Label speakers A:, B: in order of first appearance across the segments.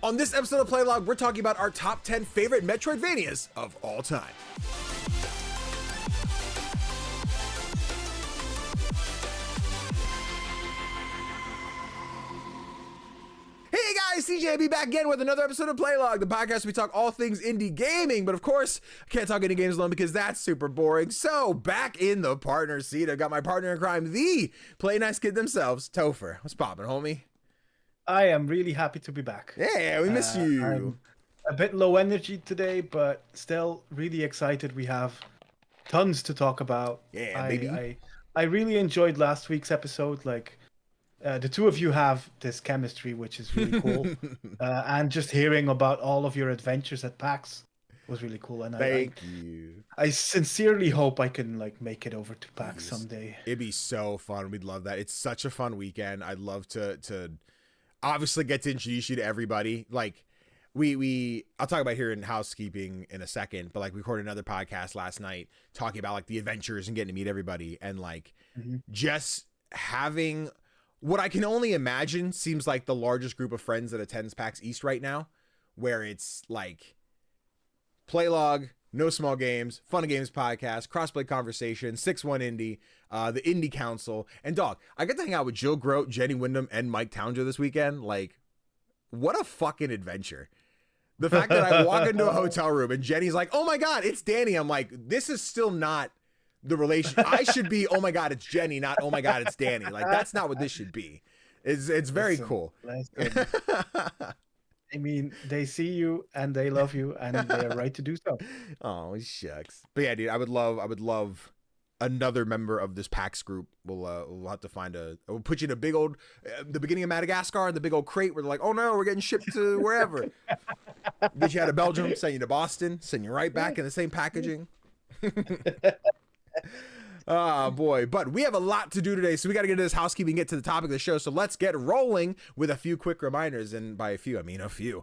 A: On this episode of Playlog, we're talking about our top 10 favorite Metroidvanias of all time. Hey guys, CGDannyB back again with another episode of Playlog, the podcast where we talk all things indie gaming. But of course, I can't talk indie games alone because that's super boring. So back in the partner seat, I've got my partner in crime, the Play Nice Kid themselves, Tofr. What's poppin', homie?
B: I am really happy to be back.
A: Yeah, we miss you.
B: I'm a bit low energy today, but still really excited. We have tons to talk about.
A: Yeah, baby.
B: I really enjoyed last week's episode. Like, the two of you have this chemistry, which is really cool. And just hearing about all of your adventures at PAX was really cool. And
A: Thank you.
B: I sincerely hope I can make it over to PAX someday.
A: It'd be so fun. We'd love that. It's such a fun weekend. I'd love to obviously get to introduce you to everybody. Like I'll talk about here in housekeeping in a second, but we recorded another podcast last night talking about the adventures and getting to meet everybody, and just having what I can only imagine seems like the largest group of friends that attends PAX East right now, where it's Playlog, No Small Games, Fun and Games Podcast, Crossplay Conversation, 6-1 Indie, the Indie Council, and dog, I got to hang out with Jill Grote, Jenny Wyndham, and Mike Townsend this weekend. What a fucking adventure. The fact that I walk into a hotel room and Jenny's like, oh my God, it's Danny. I'm like, this is still not the relation. I should be, oh my God, it's Jenny, not oh my God, it's Danny. That's not what this should be. It's very cool.
B: I mean, they see you and they love you, and they're right to do so.
A: Oh, shucks. But yeah, dude, I would love another member of this PAX group. We'll have to find we'll put you in a big old, the beginning of Madagascar, in the big old crate where they're like, oh no, we're getting shipped to wherever. Get you out of Belgium, send you to Boston, send you right back in the same packaging. Oh boy, but we have a lot to do today, so we got to get into this housekeeping and get to the topic of the show. So let's get rolling with a few quick reminders, and by a few I mean a few.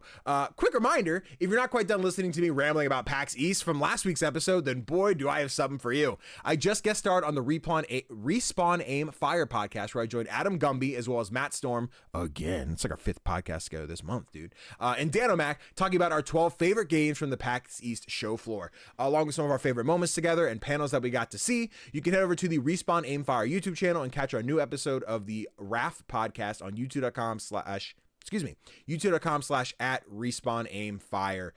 A: Quick reminder, if you're not quite done listening to me rambling about PAX East from last week's episode, then boy do I have something for you. I just guest starred on the Respawn Aim Fire podcast, where I joined Adam Gumby as well as Matt Storm again. It's our 5th podcast together this month, dude. And Dan O'Mac talking about our 12 favorite games from the PAX East show floor, along with some of our favorite moments together and panels that we got to see. You can head over to the Respawn Aim Fire YouTube channel and catch our new episode of the RAF podcast on youtube.com/@respawnaimfire.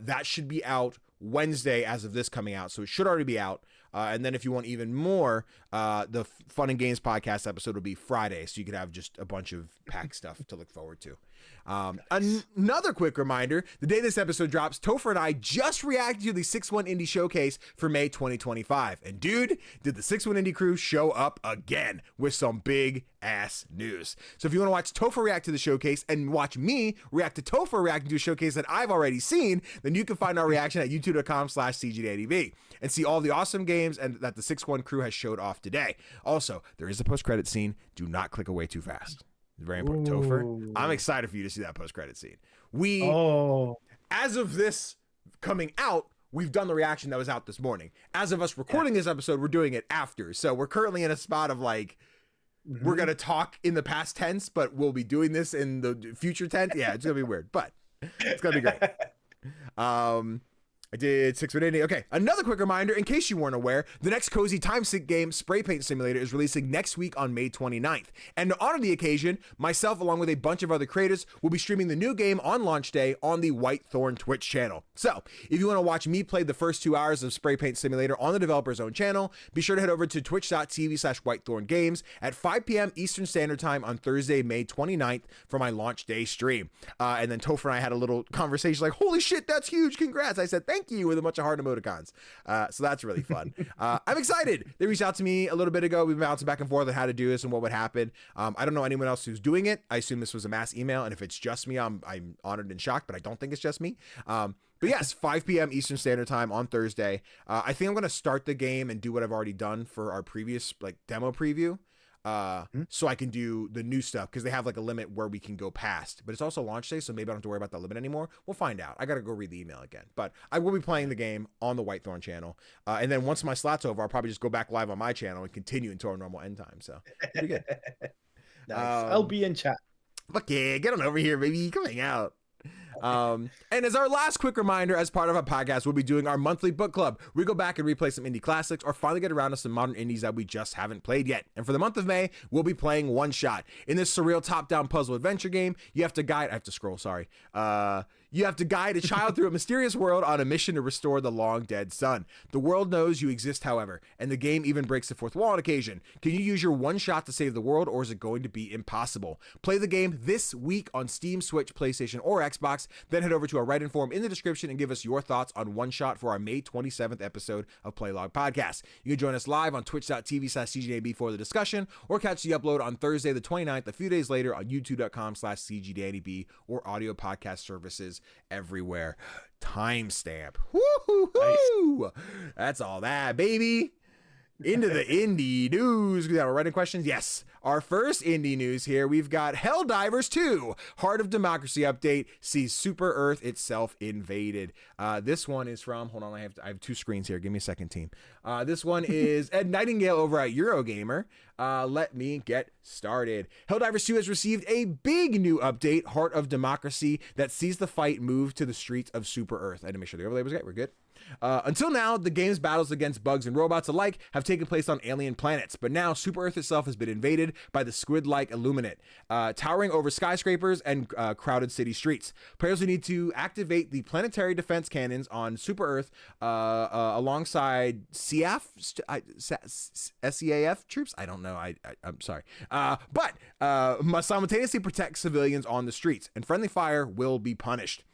A: That should be out Wednesday as of this coming out, so it should already be out. And then if you want even more, the Fun and Games podcast episode will be Friday, so you could have just a bunch of PAX stuff to look forward to. Another quick reminder, the day this episode drops, Tofr and I just reacted to the 6-1 Indie Showcase for May 2025. And dude, did the 6-1 Indie crew show up again with some big ass news. So if you want to watch Tofr react to the showcase and watch me react to Tofr reacting to a showcase that I've already seen, then you can find our reaction at youtube.com/CGDannyB and see all the awesome games and that the 6-1 crew has showed off today. Also, there is a post-credit scene. Do not click away too fast. It's very important. Tofr, I'm excited for you to see that post-credit scene. As of this coming out, we've done the reaction that was out this morning. As of us recording this episode, we're doing it after. So we're currently in a spot of we're going to talk in the past tense, but we'll be doing this in the future tense. Yeah, it's going to be weird, but it's going to be great. I did 6-1 Indie. Okay, another quick reminder, in case you weren't aware, the next cozy time sync game, Spray Paint Simulator, is releasing next week on May 29th. And to honor the occasion, myself, along with a bunch of other creators, will be streaming the new game on launch day on the Whitethorn Twitch channel. So, if you want to watch me play the first 2 hours of Spray Paint Simulator on the developer's own channel, be sure to head over to twitch.tv/WhitethornGames at 5 p.m. Eastern Standard Time on Thursday, May 29th for my launch day stream. And then Tofr and I had a little conversation holy shit, that's huge, congrats. I said, thank you, with a bunch of heart emoticons. So that's really fun. I'm excited. They reached out to me a little bit ago. We've been bouncing back and forth on how to do this and what would happen. I don't know anyone else who's doing it. I assume this was a mass email, and if it's just me, I'm honored and shocked, but I don't think it's just me. But yes, 5 p.m. Eastern Standard Time on Thursday. I think I'm going to start the game and do what I've already done for our previous demo preview. So I can do the new stuff, because they have a limit where we can go past, but it's also launch day, so maybe I don't have to worry about that limit anymore. We'll find out. I gotta go read the email again, but I will be playing the game on the Whitethorn channel, and then once my slot's over, I'll probably just go back live on my channel and continue until our normal end time. So pretty good.
B: Nice. I'll be in chat.
A: Fuck yeah, get on over here, baby. Come hang out. And as our last quick reminder, as part of our podcast, we'll be doing our monthly book club. We go back and replay some indie classics or finally get around to some modern indies that we just haven't played yet. And for the month of May, we'll be playing One Shot. In this surreal top-down puzzle adventure game, you have to guide... I have to scroll, sorry. You have to guide a child through a mysterious world on a mission to restore the long-dead son. The world knows you exist, however, and the game even breaks the fourth wall on occasion. Can you use your one shot to save the world, or is it going to be impossible? Play the game this week on Steam, Switch, PlayStation, or Xbox. Then head over to our Reddit forum in the description and give us your thoughts on One Shot for our May 27th episode of Playlog Podcast. You can join us live on twitch.tv/CGDannyB for the discussion, or catch the upload on Thursday the 29th, a few days later on youtube.com/CGDannyB or audio podcast services everywhere. Timestamp. Woo-hoo-hoo! Nice. That's all that, baby. Into the indie news. We got our Reddit questions. Yes. Our first indie news here, we've got Helldivers 2, Heart of Democracy update, sees Super Earth itself invaded. This one is from, hold on, I have two screens here. Give me a second, team. This one is Ed Nightingale over at Eurogamer. Let me get started. Helldivers 2 has received a big new update, Heart of Democracy, that sees the fight move to the streets of Super Earth. I had to make sure the overlay was good. We're good. Until now, the game's battles against bugs and robots alike have taken place on alien planets, but now Super Earth itself has been invaded by the squid-like Illuminate, towering over skyscrapers and crowded city streets. Players will need to activate the planetary defense cannons on Super Earth alongside SEAF troops? I don't know. I'm sorry. But must simultaneously protect civilians on the streets, and friendly fire will be punished.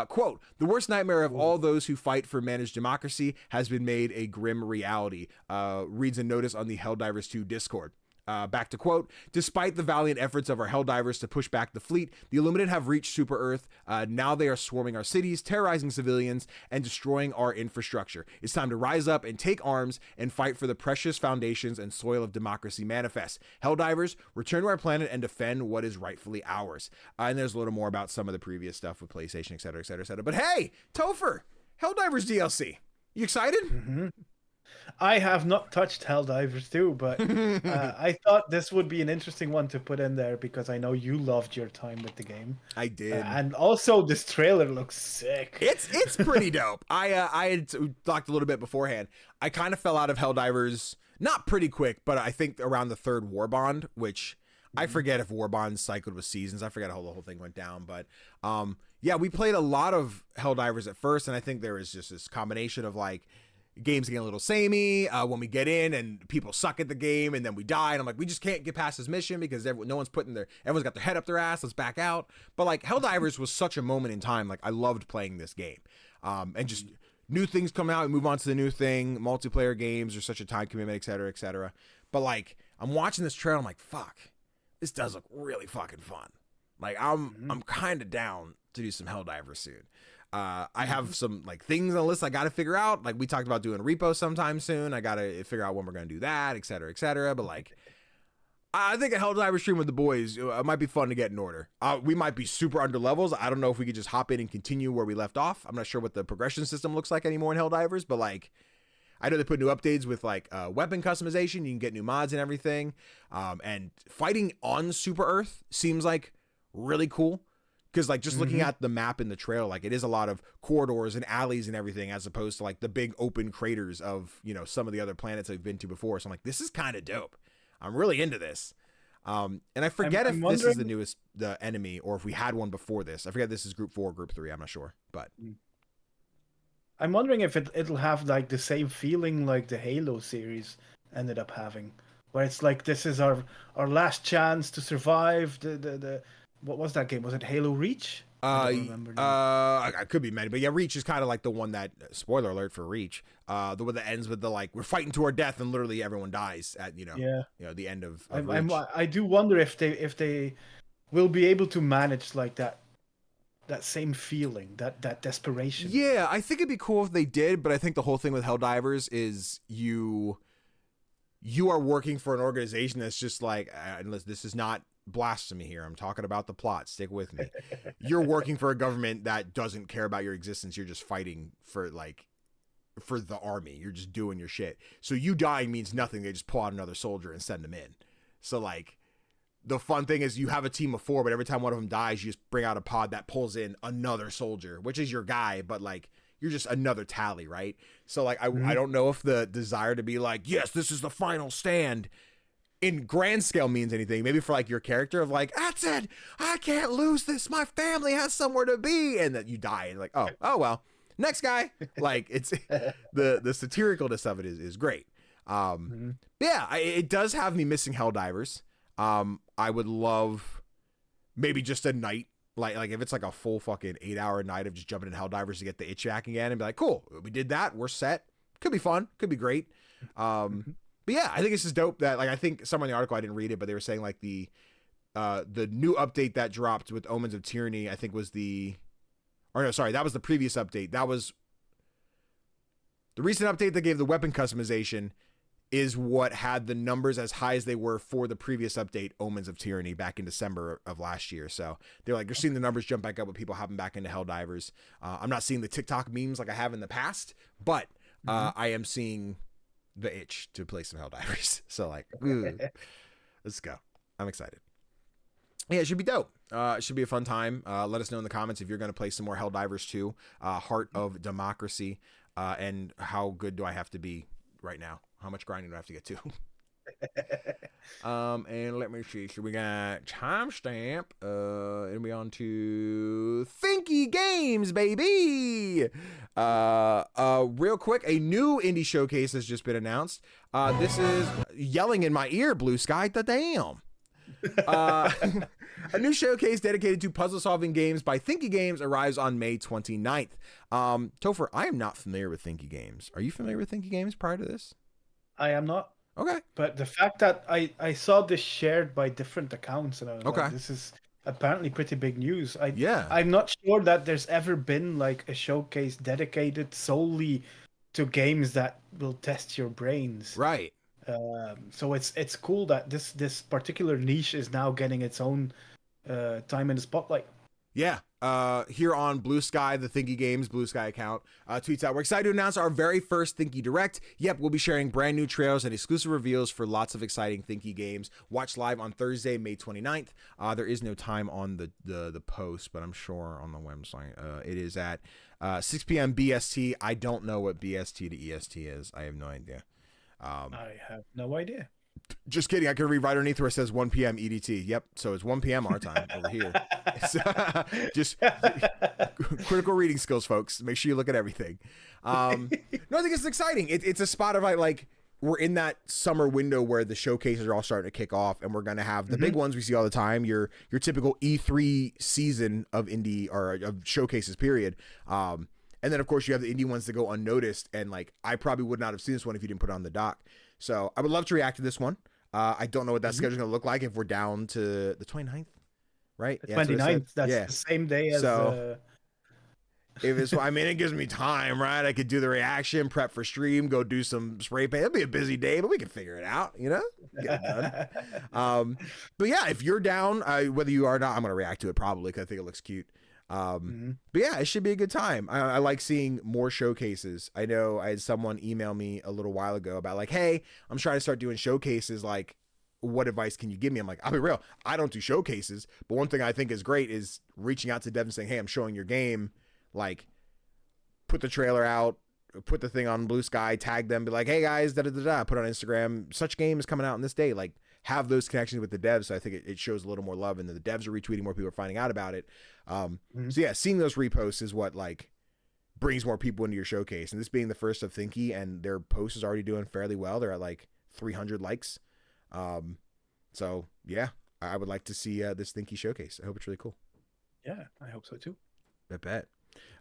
A: Quote, the worst nightmare of all those who fight for managed democracy has been made a grim reality, reads a notice on the Helldivers 2 Discord. Back to quote, despite the valiant efforts of our Helldivers to push back the fleet, the Illuminate have reached Super Earth. Now they are swarming our cities, terrorizing civilians, and destroying our infrastructure. It's time to rise up and take arms and fight for the precious foundations and soil of democracy manifest. Helldivers, return to our planet and defend what is rightfully ours. And there's a little more about some of the previous stuff with PlayStation, et cetera, et cetera, et cetera. But hey, Tofr, Helldivers DLC. You excited?
B: Mm-hmm. I have not touched Helldivers 2, but I thought this would be an interesting one to put in there because I know you loved your time with the game.
A: I did.
B: And also, this trailer looks sick.
A: It's pretty dope. I had talked a little bit beforehand. I kind of fell out of Helldivers, not pretty quick, but I think around the third War Bond, which I forget if War Bond cycled with seasons. I forget how the whole thing went down. But yeah, we played a lot of Helldivers at first, and I think there was just this combination of like, games getting a little samey when we get in and people suck at the game and then we die and I'm like, we just can't get past this mission because no one's everyone's got their head up their ass, let's back out. But like Helldivers was such a moment in time. Like I loved playing this game and just new things come out and move on to the new thing. Multiplayer games are such a time commitment, et cetera, et cetera. But like I'm watching this trailer, I'm like, fuck, this does look really fucking fun. Like I'm kind of down to do some Helldivers soon. I have some like things on the list I got to figure out. Like we talked about doing repo sometime soon. I got to figure out when we're going to do that, et cetera, et cetera. But like, I think a Helldivers stream with the boys it might be fun to get in order. We might be super under levels. I don't know if we could just hop in and continue where we left off. I'm not sure what the progression system looks like anymore in Helldivers, but like, I know they put new updates with like weapon customization. You can get new mods and everything. And fighting on Super Earth seems like really cool. Because like just looking at the map in the trail, like it is a lot of corridors and alleys and everything, as opposed to like the big open craters of, you know, some of the other planets I've been to before. So I'm like, this is kind of dope. I'm really into this. And I forget if this is the enemy or if we had one before this. I forget if this is group 4 or group 3. I'm not sure, but
B: I'm wondering if it'll have like the same feeling like the Halo series ended up having, where it's like this is our last chance to survive the what was that game? Was it Halo Reach? I don't remember.
A: I could be many, but yeah, Reach is kind of like the one that, spoiler alert for Reach, the one that ends with the like we're fighting to our death and literally everyone dies at the end of Reach.
B: I do wonder if they will be able to manage like that same feeling, that desperation.
A: Yeah, I think it'd be cool if they did, but I think the whole thing with Helldivers is you are working for an organization that's just like, this is not blasphemy here. I'm talking about the plot. Stick with me. You're working for a government that doesn't care about your existence. You're just fighting for the army. You're just doing your shit. So you dying means nothing. They just pull out another soldier and send them in. So like, the fun thing is you have a team of 4, but every time one of them dies, you just bring out a pod that pulls in another soldier, which is your guy, but like you're just another tally, right? So like I don't know if the desire to be like, yes, this is the final stand in grand scale means anything. Maybe for like your character of like, that's it, I can't lose this, my family has somewhere to be, and that you die and like, oh well, next guy. Like it's the satiricalness of it is great. Yeah, it does have me missing Helldivers. I would love maybe just a night, like if it's like a full fucking 8-hour night of just jumping in Helldivers to get the itch back again and be like, cool, we did that, we're set. Could be fun, could be great. But yeah, I think it's just dope that like I think somewhere in the article, I didn't read it, but they were saying like the new update that dropped with Omens of Tyranny, I think was that was the previous update. That was the recent update that gave the weapon customization is what had the numbers as high as they were for the previous update, Omens of Tyranny, back in December of last year. So they're like, you're seeing the numbers jump back up with people hopping back into Helldivers. I'm not seeing the TikTok memes like I have in the past, but I am seeing the itch to play some Helldivers. So like, let's go. I'm excited. Yeah, it should be dope. It should be a fun time. Let us know in the comments if you're going to play some more Helldivers 2, Heart of Democracy, and how good do I have to be right now? How much grinding do I have to get to? And let me see. So we got timestamp. And we on to Thinky Games, baby. Real quick, a new indie showcase has just been announced. This is yelling in my ear, Blue Sky. The damn. A new showcase dedicated to puzzle-solving games by Thinky Games arrives on May 29th. Tofr, I am not familiar with Thinky Games. Are you familiar with Thinky Games prior to this?
B: I am not.
A: Okay.
B: But the fact that I saw this shared by different accounts, and I was like, this is apparently pretty big news. I'm not sure that there's ever been like a showcase dedicated solely to games that will test your brains.
A: Right.
B: So it's cool that this particular niche is now getting its own time in the spotlight.
A: Yeah. Here on Blue Sky, the Thinky Games Blue Sky account tweets out, we're excited to announce our very first Thinky Direct. Yep, we'll be sharing brand new trailers and exclusive reveals for lots of exciting Thinky games. Watch live on Thursday, May 29th. There is no time on the post, but I'm sure on the website. It is at 6 p.m. BST. I don't know what BST to EST is. I have no idea.
B: I have no idea.
A: Just kidding. I can read right underneath where it says 1 p.m. EDT. Yep. So it's 1 p.m. our time over here. Just critical reading skills, folks. Make sure you look at everything. No, I think it's exciting. It's a spot of like we're in that summer window where the showcases are all starting to kick off, and we're going to have the big ones we see all the time. Your typical E3 season of indie or of showcases, period. And then of course you have the indie ones that go unnoticed. And like, I probably would not have seen this one if you didn't put it on the dock. So I would love to react to this one. I don't know what that schedule is going to look like if we're down to the 29th, right?
B: The 29th. That's the same day as...
A: if it's, I mean, it gives me time, right? I could do the reaction, prep for stream, go do some spray paint. It'll be a busy day, but we can figure it out, you know? Get it done. But yeah, if you're down, whether you are or not, I'm going to react to it probably because I think it looks cute. But yeah, it should be a good time. I like seeing more showcases. I know I had someone email me a little while ago about like, hey, I'm trying to start doing showcases. Like, what advice can you give me? I'm like, I'll be real. I don't do showcases, but one thing I think is great is reaching out to devs and saying, hey, I'm showing your game. Like, put the trailer out, put the thing on Blue Sky, tag them, be like, hey guys, put it on Instagram. Such game is coming out on this day. Like, have those connections with the devs. So I think it shows a little more love, and the devs are retweeting, more people are finding out about it. So yeah, seeing those reposts is what like brings more people into your showcase. And this being the first of Thinky, and their post is already doing fairly well. They're at like 300 likes. So yeah, I would like to see this Thinky showcase. I hope it's really cool.
B: Yeah, I hope so too.
A: I bet.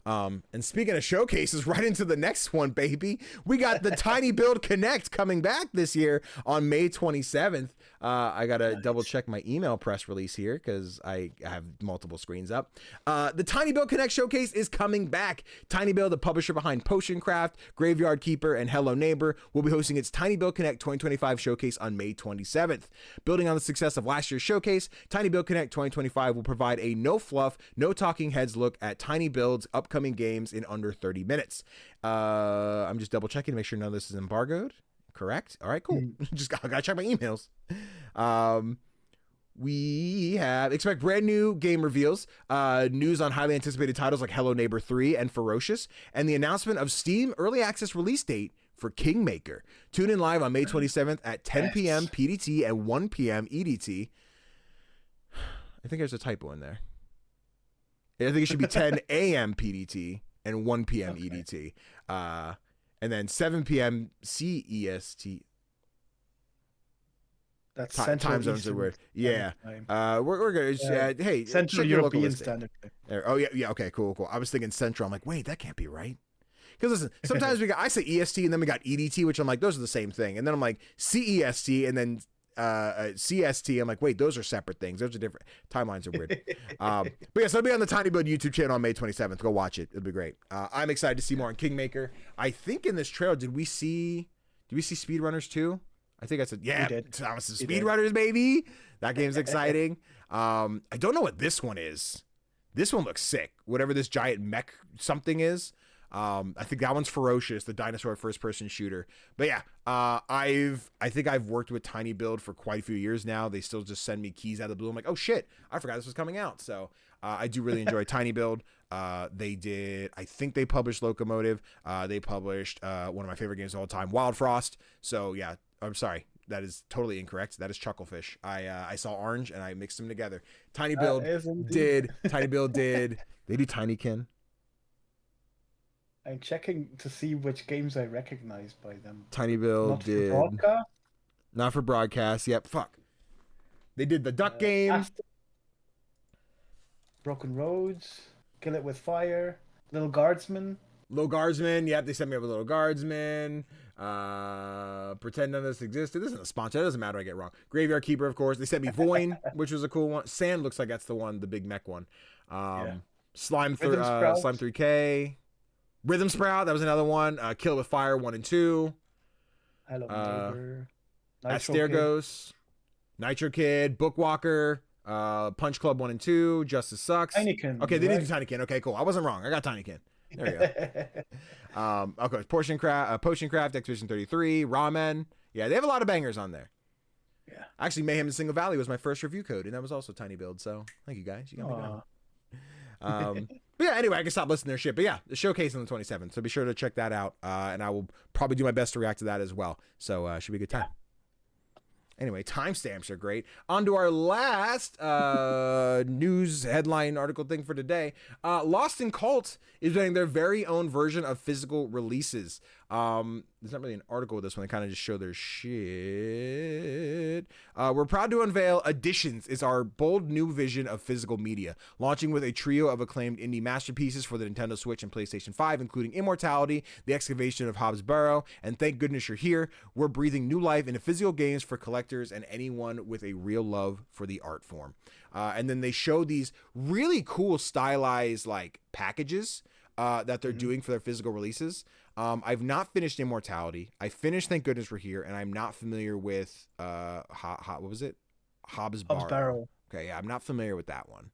A: And speaking of showcases, right into the next one, baby. We got the TinyBuild Connect coming back this year on May 27th. I gotta double check my email press release here because I have multiple screens up. The TinyBuild Connect showcase is coming back. TinyBuild, the publisher behind Potion Craft, Graveyard Keeper, and Hello Neighbor, will be hosting its TinyBuild Connect 2025 showcase on May 27th. Building on the success of last year's showcase, TinyBuild Connect 2025 will provide a no fluff, no talking heads look at TinyBuild's upcoming games in under 30 minutes. I'm just double checking to make sure none of this is embargoed. Correct. All right, cool. Just gotta check my emails. We have expect brand new game reveals, news on highly anticipated titles like Hello Neighbor 3 and Ferocious, and the announcement of Steam early access release date for Kingmaker. Tune in live on May 27th at 10 p.m. PDT and 1 p.m. EDT. I think there's a typo in there. I think it should be 10 a.m. PDT and 1 p.m. EDT. And then 7 p.m. CEST.
B: That's
A: time zones are weird. Yeah. We're good. Hey,
B: Central European Standard Time.
A: Oh, yeah. Okay, cool. I was thinking Central. I'm like, wait, that can't be right. Because listen, sometimes I say EST and then we got EDT, which I'm like, those are the same thing. And then I'm like, CEST and then CST. I'm like, wait, those are separate things. Those are different. Timelines are weird. But yes, I'll be on the TinyBuild YouTube channel on May 27th. Go watch it. It'll be great. I'm excited to see more on Kingmaker. I think in this trailer, did we see Speedrunners too? I think I said, yeah, Thomas' Speedrunners, baby. That game's exciting. I don't know what this one is. This one looks sick. Whatever this giant mech something is. I think that one's Ferocious, the dinosaur first-person shooter. But yeah, I think I've worked with TinyBuild for quite a few years now. They still just send me keys out of the blue. I'm like, oh shit, I forgot this was coming out. So I do really enjoy TinyBuild. I think they published Locomotive. They published one of my favorite games of all time, Wild Frost. So yeah, I'm sorry. That is totally incorrect. That is Chucklefish. I saw orange and I mixed them together. TinyBuild did. They do Tinykin.
B: I'm checking to see which games I recognize by them.
A: TinyBuild did. For broadcast? Not for broadcast. Yep. Fuck. They did the Duck game.
B: Broken Roads. Kill It With Fire. Little Guardsman.
A: Yep. They sent me up a Little Guardsman. Pretend none of this existed. This isn't a sponsor. It doesn't matter. I get it wrong. Graveyard Keeper, of course. They sent me Voin, which was a cool one. Sand looks like that's the one, the big mech one. Slime 3K. Rhythm Sprout, that was another one. Kill It With Fire 1 and 2.
B: Hello Neighbor.
A: Astergos. Nitro Kid. Bookwalker. Punch Club 1 and 2. Justice Sucks.
B: Tinykin.
A: Okay, they did do Tinykin. Okay, cool. I wasn't wrong. I got Tinykin. There we go. Okay, Potion Craft, Expedition 33, Ramen. Yeah, they have a lot of bangers on there.
B: Yeah.
A: Actually, Mayhem in Single Valley was my first review code, and that was also TinyBuild. So thank you guys. You got me going. But yeah, anyway, I can stop listening to their shit. But yeah, the showcase on the 27th. So be sure to check that out. And I will probably do my best to react to that as well. So should be a good time. Anyway, timestamps are great. On to our last news headline article thing for today. Lost in Cult is doing their very own version of physical releases. There's not really an article with this one. They kind of just show their shit. We're proud to unveil Editions is our bold new vision of physical media, launching with a trio of acclaimed indie masterpieces for the Nintendo Switch and PlayStation 5, including Immortality, The Excavation of Hobbs Barrow, and Thank Goodness You're Here. We're breathing new life into physical games for collectors and anyone with a real love for the art form. And then they show these really cool stylized like packages that they're doing for their physical releases. I've not finished Immortality. I finished Thank Goodness We're Here, and I'm not familiar with what was it? Hobbs Barrow. Okay, yeah, I'm not familiar with that one.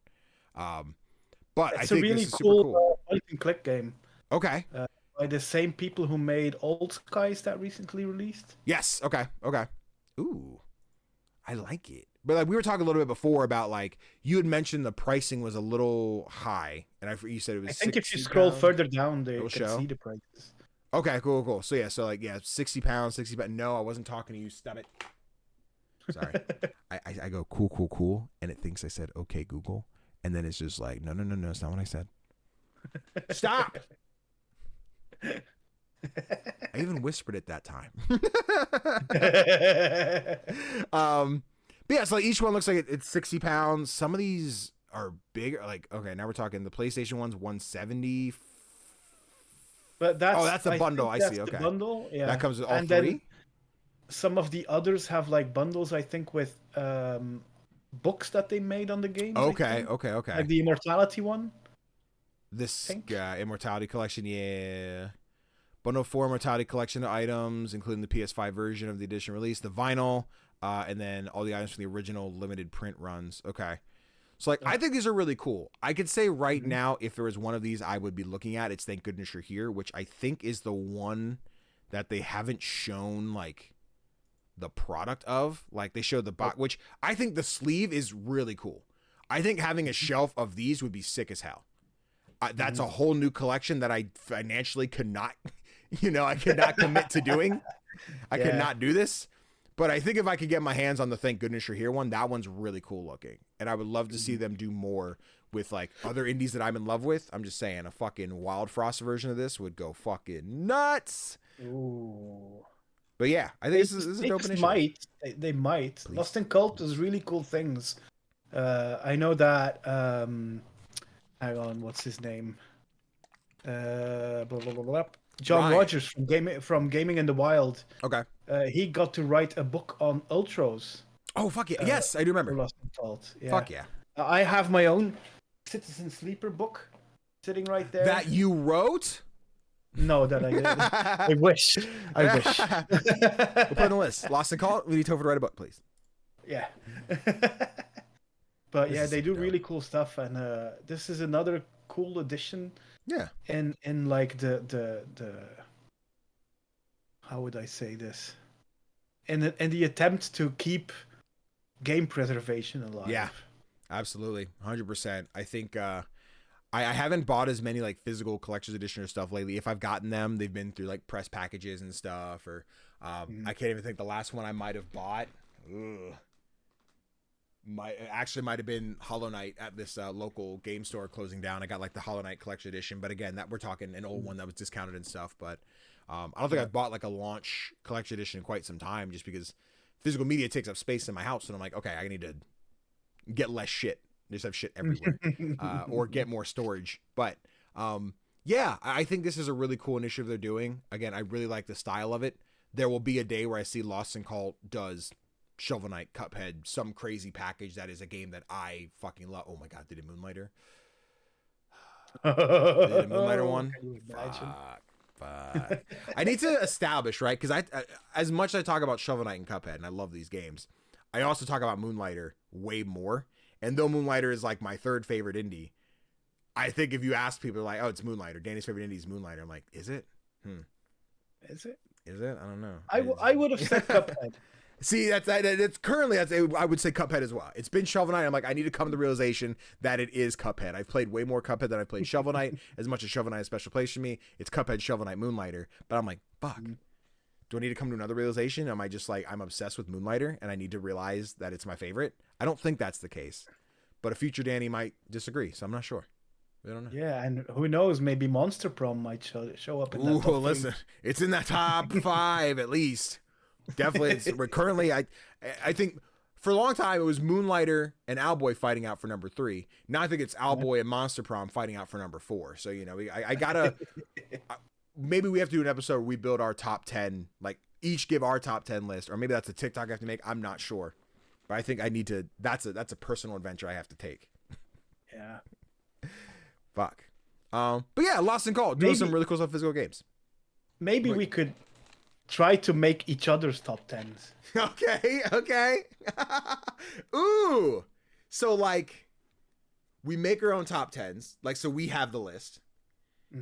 A: But I think
B: really
A: this is super cool.
B: Point and click game.
A: Okay.
B: By the same people who made Old Skies that recently released.
A: Yes. Okay. Ooh, I like it. But like we were talking a little bit before about like you had mentioned the pricing was a little high, and you said it was.
B: I think if you scroll further down, they can see the prices.
A: Okay, cool. So yeah, £60. No, I wasn't talking to you. Stop it. Sorry. I go cool, and it thinks I said okay Google, and then it's just like no, it's not what I said. Stop. I even whispered it that time. But yeah, so like each one looks like it's £60. Some of these are bigger. Like, okay, now we're talking the PlayStation one's 170.
B: But that's
A: the bundle. I see. Okay,
B: bundle. Yeah,
A: that comes with all
B: and
A: three.
B: Then some of the others have like bundles. I think with books that they made on the game.
A: Okay.
B: Like the Immortality one.
A: This Immortality Collection, yeah. Bundle 4 Immortality Collection items, including the PS5 version of the edition release, the vinyl, and then all the items from the original limited print runs. Okay. So, like, I think these are really cool. I could say right now, if there was one of these I would be looking at, it's Thank Goodness You're Here, which I think is the one that they haven't shown, like, the product of. Like they showed the box, which I think the sleeve is really cool. I think having a shelf of these would be sick as hell. That's a whole new collection that I financially could not, I could not commit to doing. I could not do this. But I think if I could get my hands on the Thank Goodness You're Here one, that one's really cool looking. And I would love to see them do more with like other indies that I'm in love with. I'm just saying a fucking Wild Frost version of this would go fucking nuts.
B: Ooh.
A: But yeah, I think this is a dope initiative.
B: They might.
A: Please.
B: Lost in Cult does really cool things. I know that. Hang on, what's his name? Blah, blah, blah, blah. John
A: Ryan.
B: Rogers from Gaming in the Wild.
A: Okay.
B: He got to write a book on Ultros.
A: Oh, fuck yeah. Yes, I do remember.
B: Lost in Cult. Yeah.
A: Fuck yeah.
B: I have my own Citizen Sleeper book sitting right there.
A: That you wrote?
B: No, that I didn't. I wish.
A: We'll put it on the list. Lost in Cult. We need Tofr to write a book, please.
B: Yeah. But
A: This
B: yeah,
A: is
B: they do
A: dope.
B: really cool stuff, and this is another cool addition.
A: Yeah.
B: In like the how would I say this? In the attempt to keep game preservation alive.
A: Yeah. Absolutely. 100%. I think I haven't bought as many like physical collector's edition or stuff lately. If I've gotten them, they've been through like press packages and stuff, or I can't even think the last one I might have bought. Might have been Hollow Knight at this local game store closing down. I got like the Hollow Knight collection edition, but again, that we're talking an old one that was discounted and stuff. But I don't think I've bought like a launch collection edition in quite some time, just because physical media takes up space in my house, and I'm like, okay, I need to get less shit. Just have shit everywhere, or get more storage. But yeah, I think this is a really cool initiative they're doing. Again, I really like the style of it. There will be a day where I see Lost in Cult does Shovel Knight, Cuphead, some crazy package that is a game that I fucking love. Oh my god, did it Moonlighter? Did it Moonlighter one?
B: Can you imagine?
A: Fuck. I need to establish, right? Because I as much as I talk about Shovel Knight and Cuphead, and I love these games, I also talk about Moonlighter way more. And though Moonlighter is like my third favorite indie, I think if you ask people, like, oh, it's Moonlighter. Danny's favorite indie is Moonlighter. I'm like, is it?
B: Is it?
A: Is it? I don't know.
B: I would have said Cuphead.
A: See, that's currently, I would say Cuphead as well. It's been Shovel Knight. I'm like, I need to come to the realization that it is Cuphead. I've played way more Cuphead than I played Shovel Knight. As much as Shovel Knight has a special place for me, it's Cuphead, Shovel Knight, Moonlighter. But I'm like, fuck. Do I need to come to another realization? Am I just like, I'm obsessed with Moonlighter and I need to realize that it's my favorite? I don't think that's the case. But a future Danny might disagree, so I'm not sure. I don't know.
B: Yeah, and who knows? Maybe Monster Prom might show up in that top
A: listen, it's in that top 5 at least. Definitely, we're currently. I think for a long time it was Moonlighter and Owlboy fighting out for number 3. Now I think it's Owlboy and Monster Prom fighting out for number 4. So I gotta. Maybe we have to do an episode where we build our top 10, like each give our top 10 list, or maybe that's a TikTok I have to make. I'm not sure. But I think I need to. That's a personal adventure I have to take.
B: Yeah.
A: Fuck. But yeah, Lost in Cult doing some really cool stuff, physical games.
B: Maybe we could try to make each other's top 10s.
A: Okay. Ooh. So like, we make our own top 10s. Like, so we have the list,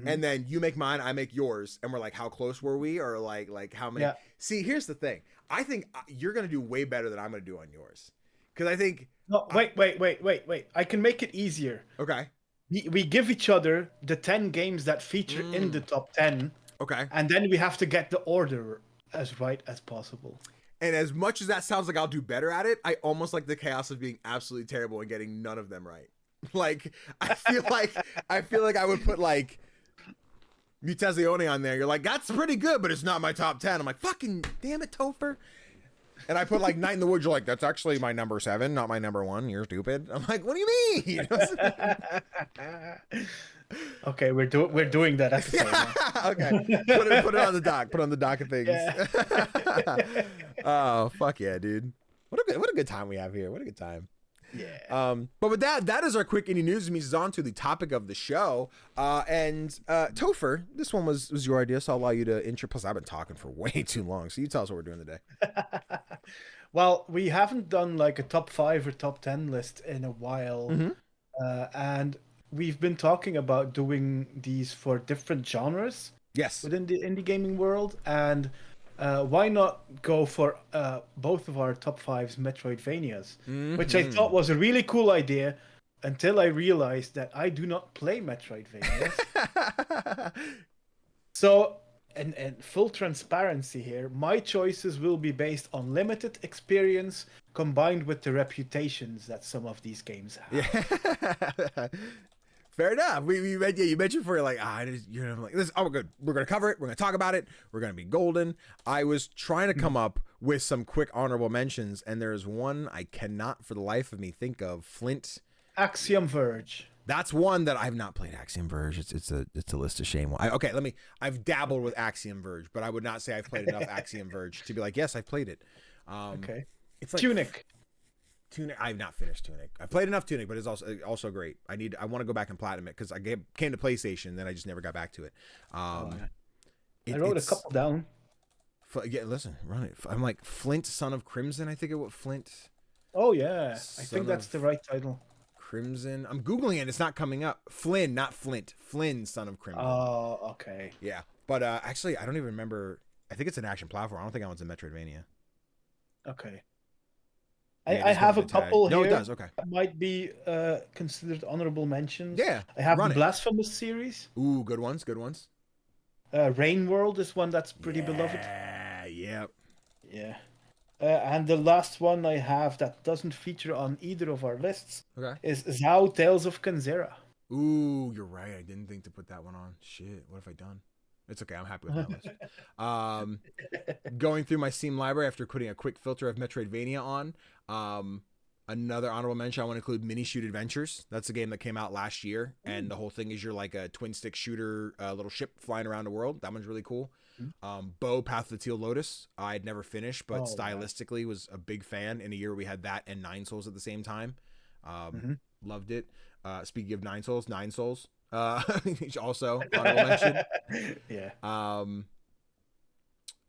A: and then you make mine, I make yours, and we're like, how close were we, or like how many? Yeah. See, here's the thing. I think you're gonna do way better than I'm gonna do on yours, because I think.
B: No, wait. I can make it easier.
A: Okay.
B: We give each other the 10 games that feature in the top 10.
A: Okay.
B: And then we have to get the order as right as possible.
A: And as much as that sounds like I'll do better at it, I almost like the chaos of being absolutely terrible and getting none of them right. Like, I feel like I would put like Mutazione on there. You're like, that's pretty good, but it's not my top 10. I'm like, fucking damn it, Tofr. And I put like Night in the Woods. You're like, that's actually my number 7, not my number 1. You're stupid. I'm like, what do you mean?
B: Okay, we're doing that episode.
A: Okay, put it on the dock. Put it on the dock of things. Yeah. Oh fuck yeah, dude! What a good time we have here. What a good time.
B: Yeah.
A: But with that is our quick indie news. It means it's on to the topic of the show. And Tofr, this one was your idea, so I'll allow you to intro. Plus, I've been talking for way too long, so you tell us what we're doing today.
B: Well, we haven't done like a top 5 or top 10 list in a while, and we've been talking about doing these for different genres.
A: Yes.
B: Within the indie gaming world, and why not go for both of our top fives Metroidvanias, which I thought was a really cool idea until I realized that I do not play Metroidvanias. So, and full transparency here, my choices will be based on limited experience combined with the reputations that some of these games have.
A: Yeah. Fair enough. You mentioned for like, like this. Oh, good. We're gonna cover it. We're gonna talk about it. We're gonna be golden. I was trying to come up with some quick honorable mentions, and there's one I cannot for the life of me think of. Flint.
B: Axiom Verge.
A: That's one that I've not played. Axiom Verge. It's a list of shame. I've dabbled with Axiom Verge, but I would not say I've played enough Axiom Verge to be like, yes, I've played it.
B: Okay.
A: It's like
B: Tunic.
A: I've not finished Tunic. I played enough Tunic, but it's also great. I want to go back and platinum it because I came to PlayStation, then I just never got back to it.
B: I wrote a couple down.
A: Yeah, listen, run it. I'm like Flint, Son of Crimson. I think it was Flint.
B: Oh yeah, I think that's the right title.
A: Crimson. I'm googling it. It's not coming up. Flynn, not Flint. Flynn, Son of Crimson.
B: Oh, okay.
A: Yeah, but actually, I don't even remember. I think it's an action platform. I don't think that one's a Metroidvania.
B: Okay.
A: Yeah,
B: I have a couple here.
A: No, it does. Okay.
B: That might be considered honorable mentions.
A: Yeah.
B: I have the Blasphemous series.
A: Ooh, good ones. Good ones.
B: Rain World is one that's pretty beloved.
A: Yep.
B: Yeah. And the last one I have that doesn't feature on either of our lists is Zao Tales of Kanzera.
A: Ooh, you're right. I didn't think to put that one on. Shit, what have I done? It's okay. I'm happy with my list. Going through my Steam library after putting a quick filter of Metroidvania on. Another honorable mention, I want to include Mini Shoot Adventures. That's a game that came out last year, and the whole thing is you're like a twin stick shooter, little ship flying around the world. That one's really cool. Bow Path of the Teal Lotus. I'd never finished, but stylistically was a big fan. In a year we had that and Nine Souls at the same time. Loved it. Speaking of Nine Souls, also honorable mention.
B: Yeah.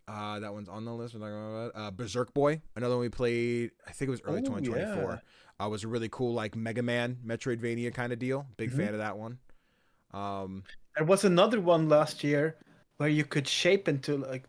A: That one's on the list. Berserk Boy, another one we played. I think it was early 2024. Was a really cool like Mega Man Metroidvania kind of deal. Big fan of that one.
B: There was another one last year where you could shape into like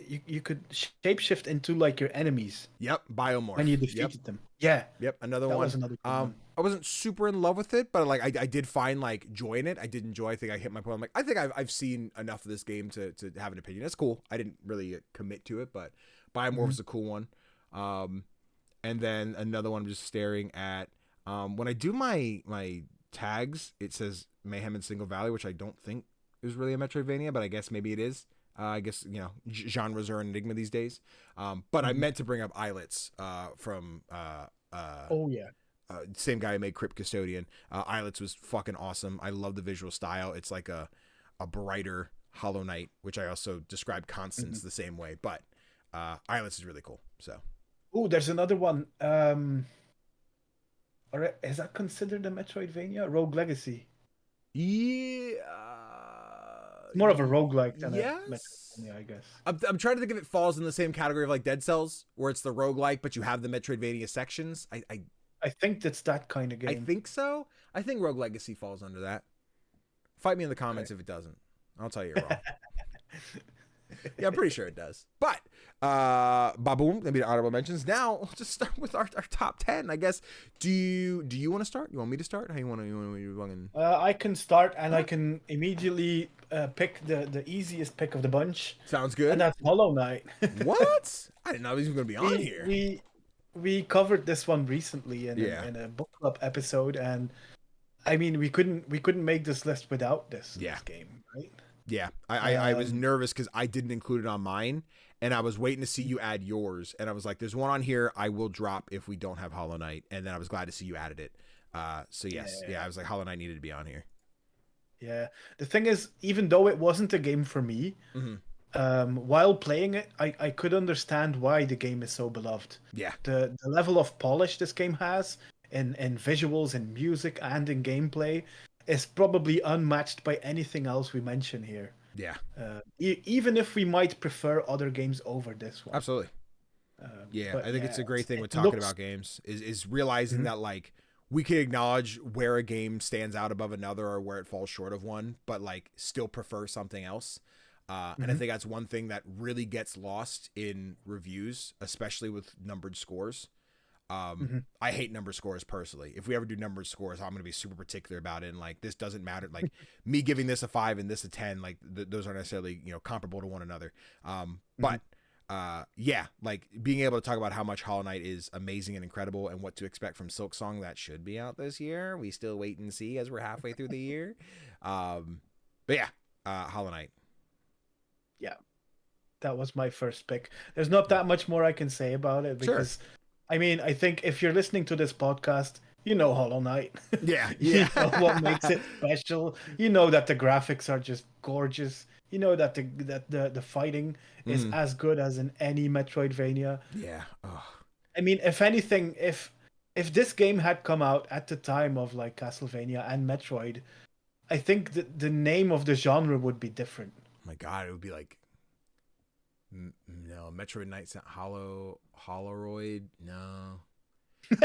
B: you could shapeshift into like your enemies.
A: Yep, Biomorph.
B: When you defeated them. Yeah.
A: Yep, another
B: that
A: one.
B: Was another one.
A: I wasn't super in love with it, but like I did find like joy in it. I did enjoy. I think I hit my point. I'm like, I think I've seen enough of this game to have an opinion. That's cool. I didn't really commit to it, but Biomorph is a cool one. And then another one I'm just staring at. When I do my tags, it says Mayhem in Single Valley, which I don't think is really a Metroidvania, but I guess maybe it is. I guess, genres are an enigma these days. But I meant to bring up Islets from... same guy who made Crypt Custodian. Islets was fucking awesome. I love the visual style. It's like a brighter Hollow Knight, which I also describe Constance the same way. But Islets is really cool. So.
B: Oh, there's another one. Is that considered a Metroidvania? Rogue Legacy.
A: Yeah.
B: It's more of a roguelike than
A: a
B: Metroidvania, I guess.
A: I'm trying to think if it falls in the same category of like Dead Cells, where it's the roguelike, but you have the Metroidvania sections.
B: I think that's that kind of game.
A: I think so. I think Rogue Legacy falls under that. Fight me in the comments if it doesn't. I'll tell you you're wrong. Yeah, I'm pretty sure it does. But Baboom, maybe the honorable mentions. Now we'll just start with our top 10, I guess. Do you want to start? You want me to start? How you want to?
B: I can start, and I can immediately pick the easiest pick of the bunch.
A: Sounds good.
B: And that's Hollow Knight.
A: What? I didn't know he was going to be on here.
B: We covered this one recently in a book club episode, and I mean we couldn't make this list without this game, right?
A: Yeah, I was nervous because I didn't include it on mine, and I was waiting to see you add yours, and I was like, "There's one on here I will drop if we don't have Hollow Knight," and then I was glad to see you added it. So yes, I was like, Hollow Knight needed to be on here.
B: Yeah, the thing is, even though it wasn't a game for me, while playing it, I could understand why the game is so beloved.
A: Yeah,
B: the level of polish this game has in visuals, in music, and in gameplay is probably unmatched by anything else we mention here.
A: Yeah.
B: Even if we might prefer other games over this one.
A: Absolutely. I think it's a great thing with talking about games is realizing that like we can acknowledge where a game stands out above another or where it falls short of one, but like still prefer something else. And I think that's one thing that really gets lost in reviews, especially with numbered scores. I hate number scores personally. If we ever do numbered scores, I'm going to be super particular about it. And like, this doesn't matter. Like me giving this a 5 and this a 10, like those aren't necessarily, comparable to one another. But yeah, like being able to talk about how much Hollow Knight is amazing and incredible and what to expect from Silksong that should be out this year. We still wait and see as we're halfway through the year. But yeah, Hollow Knight.
B: Yeah, that was my first pick. There's not that much more I can say about it because, I mean, I think if you're listening to this podcast, you know Hollow Knight.
A: Yeah,
B: You know what makes it special. You know that the graphics are just gorgeous. You know that the fighting is as good as in any Metroidvania.
A: Yeah. Oh.
B: I mean, if anything, if this game had come out at the time of like Castlevania and Metroid, I think the name of the genre would be different.
A: My God, it would be like, no, Metroid Knight's not Holoroid. No,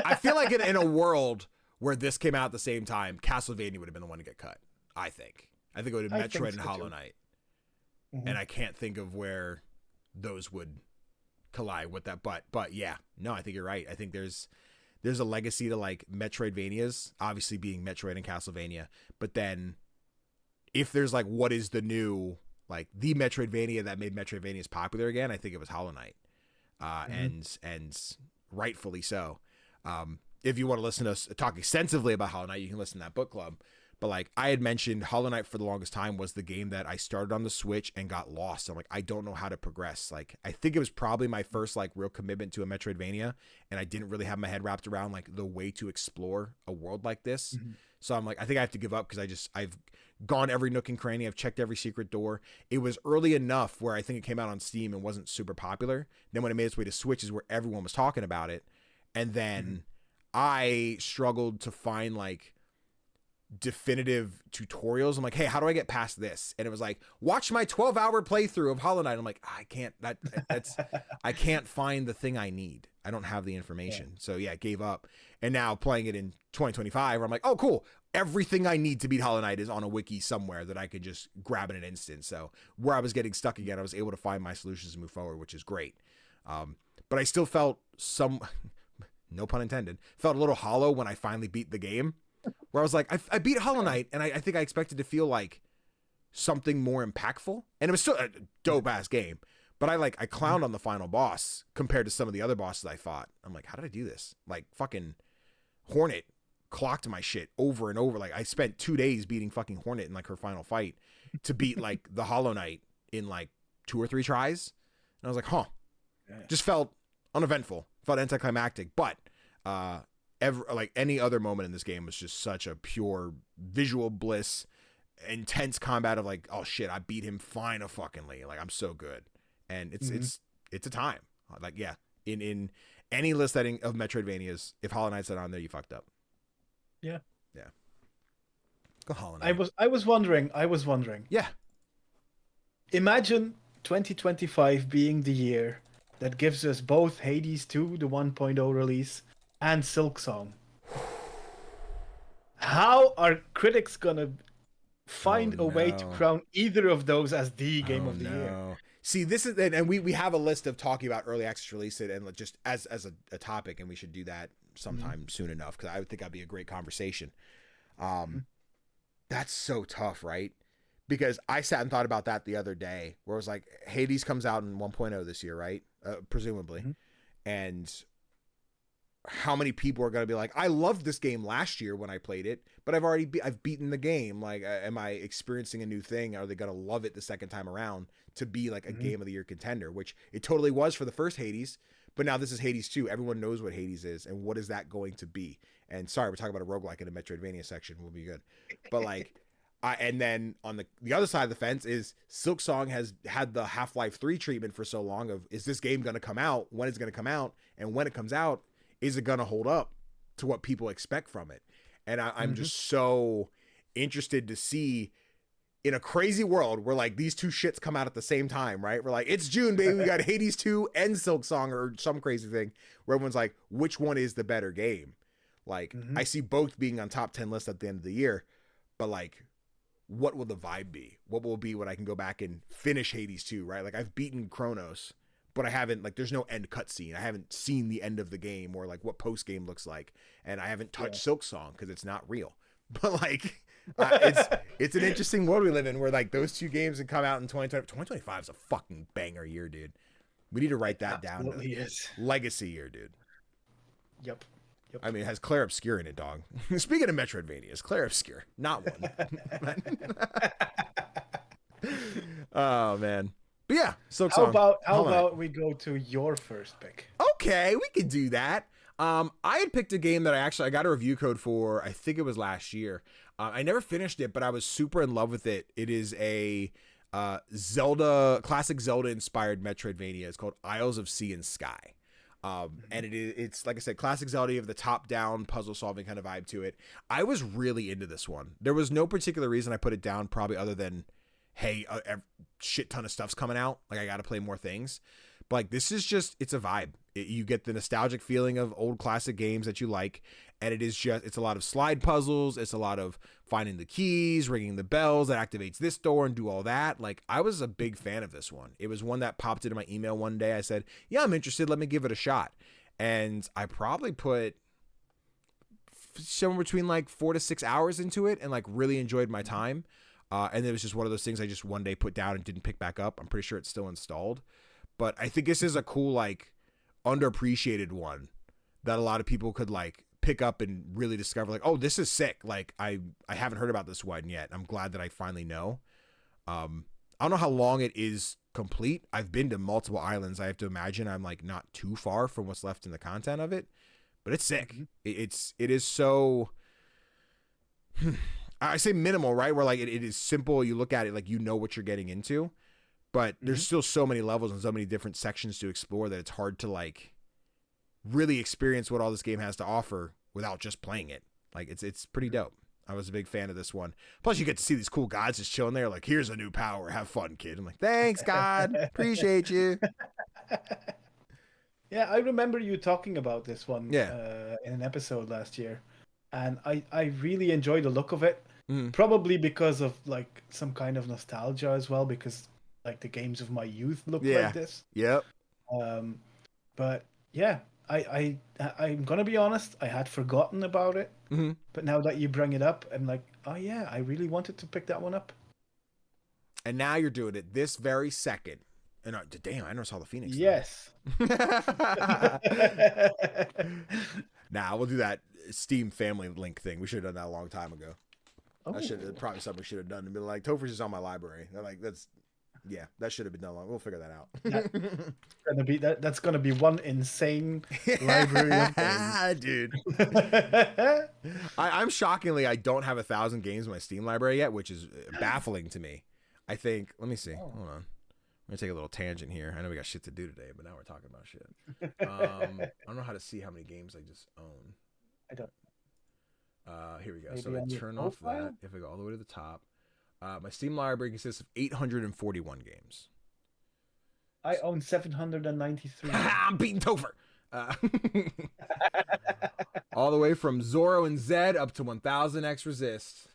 A: I feel like in a world where this came out at the same time, Castlevania would have been the one to get cut. I think it would have been Metroid and Hollow Knight, and I can't think of where those would collide with that. But yeah, no, I think you're right. I think there's a legacy to like Metroidvanias, obviously being Metroid and Castlevania, but then if there's like what is the new like the Metroidvania that made Metroidvanias popular again, I think it was Hollow Knight, and rightfully so. If you want to listen to us talk extensively about Hollow Knight, you can listen to that book club. But like I had mentioned, Hollow Knight for the longest time was the game that I started on the Switch and got lost. I'm like, I don't know how to progress. Like I think it was probably my first like real commitment to a Metroidvania, and I didn't really have my head wrapped around like the way to explore a world like this. So I'm like, I think I have to give up because I've gone every nook and cranny. I've checked every secret door. It was early enough where I think it came out on Steam and wasn't super popular. Then when it made its way to Switch is where everyone was talking about it. And then I struggled to find like definitive tutorials. I'm like, hey, how do I get past this? And it was like, watch my 12-hour playthrough of Hollow Knight. I'm like, I can't, I can't find the thing I need. I don't have the information. Yeah. So yeah, gave up. And now playing it in 2025, where I'm like, oh, cool. Everything I need to beat Hollow Knight is on a wiki somewhere that I could just grab in an instant. So where I was getting stuck again, I was able to find my solutions and move forward, which is great. But I still felt no pun intended, felt a little hollow when I finally beat the game, where I was like, I beat Hollow Knight, and I think I expected to feel like something more impactful. And it was still a dope ass game. But I clowned on the final boss compared to some of the other bosses I fought. I'm like, how did I do this? Like fucking Hornet clocked my shit over and over. Like I spent 2 days beating fucking Hornet in like her final fight to beat like the Hollow Knight in like 2 or 3 tries. And I was like, huh. Just felt uneventful, felt anticlimactic. But like any other moment in this game was just such a pure visual bliss, intense combat of like, oh shit, I beat him fine-a-fucking-ly. Like I'm so good. And it's a time. Like, yeah, in any list of Metroidvanias, if Hollow Knight's not on there, you fucked up.
B: Yeah.
A: Yeah. Go Hollow Knight.
B: I was wondering.
A: Yeah.
B: Imagine 2025 being the year that gives us both Hades 2, the 1.0 release, and Silksong. How are critics gonna find a way to crown either of those as the game of the year?
A: See, this is, and we have a list of talking about early access release it and just as a topic, and we should do that sometime soon enough, because I would think that'd be a great conversation. That's so tough, right? Because I sat and thought about that the other day, where it was like, Hades comes out in 1.0 this year, right? Presumably. And how many people are going to be like, I loved this game last year when I played it, but I've beaten the game. Like, am I experiencing a new thing? Are they going to love it the second time around to be like a game of the year contender, which it totally was for the first Hades, but now this is Hades 2. Everyone knows what Hades is and what is that going to be? And sorry, we're talking about a roguelike in a Metroidvania section. Will be good. But like, and then on the other side of the fence is Silksong has had the Half-Life 3 treatment for so long of, is this game going to come out? When is it going to come out? And when it comes out, is it going to hold up to what people expect from it? And I'm just so interested to see, in a crazy world where like these two shits come out at the same time, right? We're like, it's June, baby. We got Hades 2 and Silksong, or some crazy thing where everyone's like, which one is the better game? Like, I see both being on top 10 lists at the end of the year, but like, what will the vibe be? What will it be when I can go back and finish Hades 2, right? Like I've beaten Chronos, but I haven't, like, there's no end cutscene. I haven't seen the end of the game or like what post game looks like. And I haven't touched Silk Song because it's not real. But like, it's an interesting world we live in where like those two games can come out in 2020. 2025 is a fucking banger year, dude. We need to write that down.
B: Is.
A: Legacy year, dude.
B: Yep.
A: I mean, it has Claire Obscure in it, dog. Speaking of Metroidvanias, Claire Obscure, not one. Oh man, but yeah. So
B: how about we go to your first pick?
A: Okay, we could do that. I had picked a game that I got a review code for. I think it was last year. I never finished it, but I was super in love with it. It is a classic Zelda inspired Metroidvania. It's called Isles of Sea and Sky. And it's like I said, classic Zelda of the top down puzzle solving kind of vibe to it. I was really into this one. There was no particular reason I put it down, probably other than, hey, a shit ton of stuff's coming out. Like I got to play more things. But like, this is just, it's a vibe. You get the nostalgic feeling of old classic games that you like. And it's a lot of slide puzzles. It's a lot of finding the keys, ringing the bells that activates this door and do all that. Like I was a big fan of this one. It was one that popped into my email one day. I said, yeah, I'm interested. Let me give it a shot. And I probably put somewhere between like 4 to 6 hours into it and like really enjoyed my time. And it was just one of those things I just one day put down and didn't pick back up. I'm pretty sure it's still installed. But I think this is a cool, like underappreciated one that a lot of people could like pick up and really discover like, oh, this is sick. Like I haven't heard about this one yet. I'm glad that I finally know. I don't know how long it is complete. I've been to multiple islands. I have to imagine I'm like not too far from what's left in the content of it, but it's sick. It is so, I say minimal, right? Where like it is simple. You look at it like, you know what you're getting into, but there's still so many levels and so many different sections to explore that it's hard to like really experience what all this game has to offer without just playing it. Like it's pretty dope. I was a big fan of this one. Plus you get to see these cool gods just chilling there. Like, here's a new power. Have fun, kid. I'm like, thanks God. Appreciate you.
B: Yeah. I remember you talking about this one in an episode last year. And I really enjoyed the look of it. Probably because of like some kind of nostalgia as well, because like the games of my youth look like this.
A: Yep.
B: But yeah, I'm gonna be honest, I had forgotten about it. But now that you bring it up, I'm like, oh yeah, I really wanted to pick that one up.
A: And now you're doing it this very second. And damn, I never saw the Phoenix.
B: Yes.
A: Nah, we'll do that Steam family link thing. We should have done that a long time ago.
B: Oh.
A: That probably something we should have done. And be like, Tofr's is on my library. They're like, that should have been done long. We'll figure that out.
B: That's gonna be one insane library of games.
A: Dude. I'm shockingly, I don't have 1,000 games in my Steam library yet, which is baffling to me. I think, let me see. Hold on. I'm gonna take a little tangent here. I know we got shit to do today, but now we're talking about shit. I don't know how to see how many games I just own.
B: I don't.
A: Here we go. So I turn off that. If I go all the way to the top, my Steam library consists of 841 games.
B: I own 793.
A: I'm beating Tofr. All the way from Zoro and Zed up to 1000x resist,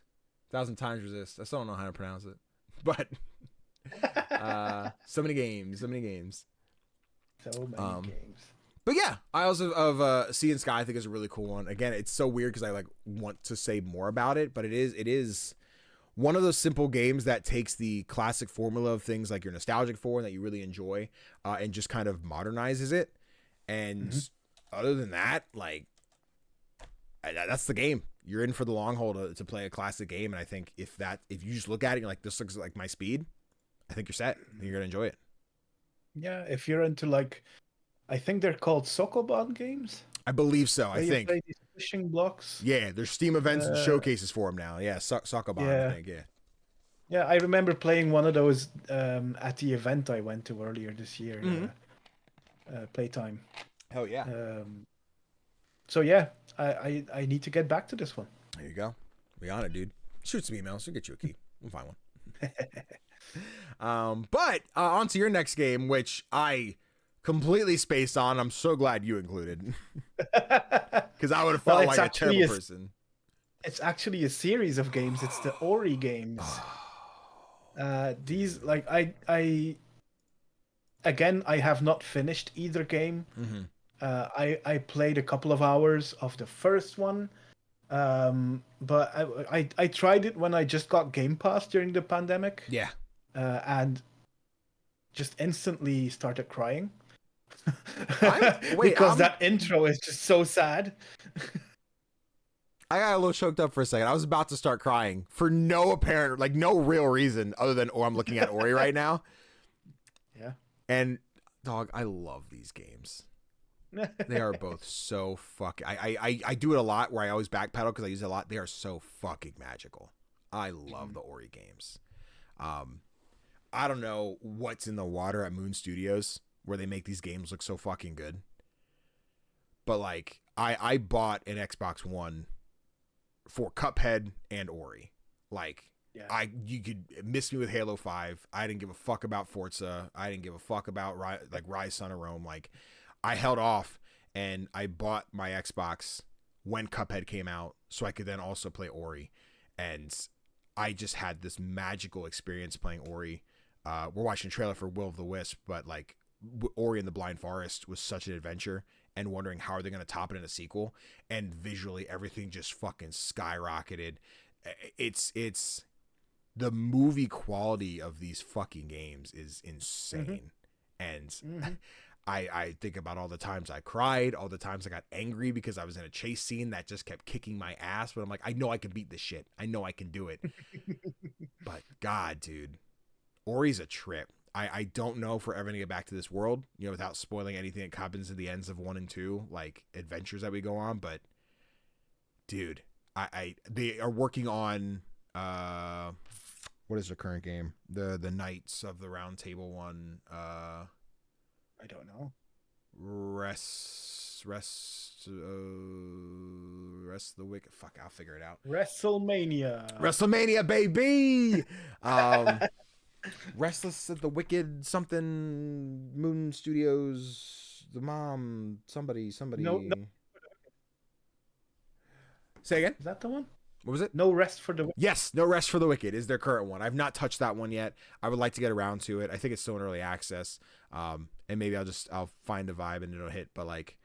A: 1000 times resist. I still don't know how to pronounce it, but so many games.
B: So many games.
A: But yeah, Isles of Sea and Sky I think is a really cool one. Again, it's so weird because I like want to say more about it, but it is one of those simple games that takes the classic formula of things like you're nostalgic for and that you really enjoy, and just kind of modernizes it. And other than that, like that's the game. You're in for the long haul to play a classic game, and I think if you just look at it, and you're like, this looks like my speed, I think you're set. I think you're gonna enjoy it.
B: Yeah, if you're into like, I think they're called Sokoban games.
A: I believe so. I think
B: play these fishing blocks.
A: Yeah, there's Steam events and showcases for them now. Yeah, Sokoban.
B: Yeah.
A: I think. Yeah.
B: Yeah, I remember playing one of those at the event I went to earlier this year. Playtime.
A: Hell yeah.
B: So yeah, I need to get back to this one.
A: There you go. We on it, dude. Shoot some emails. We'll get you a key. We'll find one. But on to your next game, which I completely spaced on. I'm so glad you included, because I would have felt like a terrible person.
B: it's actually a series of games. It's the Ori games. These like I have not finished either game.
A: Mm-hmm.
B: I played a couple of hours of the first one, but I tried it when I just got Game Pass during the pandemic.
A: Yeah.
B: And just instantly started crying. That intro is just so sad.
A: I got a little choked up for a second. I was about to start crying for no apparent, like no real reason other than, I'm looking at Ori right now.
B: Yeah.
A: And dog, I love these games. They are both so fucking. I do it a lot where I always backpedal because I use it a lot. They are so fucking magical. I love the Ori games. I don't know what's in the water at Moon Studios where they make these games look so fucking good. But like, I bought an Xbox One for Cuphead and Ori. Like, yeah. You could miss me with Halo 5. I didn't give a fuck about Forza. I didn't give a fuck about Rise Son of Rome. Like, I held off and I bought my Xbox when Cuphead came out so I could then also play Ori. And I just had this magical experience playing Ori. We're watching a trailer for Will of the Wisp, but like Ori and the Blind Forest was such an adventure and wondering how are they going to top it in a sequel. And visually everything just fucking skyrocketed. It's the movie quality of these fucking games is insane. Mm-hmm. And I think about all the times I cried, all the times I got angry because I was in a chase scene that just kept kicking my ass. But I'm like, I know I can beat this shit. I know I can do it. But God, dude, Ori's a trip. I don't know if we're ever going to get back to this world, without spoiling anything that happens at the ends of 1 and 2, like adventures that we go on. But dude, they are working on, what is their current game? The Knights of the Round Table one. I
B: don't know.
A: Rest the Wicked. Fuck, I'll figure it out.
B: WrestleMania,
A: baby. Restless at the Wicked something. Moon Studios. The mom. Somebody.
B: No.
A: Say again.
B: Is that the one?
A: What was it?
B: No Rest for the Wicked.
A: Yes, No Rest for the Wicked is their current one. I've not touched that one yet. I would like to get around to it. I think it's still in early access. And maybe I'll find a vibe and it'll hit. But like,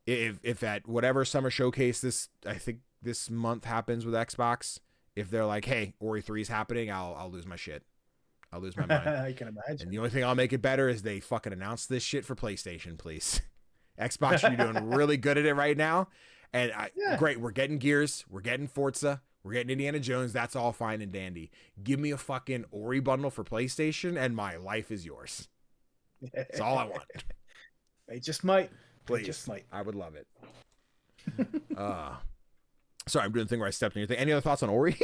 A: if at whatever summer showcase I think this month happens with Xbox, if they're like, hey, Ori 3 is happening, I'll lose my shit. I'll lose my mind.
B: I can imagine.
A: And the only thing I'll make it better is they fucking announce this shit for PlayStation, please. Xbox should be doing really good at it right now. And great, we're getting Gears, we're getting Forza, we're getting Indiana Jones. That's all fine and dandy. Give me a fucking Ori bundle for PlayStation, and my life is yours. That's all I want.
B: They just might.
A: Please,
B: they just might.
A: I would love it. Sorry, I'm doing the thing where I stepped on your thing. Any other thoughts on Ori?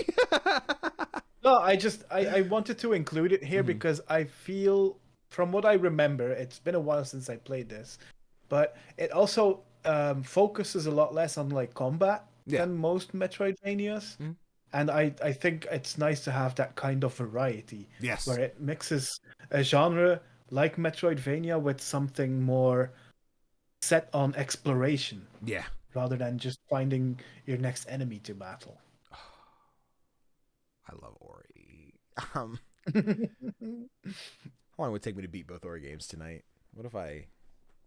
B: No, I wanted to include it here because I feel, from what I remember, it's been a while since I played this, but it also focuses a lot less on like combat than most Metroidvanias. And I think it's nice to have that kind of variety.
A: Yes.
B: Where it mixes a genre like Metroidvania with something more set on exploration.
A: Yeah.
B: Rather than just finding your next enemy to battle.
A: I love Ori. How long would it take me to beat both Ori games tonight? What if I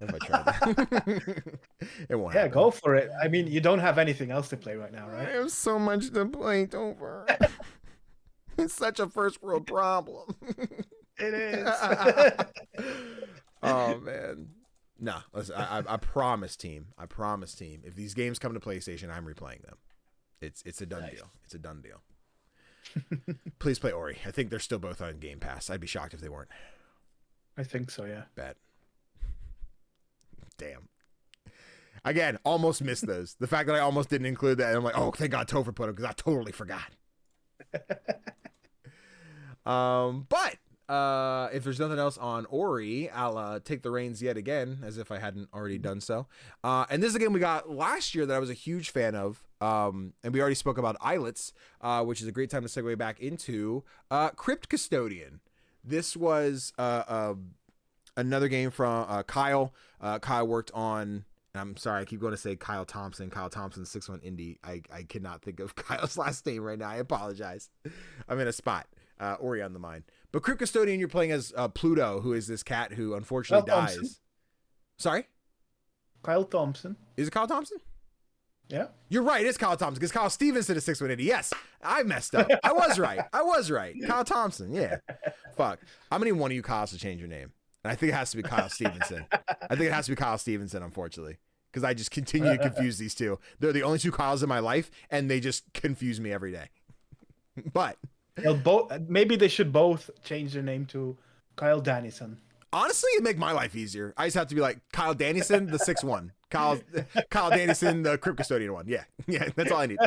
A: tried that? It won't happen.
B: Go for it. I mean, you don't have anything else to play right now, right?
A: I have so much to play, Tofr. It's such a first world problem.
B: It is.
A: Oh, man. No, listen, I promise, team. If these games come to PlayStation, I'm replaying them. It's a done deal. It's a done deal. Please play Ori. I think they're still both on Game Pass. I'd be shocked if they weren't.
B: I think so, yeah.
A: Bet. Damn. Again, almost missed those. The fact that I almost didn't include that, and I'm like, oh, thank God Tofr put them, because I totally forgot. But if there's nothing else on Ori, I'll take the reins yet again, as if I hadn't already done so. And this is a game we got last year that I was a huge fan of. And we already spoke about Islets, which is a great time to segue back into Crypt Custodian. This was another game from Kyle. Kyle worked on I'm sorry, I keep going to say Kyle Thompson. Kyle Thompson, 6'1" indie. I cannot think of Kyle's last name right now. I apologize. I'm in a spot. Ori on the mind. But Crypt Custodian, you're playing as Pluto, who is this cat who unfortunately dies.
B: Thompson.
A: Sorry?
B: Kyle Thompson.
A: Is it Kyle Thompson?
B: Yeah.
A: You're right. It's Kyle Thompson because Kyle Stevenson is 6'1" indie. Yes, I messed up. I was right. Kyle Thompson. Yeah. Fuck. I'm going to need one of you Kyles to change your name. And I think it has to be Kyle Stevenson. Unfortunately. Because I just continue to confuse these two. They're the only two Kyles in my life, and they just confuse me every day. But
B: maybe they should both change their name to Kyle Dennison.
A: Honestly, it'd make my life easier. I just have to be like Kyle Dennison, the 6'1". Kyle Dennison, the Crypt Custodian one. Yeah, that's all I need.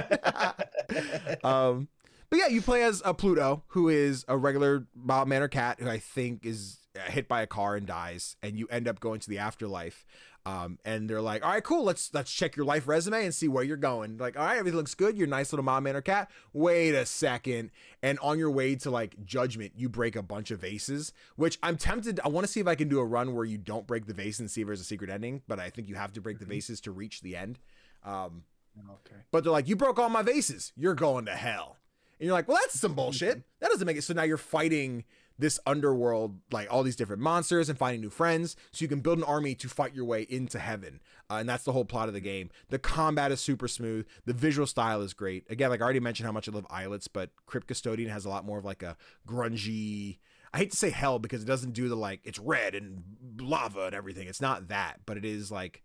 A: But yeah, you play as a Pluto, who is a regular mild mannered cat who I think is hit by a car and dies, and you end up going to the afterlife. And they're like, all right, cool. Let's check your life resume and see where you're going. Like, all right, everything looks good. You're a nice little mild mannered cat. Wait a second. And on your way to like judgment, you break a bunch of vases, which I'm tempted. I want to see if I can do a run where you don't break the vase and see if there's a secret ending. But I think you have to break the vases to reach the end.
B: Okay.
A: But they're like, you broke all my vases. You're going to hell. And you're like, well, that's some bullshit. That doesn't make it. So now you're fighting this underworld, like all these different monsters and finding new friends. So you can build an army to fight your way into heaven. And that's the whole plot of the game. The combat is super smooth. The visual style is great. Again, like I already mentioned how much I love islets, but Crypt Custodian has a lot more of like a grungy, I hate to say hell because it doesn't do the like, it's red and lava and everything. It's not that, but it is like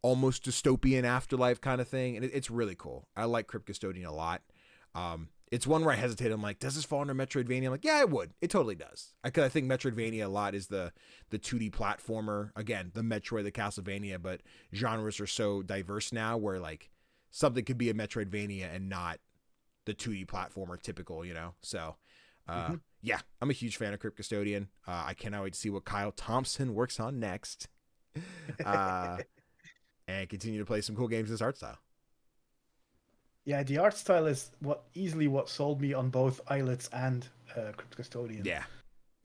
A: almost dystopian afterlife kind of thing. And it's really cool. I like Crypt Custodian a lot. It's one where I hesitate. I'm like, does this fall under Metroidvania? I'm like, yeah, it would. It totally does. I think Metroidvania a lot is the 2D platformer. Again, the Metroid, the Castlevania, but genres are so diverse now where like something could be a Metroidvania and not the 2D platformer typical, you know? So, yeah, I'm a huge fan of Crypt Custodian. I cannot wait to see what Kyle Thompson works on next. And continue to play some cool games in this art style.
B: Yeah, the art style is what sold me on both Islets and Crypt Custodian.
A: Yeah.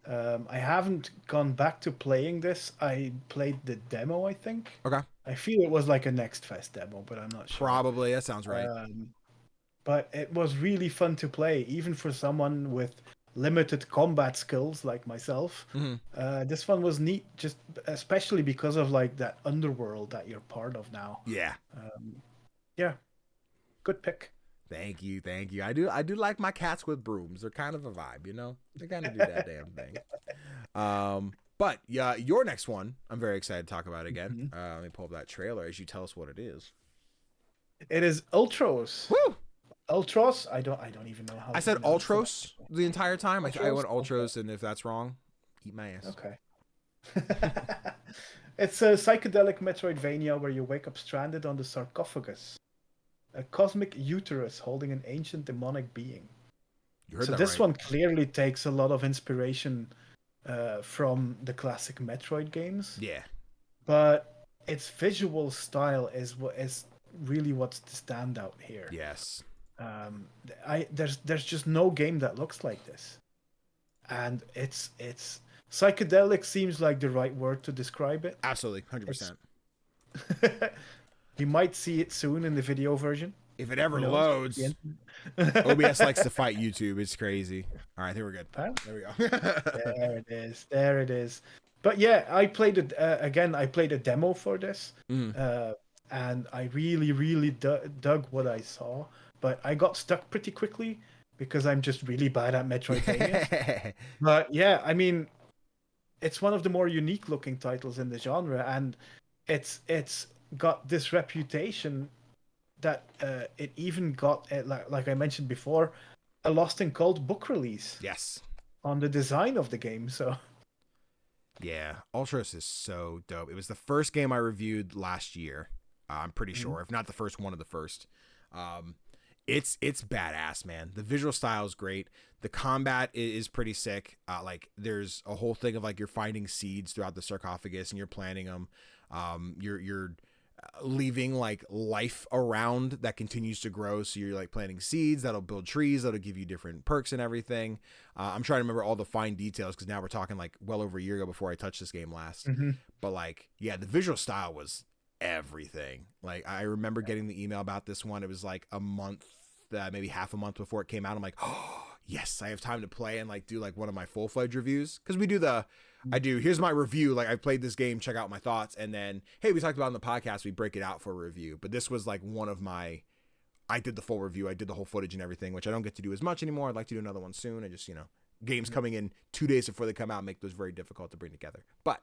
B: I haven't gone back to playing this. I played the demo, I think.
A: Okay.
B: I feel it was like a Next Fest demo, but I'm not sure.
A: Probably. That sounds right.
B: But it was really fun to play, even for someone with limited combat skills like myself. This one was neat, just especially because of like that underworld that you're part of now.
A: Yeah.
B: Yeah. Good pick.
A: Thank you. I do like my cats with brooms. They're kind of a vibe, you know? They kind of do that damn thing. But yeah, your next one, I'm very excited to talk about again. Let me pull up that trailer as you tell us what it is.
B: It is Ultros.
A: Woo!
B: Ultros? I don't even know how.
A: I said Ultros the entire time. I went Ultros, and if that's wrong, eat my ass.
B: Okay. It's a psychedelic Metroidvania where you wake up stranded on the sarcophagus. A cosmic uterus holding an ancient demonic being.
A: You heard
B: so
A: that
B: this
A: right.
B: one clearly takes a lot of inspiration from the classic Metroid games.
A: Yeah.
B: But its visual style is really what's the standout here.
A: Yes.
B: There's just no game that looks like this. And it's psychedelic seems like the right word to describe it.
A: Absolutely, 100%.
B: You might see it soon in the video version.
A: If it ever loads. OBS likes to fight YouTube. It's crazy. All right, I think we're good. There we go.
B: There it is. But yeah, I played it again. I played a demo for this, and I really dug what I saw. But I got stuck pretty quickly because I'm just really bad at Metroidvania. But yeah, I mean, it's one of the more unique looking titles in the genre, and it's got this reputation that it even got, like I mentioned before, a Lost in Cold book release.
A: Yes.
B: On the design of the game, so.
A: Yeah, Ultros is so dope. It was the first game I reviewed last year. I'm pretty sure, if not the first, one of the first. It's badass, man. The visual style is great. The combat is pretty sick. Like there's a whole thing of like you're finding seeds throughout the sarcophagus and you're planting them. You're leaving like life around that continues to grow. So you're like planting seeds that'll build trees that'll give you different perks and everything. I'm trying to remember all the fine details because now we're talking like well over a year ago before I touched this game last. But like, yeah, the visual style was everything. Like, I remember getting the email about this one. It was like a month, maybe half a month before it came out. I'm like, oh, yes, I have time to play and like do like one of my full-fledged reviews. Because we do here's my review. Like, I played this game, check out my thoughts. And then, hey, we talked about it on the podcast, we break it out for a review. But this was like one of I did the full review. I did the whole footage and everything, which I don't get to do as much anymore. I'd like to do another one soon. I just, games coming in 2 days before they come out make those very difficult to bring together. But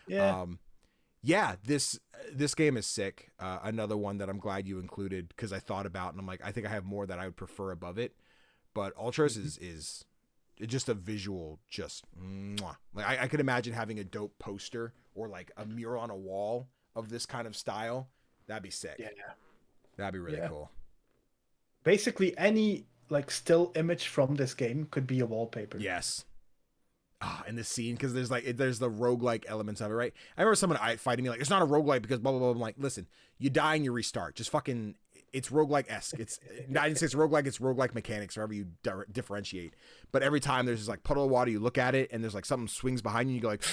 A: this game is sick. Another one that I'm glad you included because I thought about and I'm like, I think I have more that I would prefer above it. But Ultros is just a visual, just mwah. Like I could imagine having a dope poster or like a mural on a wall of this kind of style. That'd be sick. Yeah, that'd be really cool.
B: Basically, any like still image from this game could be a wallpaper.
A: Yes. And the scene, because there's the roguelike elements of it, right? I remember someone fighting me like, it's not a roguelike because blah, blah, blah. I'm like, listen, you die and you restart. Just fucking, it's roguelike-esque. I didn't say it's roguelike, it's roguelike mechanics, however you differentiate. But every time there's this like puddle of water, you look at it and there's like something swings behind you, you go like,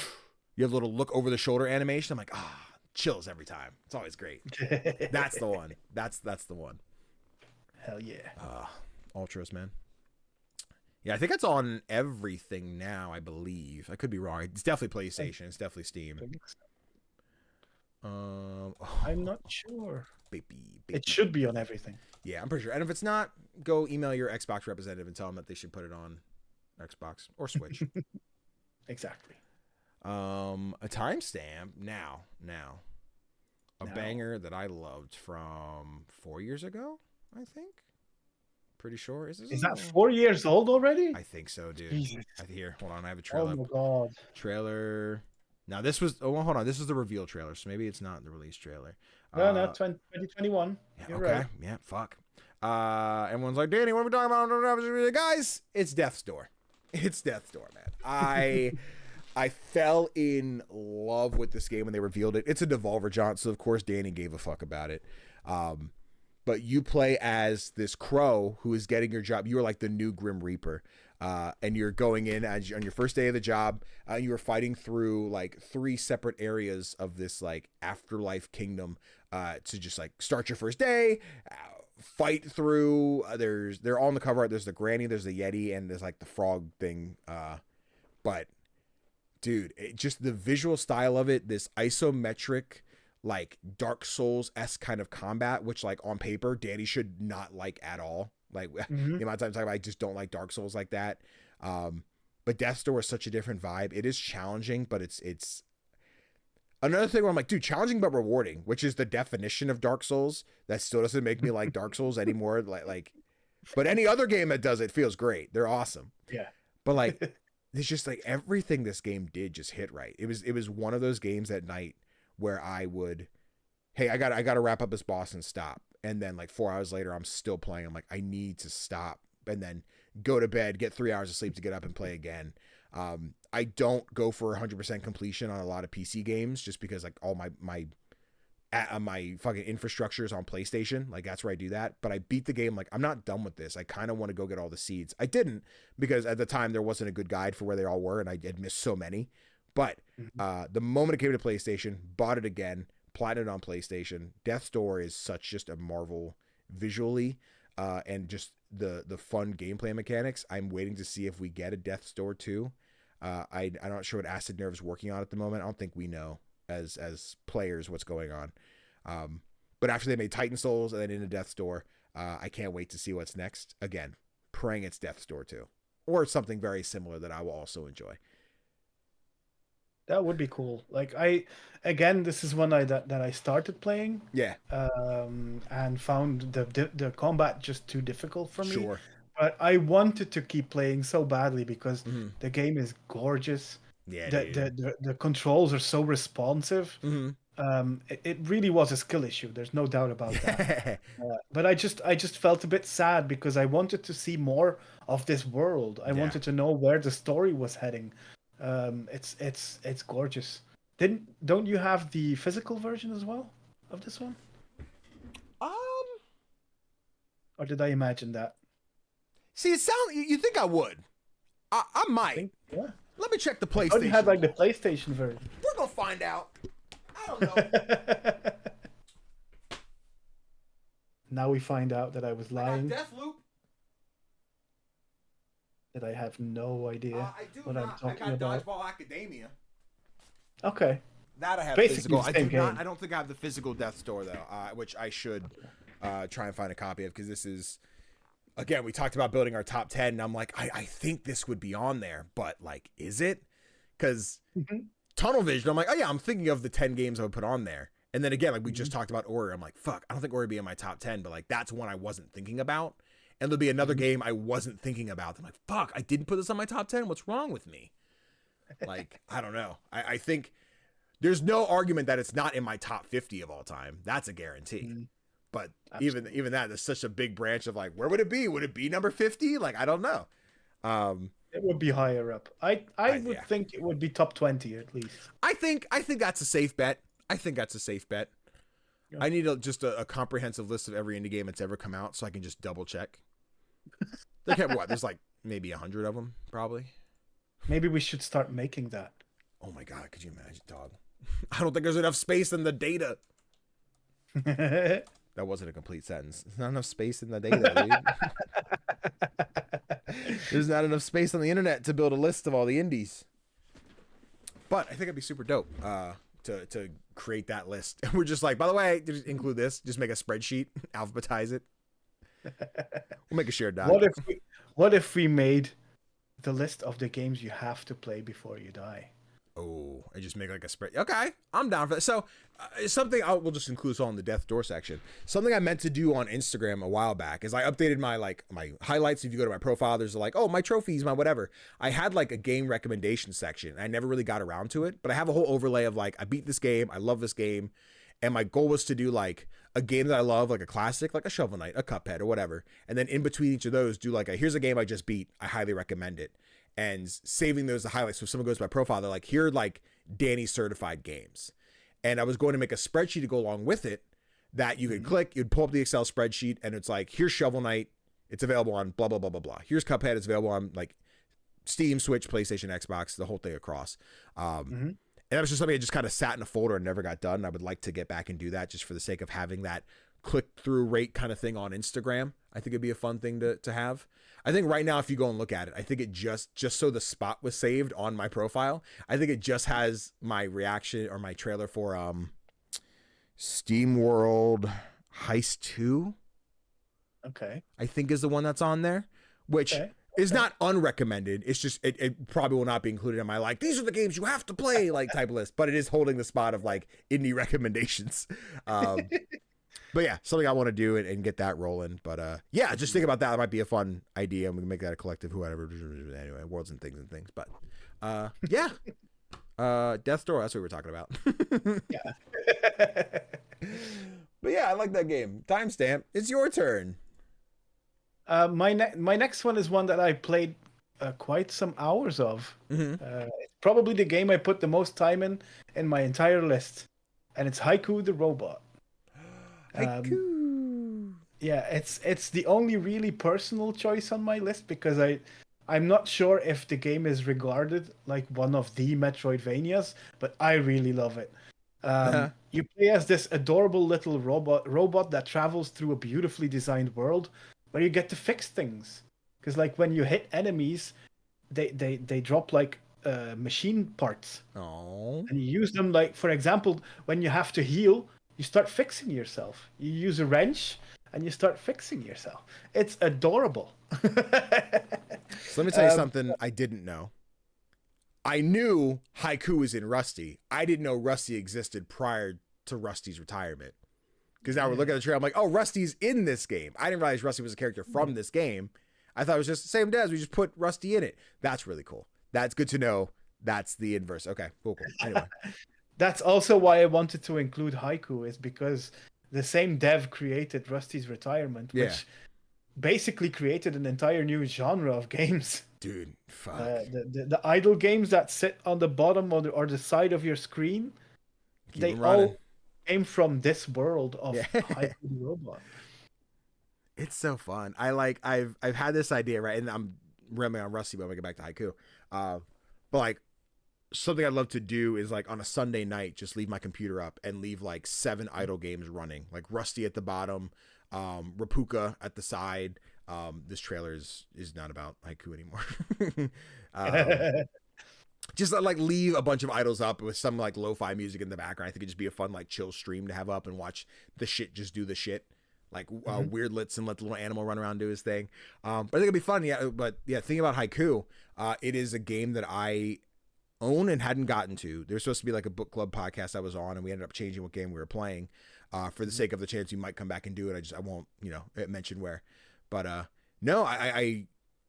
A: you have a little look over the shoulder animation. I'm like, chills every time. It's always great. That's the one. That's the one.
B: Hell yeah.
A: Ultros, man. Yeah, I think it's on everything now, I believe. I could be wrong. It's definitely PlayStation. It's definitely Steam.
B: I'm not sure.
A: Baby.
B: It should be on everything.
A: Yeah, I'm pretty sure. And if it's not, go email your Xbox representative and tell them that they should put it on Xbox or Switch.
B: Exactly.
A: A timestamp now. A banger that I loved from 4 years ago, I think. Pretty sure. Is
B: that 4 years old already?
A: I think so, dude.
B: Jesus.
A: Here, hold on. I have a trailer.
B: Oh my god.
A: Trailer. Now this was. Oh, hold on. This is the reveal trailer, so maybe it's not the release trailer.
B: No, 2021.
A: Yeah,
B: You're
A: okay.
B: right.
A: Yeah. Fuck. Everyone's like, Danny, what are we talking about? Guys, it's Death's Door. It's Death's Door, man. I fell in love with this game when they revealed it. It's a Devolver Jaunt, so of course Danny gave a fuck about it. But you play as this crow who is getting your job. You are like the new Grim Reaper. And you're going in on your first day of the job. You are fighting through like 3 separate areas of this like afterlife kingdom to just like start your first day, fight through. They're all on the cover art. There's the granny, there's the Yeti, and there's like the frog thing. But dude, just the visual style of it, this isometric, like Dark Souls-esque kind of combat, which like on paper, Danny should not like at all. Like the amount of times I'm talking about, I just don't like Dark Souls like that. But Death's Door is such a different vibe. It is challenging, but it's another thing where I'm like, dude, challenging but rewarding, which is the definition of Dark Souls. That still doesn't make me like Dark Souls anymore. But any other game that does it feels great. They're awesome.
B: Yeah.
A: But like, it's just like everything this game did just hit right. It was one of those games at night where I would, hey, I got to wrap up this boss and stop. And then like 4 hours later, I'm still playing. I'm like, I need to stop and then go to bed, get 3 hours of sleep to get up and play again. I don't go for 100% completion on a lot of PC games just because like all my fucking infrastructure is on PlayStation. Like that's where I do that. But I beat the game. Like I'm not done with this. I kind of want to go get all the seeds. I didn't because at the time there wasn't a good guide for where they all were. And I had missed so many. But the moment it came to PlayStation, bought it again, platinumed on PlayStation. Death's Door is such just a marvel visually and just the fun gameplay mechanics. I'm waiting to see if we get a Death's Door 2. I'm not sure what Acid Nerve's working on at the moment. I don't think we know as players what's going on. But after they made Titan Souls and then into Death's Door, I can't wait to see what's next. Again, praying it's Death's Door 2 or something very similar that I will also enjoy.
B: That would be cool. Like this is one that I started playing.
A: Yeah.
B: And found the combat just too difficult for me.
A: Sure.
B: But I wanted to keep playing so badly because the game is gorgeous.
A: Yeah.
B: The controls are so responsive. It really was a skill issue. There's no doubt about that. But I just felt a bit sad because I wanted to see more of this world. I wanted to know where the story was heading. It's gorgeous. Don't you have the physical version as well of this one? Or did I imagine that?
A: See, you think I would? I might.
B: Yeah.
A: Let me check the PlayStation.
B: You had like the PlayStation version.
A: We're gonna find out. I don't know.
B: now we find out that I was lying.
A: Deathloop.
B: That I have no idea what I'm talking
A: I got
B: about.
A: Dodgeball Academia.
B: Okay.
A: That I have
B: Basically
A: physical.
B: the same game.
A: I don't think I have the physical Death Store though, which I should try and find a copy of, because this is, again, we talked about building our top 10, and I'm like, I think this would be on there, but like, is it? Because Tunnel Vision, I'm like, oh yeah, I'm thinking of the 10 games I would put on there. And then again, like we just talked about Ori, I'm like, fuck, I don't think Ori would be in my top 10, but like that's one I wasn't thinking about. And there'll be another game I wasn't thinking about. I'm like, fuck, I didn't put this on my top 10. What's wrong with me? Like, I don't know. I think there's no argument that it's not in my top 50 of all time. That's a guarantee. But
B: Absolutely.
A: even that, there's such a big branch of like, where would it be? Would it be number 50? Like, I don't know.
B: It would be higher up. I would think it would be top 20 at least.
A: I think that's a safe bet.
B: Yeah.
A: I need just a comprehensive list of every indie game that's ever come out so I can just double check. There's like maybe 100 of them, probably.
B: Maybe we should start making that.
A: Oh my God, could you imagine, dog? I don't think there's enough space in the data. That wasn't a complete sentence. There's not enough space in the data, dude. There's not enough space on the internet to build a list of all the indies. But I think it'd be super dope to create that list. And we're just like, by the way, just include this. Just make a spreadsheet, alphabetize it. We'll make a shared doc.
B: What if we made the list of the games you have to play before you die?
A: Oh, I just make like a spread. Okay, I'm down for that. So we'll just include this all in the Death Door section. Something I meant to do on Instagram a while back is I updated my highlights. If you go to my profile, there's like, oh, my trophies, my whatever. I had like a game recommendation section. I never really got around to it, but I have a whole overlay of like, I beat this game, I love this game, and my goal was to do like a game that I love, like a classic, like a Shovel Knight, a Cuphead, or whatever, and then in between each of those, do like here's a game I just beat, I highly recommend it. And saving those the highlights. So if someone goes to my profile, they're like, here are like Danny certified games. And I was going to make a spreadsheet to go along with it that you could click, you'd pull up the Excel spreadsheet, and it's like, here's Shovel Knight, it's available on blah, blah, blah, blah, blah. Here's Cuphead, it's available on like Steam, Switch, PlayStation, Xbox, the whole thing across. And that was just something I just kind of sat in a folder and never got done. I would like to get back and do that just for the sake of having that click through rate kind of thing on Instagram. I think it'd be a fun thing to have. I think right now, if you go and look at it, I think it just so the spot was saved on my profile, I think it just has my reaction or my trailer for Steam World Heist 2.
B: Okay.
A: I think is the one that's on there, which is not unrecommended. It's just, it probably will not be included in my like, these are the games you have to play like type list, but it is holding the spot of like indie recommendations. But yeah, something I want to do and get that rolling. But yeah, just think about that. It might be a fun idea, and we can make that a collective, whoever. Anyway, worlds and things. But yeah, Death Door. That's what we're talking about.
B: Yeah.
A: But yeah, I like that game. Timestamp. It's your turn.
B: My next one is one that I played quite some hours of. It's probably the game I put the most time in my entire list, and it's Haiku the Robot.
A: Haiku.
B: Yeah, it's the only really personal choice on my list because I'm not sure if the game is regarded like one of the Metroidvanias, but I really love it. You play as this adorable little robot that travels through a beautifully designed world where you get to fix things. Because like when you hit enemies, they drop like machine parts.
A: Oh.
B: And you use them like, for example, when you have to heal, you start fixing yourself. You use a wrench and you start fixing yourself. It's adorable.
A: So let me tell you something I didn't know. I knew Haiku was in Rusty. I didn't know Rusty existed prior to Rusty's retirement. Because now we're looking at the trailer, I'm like, oh, Rusty's in this game. I didn't realize Rusty was a character from this game. I thought it was just the same as we just put Rusty in it. That's really cool. That's good to know. That's the inverse. Okay, cool. Anyway.
B: That's also why I wanted to include Haiku, is because the same dev created Rusty's Retirement, which basically created an entire new genre of games.
A: Dude, fuck.
B: The idle games that sit on the bottom or the side of your screen, they all came from this world of Haiku the Robot.
A: It's so fun. I've had this idea, right? And I'm rambling on Rusty, but I'm gonna get back to Haiku. But like, something I'd love to do is like on a Sunday night, just leave my computer up and leave like 7 idle games running, like Rusty at the bottom, Rapuka at the side. This trailer is not about Haiku anymore. um, just like leave a bunch of idols up with some like lo-fi music in the background. I think it'd just be a fun like chill stream to have up and watch the shit just do the shit. Like weirdlets and let the little animal run around do his thing. But I think it'd be fun. Yeah. But yeah, thinking about Haiku, it is a game that I own and hadn't gotten to. There's supposed to be like a book club podcast I was on, and we ended up changing what game we were playing for the sake of the chance you might come back and do it. I won't, mention where. But no, I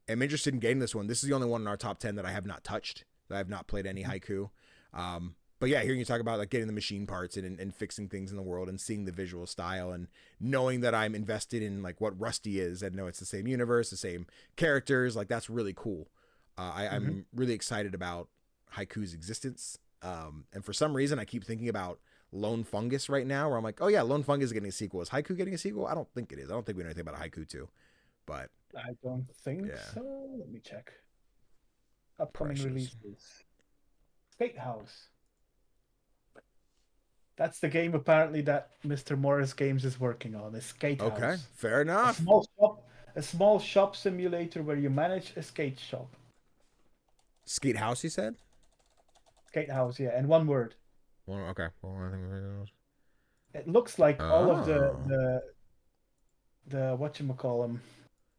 A: am interested in getting this one. This is the only one in our top 10 that I have not touched. That I have not played any Haiku. But yeah, hearing you talk about like getting the machine parts and fixing things in the world and seeing the visual style and knowing that I'm invested in like what Rusty is and know it's the same universe, the same characters, like that's really cool. I'm really excited about Haiku's existence. And for some reason I keep thinking about Lone Fungus right now where I'm like, oh yeah, Lone Fungus is getting a sequel. Is Haiku getting a sequel? I don't think it is. I don't think we know anything about Haiku 2, but
B: I don't think so. Let me check. Upcoming releases. Skate House. That's the game apparently that Mr. Morris Games is working on. Is Skate House.
A: Okay, fair enough.
B: A small shop simulator where you manage a skate shop.
A: Skate House, you said?
B: Skate House, yeah, and one word.
A: Well, okay. Well, I think
B: it looks like all of the whatchamacallem,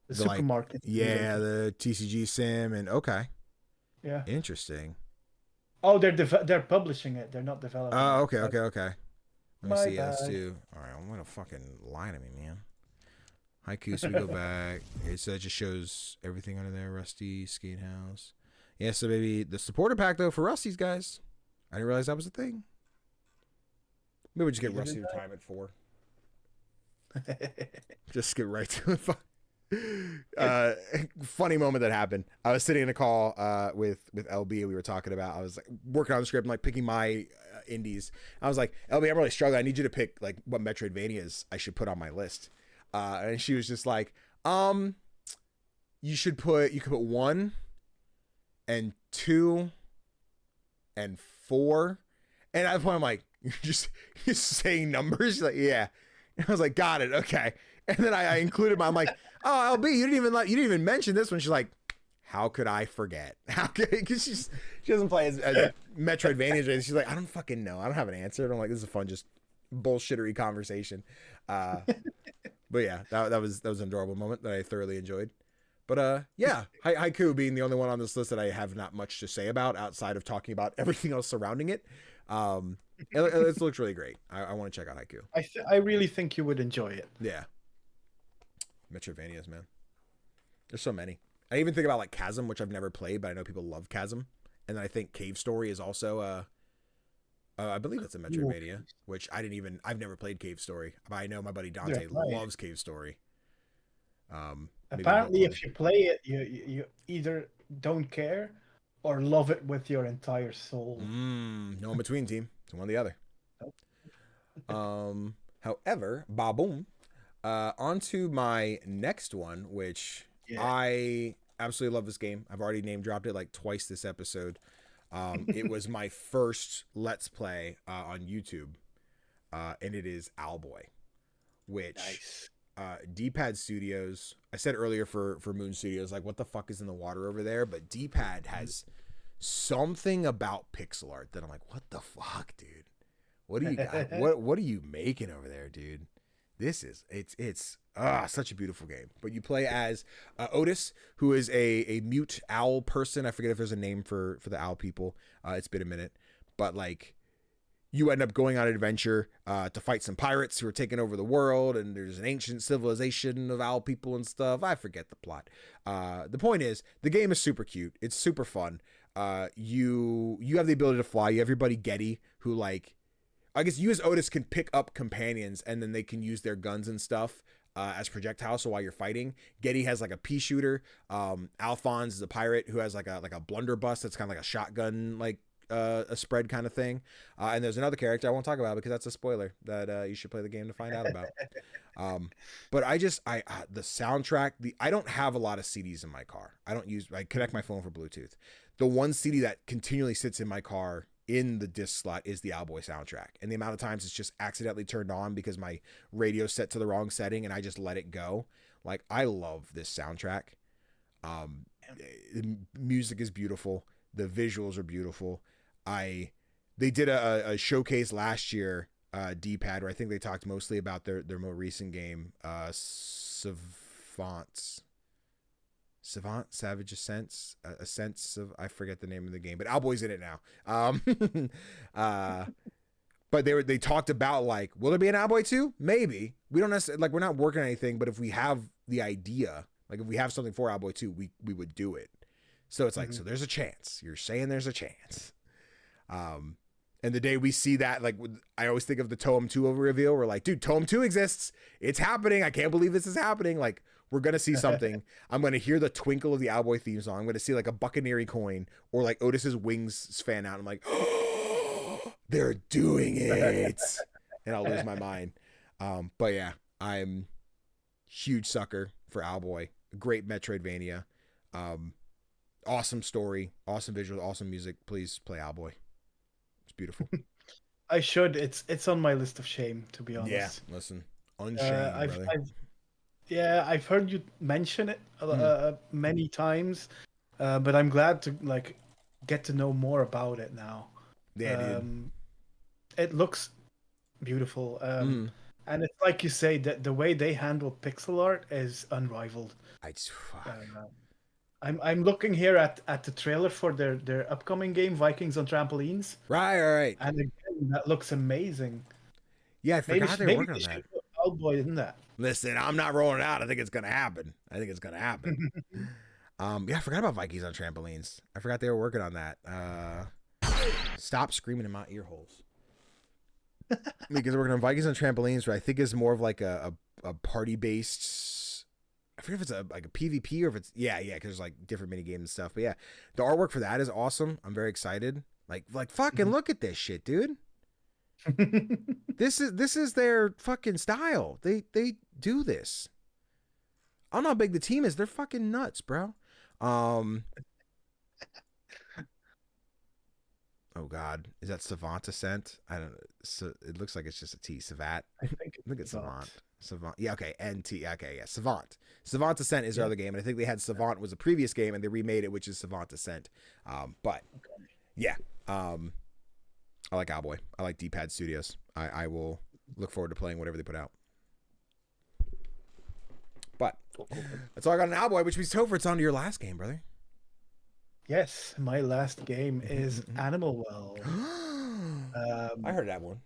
B: the supermarket.
A: Like, yeah, the TCG sim and okay.
B: Yeah.
A: Interesting.
B: Oh, they're publishing it. They're not developing.
A: Oh, okay. Let me see.
B: bad.
A: Let's do. All right, I'm gonna fucking lie to me, man. Haiku. So we go back. So that just shows everything under there. Rusty, Skate House. Yeah. So maybe the supporter pack though for Rusty's guys. I didn't realize that was a thing. Maybe we just get Rusty to time at 4. Just skip right to it. Funny moment that happened. I was sitting in a call with LB and we were talking about, I was like working on the script and like picking my indies. I was like, LB, I'm really struggling. I need you to pick like what Metroidvanias I should put on my list. And she was just like, you could put 1 and 2 and 4. And at the point I'm like, you're just saying numbers. She's like, yeah. And I was like, got it. Okay. And then I included I'm like, oh, LB, you didn't even mention this one. She's like, how could I forget? How could, because she doesn't play as Metroidvania. She's like, I don't fucking know. I don't have an answer. And I'm like, this is a fun, just bullshittery conversation. But yeah, that was an adorable moment that I thoroughly enjoyed. But yeah, Haiku being the only one on this list that I have not much to say about outside of talking about everything else surrounding it. It looks really great. I want to check out Haiku.
B: I really think you would enjoy it.
A: Yeah. Metroidvanias, man. There's so many. I even think about like Chasm, which I've never played, but I know people love Chasm. And then I think Cave Story is also I believe it's a Metroidvania, which I've never played Cave Story, but I know my buddy Dante loves Cave Story.
B: Apparently if you play it, you either don't care or love it with your entire soul.
A: No in between, team. It's one or the other. However, ba-boom. On to my next one, which I absolutely love this game. I've already name dropped it like twice this episode. It was my first Let's Play on YouTube, and it is Owlboy, which D-Pad Studios. I said earlier for Moon Studios, like what the fuck is in the water over there? But D-Pad has something about pixel art that I'm like, what the fuck, dude? What do you got? what are you making over there, dude? This is it's such a beautiful game. But you play as Otis, who is a mute owl person. I forget if there's a name for the owl people. It's been a minute, but like you end up going on an adventure to fight some pirates who are taking over the world, and there's an ancient civilization of owl people and stuff. I forget the plot. The point is, the game is super cute. It's super fun. You have the ability to fly. You have your buddy Getty, who like, I guess you as Otis can pick up companions and then they can use their guns and stuff as projectiles. So while you're fighting, Getty has like a pea shooter. Alphonse is a pirate who has like a blunderbuss that's kind of like a shotgun, like a spread kind of thing. And there's another character I won't talk about because that's a spoiler that you should play the game to find out about. But the soundtrack, I don't have a lot of CDs in my car. I connect my phone for Bluetooth. The one CD that continually sits in my car in the disc slot is the Owlboy soundtrack. And the amount of times it's just accidentally turned on because my radio's set to the wrong setting and I just let it go. Like, I love this soundtrack. The music is beautiful. The visuals are beautiful. They did a showcase last year, D-Pad, where I think they talked mostly about their more recent game, Savage Ascents, a sense of, I forget the name of the game, but Owlboy's in it now. But they talked about, like, will there be an Owlboy 2? Maybe. We don't necessarily, like, we're not working on anything, but if we have the idea, like if we have something for Owlboy 2, we would do it. So it's like, so there's a chance. You're saying there's a chance. And the day we see that, like, I always think of the Toem 2 over reveal. We're like, dude, Toem 2 exists. It's happening. I can't believe this is happening. Like, we're going to see something. I'm going to hear the twinkle of the Owlboy theme song. I'm going to see like a Buccaneering coin or like Otis's wings fan out. I'm like, oh, they're doing it. And I'll lose my mind. But yeah, I'm huge sucker for Owlboy. Great Metroidvania. Awesome story, awesome visuals, awesome music. Please play Owlboy. It's beautiful.
B: I should. It's on my list of shame, to be honest.
A: Yeah, listen, unshame, brother.
B: I've heard you mention it many times, but I'm glad to like get to know more about it now.
A: Yeah, dude.
B: It looks beautiful, and it's like you say that the way they handle pixel art is unrivaled. I'm looking here at the trailer for their upcoming game, Vikings on Trampolines.
A: Right.
B: And again, that looks amazing.
A: Yeah, I forgot they were working on that.
B: Owlboy, isn't that?
A: Listen, I'm not rolling it out. I think it's gonna happen. Yeah, I forgot about Vikings on Trampolines. I forgot they were working on that. Stop screaming in my ear holes. Because we're working on Vikings on Trampolines, where I think is more of like a party based. I forget if it's a PvP or if it's because there's like different mini games and stuff. But yeah, the artwork for that is awesome. I'm very excited. Like fucking look at this shit, dude. This is their fucking style. They do this. I don't know how big the team is. They're fucking nuts, bro. Oh God, is that Savant Ascent? I don't know. So it looks like it's just a T. Savat.
B: I think
A: it's Savant. Savant. Yeah, okay. NT. Okay, yeah. Savant. Savant Ascent is their other game, and I think they had Savant was a previous game, and they remade it, which is Savant Ascent. Yeah. I like Owlboy. I like D-Pad Studios. I will look forward to playing whatever they put out. But that's all I got on Owlboy, which means Tofr, it's on to your last game, brother.
B: Yes, my last game is Animal Well.
A: I heard that one.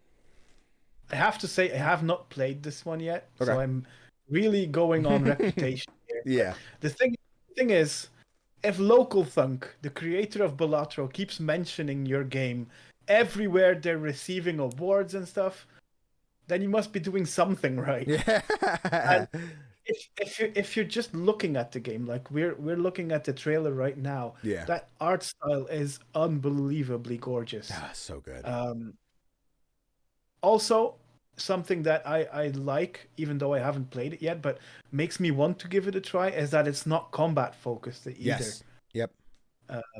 B: I have to say I have not played this one yet,
A: okay.
B: So I'm really going on reputation here.
A: Yeah.
B: The thing is, if Local Thunk, the creator of Balatro, keeps mentioning your game everywhere they're receiving awards and stuff, then you must be doing something right.
A: Yeah.
B: And if you're just looking at the game, like we're looking at the trailer right now,
A: yeah,
B: that art style is unbelievably gorgeous.
A: Ah, so good.
B: Also, something that I like, even though I haven't played it yet, but makes me want to give it a try, is that it's not combat focused either.
A: Yes. Yep.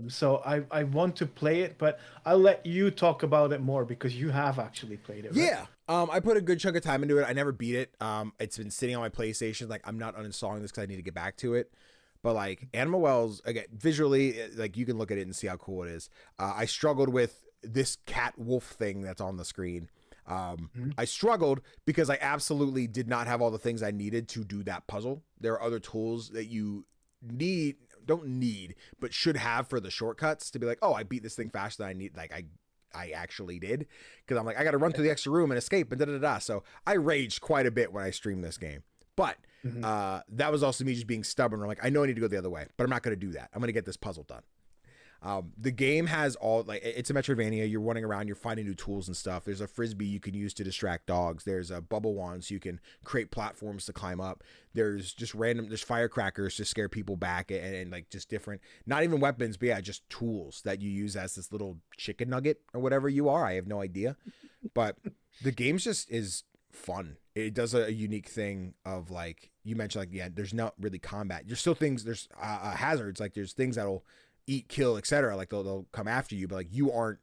B: So I want to play it, but I'll let you talk about it more because you have actually played it, right?
A: Yeah. I put a good chunk of time into it. I never beat it. It's been sitting on my PlayStation. Like, I'm not uninstalling this because I need to get back to it. But like Animal Wells, again, visually, like you can look at it and see how cool it is. I struggled with this cat wolf thing that's on the screen. I struggled because I absolutely did not have all the things I needed to do that puzzle. There are other tools that you don't need, but should have for the shortcuts to be like, oh, I beat this thing faster than I need. Like I actually did, because I'm like, I got to run to the extra room and escape and da. So I raged quite a bit when I streamed this game, but that was also me just being stubborn. I'm like, I know I need to go the other way, but I'm not going to do that. I'm going to get this puzzle done. The game has all, like, it's a Metroidvania. You're running around, you're finding new tools and stuff. There's a frisbee you can use to distract dogs. There's a bubble wand so you can create platforms to climb up. There's just there's firecrackers to scare people back, and like just different, not even weapons, but yeah, just tools that you use as this little chicken nugget or whatever you are. I have no idea, but the game just is fun. It does a unique thing of, like you mentioned, like, yeah, there's not really combat. There's still things, there's hazards, like there's things that'll eat, kill, etc. Like they'll come after you, but like you aren't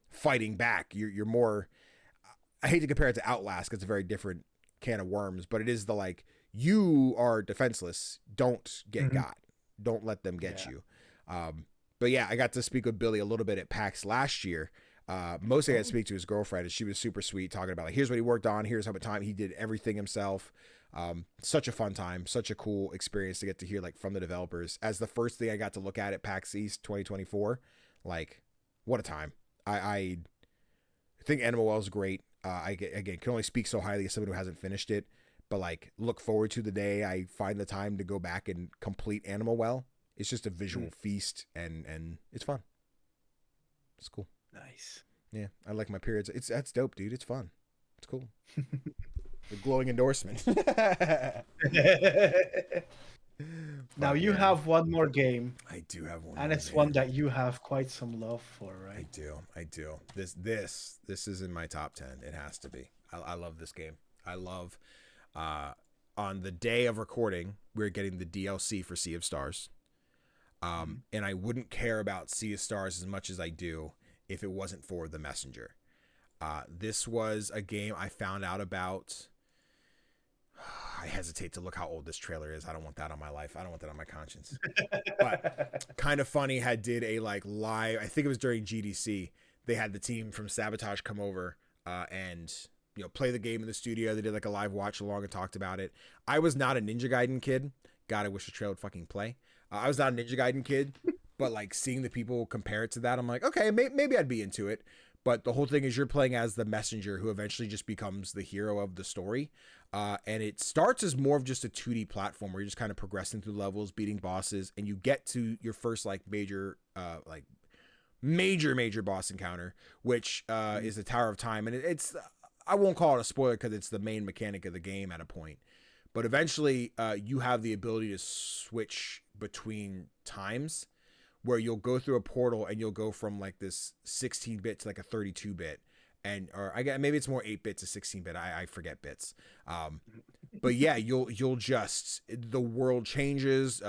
A: fighting back. You're more. I hate to compare it to Outlast because it's a very different can of worms, but it is the like you are defenseless. Don't get got. Don't let them get you. But yeah, I got to speak with Billy a little bit at PAX last year. Mostly I got to speak to his girlfriend, and she was super sweet, talking about like, here's what he worked on, here's how much time he did everything himself. Such a fun time, such a cool experience to get to hear like from the developers as the first thing I got to look at PAX East 2024. Like, what a time. I think Animal Well is great. Again, can only speak so highly as someone who hasn't finished it, but like look forward to the day I find the time to go back and complete Animal Well. It's just a visual feast, and it's fun. It's cool.
B: Nice.
A: Yeah, I like my periods. That's dope, dude. It's fun. It's cool. The glowing endorsement.
B: Now you have one more game.
A: I do have one,
B: and it's one that you have quite some love for, right?
A: I do. This is in my top 10. It has to be. I love this game. I love. On the day of recording, we're getting the DLC for Sea of Stars. And I wouldn't care about Sea of Stars as much as I do if it wasn't for The Messenger. This was a game I found out about. I hesitate to look how old this trailer is. I don't want that on my life. I don't want that on my conscience. But Kind of Funny did a like live, I think it was during GDC. They had the team from Sabotage come over and play the game in the studio. They did like a live watch along and talked about it. I was not a Ninja Gaiden kid. God, I wish the trailer would fucking play. I was not a Ninja Gaiden kid, but like seeing the people compare it to that, I'm like, okay, maybe I'd be into it. But the whole thing is you're playing as the messenger who eventually just becomes the hero of the story. And it starts as more of just a 2D platform where you're just kind of progressing through levels, beating bosses, and you get to your first like major boss encounter, which is the Tower of Time. And it's I won't call it a spoiler because it's the main mechanic of the game at a point. But eventually you have the ability to switch between times where you'll go through a portal and you'll go from like this 16-bit to like a 32-bit. Or I guess maybe it's more 8-bit to 16-bit. I forget bits. But yeah, you'll just, the world changes,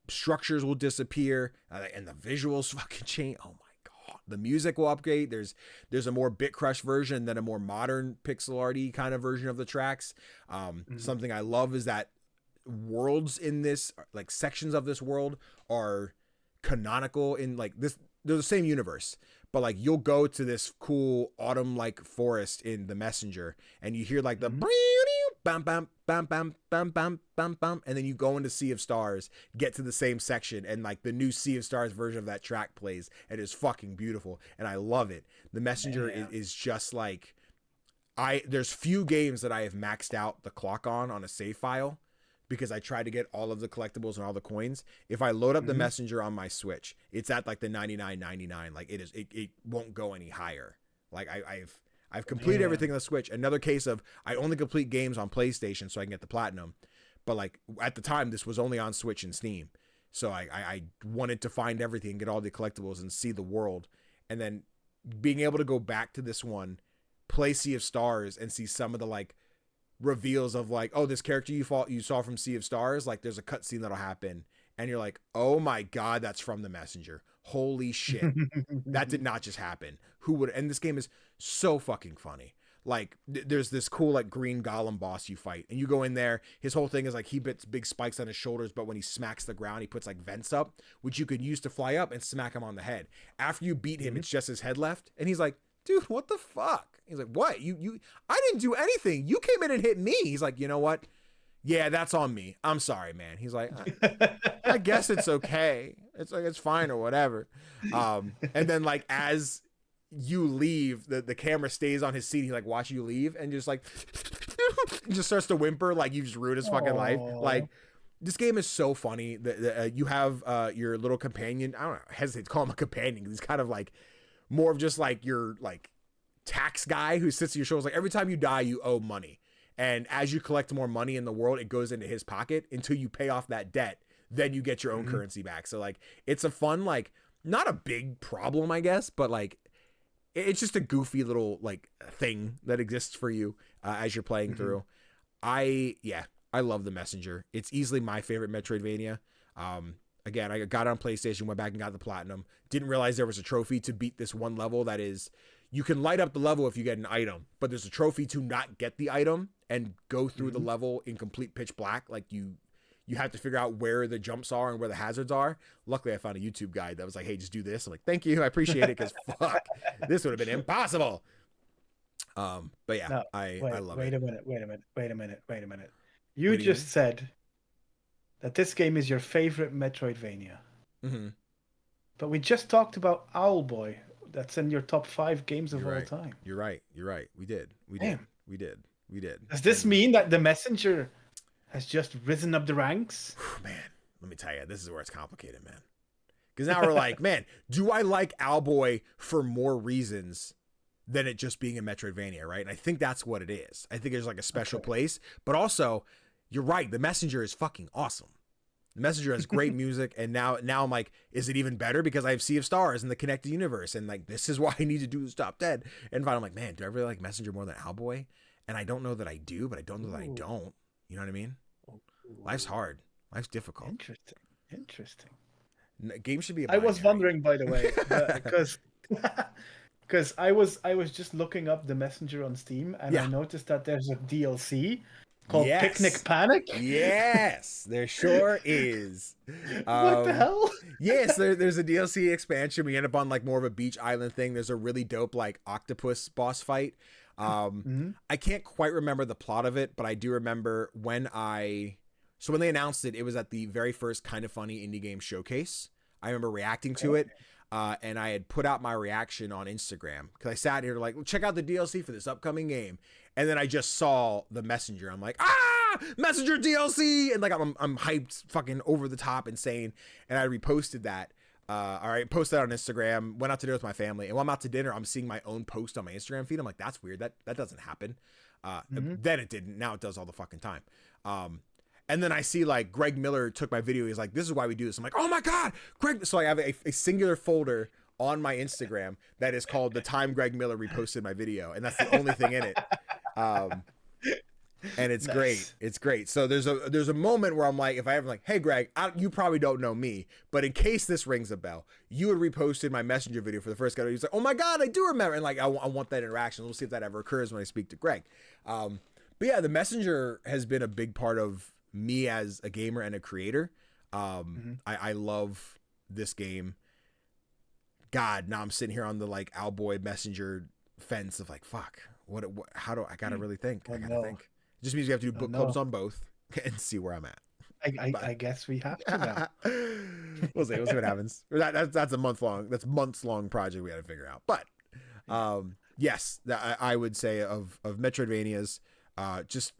A: structures will disappear, and the visuals fucking change. Oh my God. The music will upgrade. There's a more bit crush version than a more modern pixel arty kind of version of the tracks. Something I love is that worlds in this, like sections of this world are canonical in like this. They're the same universe, but like you'll go to this cool autumn like forest in The Messenger and you hear like the bam bam bam bam bam bam bam bam, and then you go into Sea of Stars, get to the same section, and like the new Sea of Stars version of that track plays, and it's fucking beautiful, and I love it. The Messenger is just like, there's few games that I have maxed out the clock on a save file, because I try to get all of the collectibles and all the coins. If I load up The Messenger on my Switch, it's at like the $99.99. Like it won't go any higher. Like I've completed everything on the Switch. Another case of I only complete games on PlayStation so I can get the platinum. But like at the time, this was only on Switch and Steam. So I wanted to find everything, get all the collectibles and see the world. And then being able to go back to this one, play Sea of Stars and see some of the like reveals of like, oh, this character you saw from Sea of Stars, like there's a cutscene that'll happen and you're like, oh my God, that's from The Messenger. Holy shit. That did not just happen. Who would? And this game is so fucking funny. Like there's this cool like green golem boss you fight and you go in there. His whole thing is like he bits big spikes on his shoulders, but when he smacks the ground, he puts like vents up, which you could use to fly up and smack him on the head. After you beat him, it's just his head left. And he's like, dude, what the fuck? He's like, what? You I didn't do anything. You came in and hit me. He's like, you know what? Yeah, that's on me. I'm sorry, man. He's like, I guess it's okay. It's like, it's fine or whatever. And then like, as you leave, the camera stays on his seat. He like watch you leave and just like, just starts to whimper. Like you just ruined his fucking life. Like this game is so funny that you have your little companion. I don't know, I hesitate to call him a companion. He's kind of like more of just like your like tax guy who sits at your shoulders. Like every time you die, you owe money. And as you collect more money in the world, it goes into his pocket until you pay off that debt. Then you get your own currency back. So like, it's a fun, like not a big problem, I guess, but like, it's just a goofy little like thing that exists for you as you're playing through. I love The Messenger. It's easily my favorite Metroidvania. Again, I got it on PlayStation, went back and got the platinum. Didn't realize there was a trophy to beat this one level that is, you can light up the level if you get an item, but there's a trophy to not get the item and go through the level in complete pitch black. Like you have to figure out where the jumps are and where the hazards are. Luckily, I found a YouTube guide that was like, hey, just do this. I'm like, thank you. I appreciate it because fuck, this would have been impossible. But yeah,
B: No,
A: I love
B: wait
A: it.
B: Wait a minute. You just said that this game is your favorite Metroidvania.
A: Mm-hmm.
B: But we just talked about Owlboy. That's in your top 5 games of all time.
A: You're right. We did.
B: Does this mean that the Messenger has just risen up the ranks?
A: Man, let me tell you, this is where it's complicated, man. Because now we're like, man, do I like Owlboy for more reasons than it just being a Metroidvania, right? And I think that's what it is. I think there's like a special place, but also, you're right. The Messenger is fucking awesome. The Messenger has great music, and now I'm like, is it even better because I have Sea of Stars and the connected universe, and like this is why I need to do this top 10. And finally, I'm like, man, do I really like Messenger more than Owlboy? And I don't know that I do, but I don't know that I don't. You know what I mean? Life's hard. Life's difficult.
B: Interesting.
A: Games should be.
B: I was wondering, by the way, because I was just looking up the Messenger on Steam, and I noticed that there's a DLC called Picnic Panic.
A: Yes, there sure is.
B: What the hell?
A: Yes, there's a DLC expansion. We end up on like more of a beach island thing. There's a really dope like octopus boss fight. I can't quite remember the plot of it, but I do remember when they announced it, it was at the very first Kind of Funny indie game showcase. I remember reacting to it. And I had put out my reaction on Instagram because I sat here like, check out the DLC for this upcoming game. And then I just saw the Messenger. I'm like, Messenger DLC. And like, I'm hyped, fucking over the top, insane. And I reposted that. Posted that on Instagram, went out to dinner with my family. And while I'm out to dinner, I'm seeing my own post on my Instagram feed. I'm like, that's weird. That doesn't happen. Then it didn't. Now it does all the fucking time. And then I see like Greg Miller took my video. He's like, this is why we do this. I'm like, oh my God, Greg. So I have a singular folder on my Instagram that is called the time Greg Miller reposted my video. And that's the only thing in it. And it's great. It's great. So there's a moment where I'm like, if I ever like, hey Greg, you probably don't know me, but in case this rings a bell, you had reposted my Messenger video for the first guy. He's like, oh my God, I do remember. And like, I want that interaction. We'll see if that ever occurs when I speak to Greg. But yeah, the Messenger has been a big part of me as a gamer and a creator. I love this game. God, now I'm sitting here on the like Owlboy Messenger fence of like, fuck, how do I gotta really think? I gotta think. It just means we have to do book clubs on both and see where I'm at.
B: I guess we have to now.
A: We'll see what happens. That's a months long project we got to figure out. But yes, I would say of Metroidvanias, just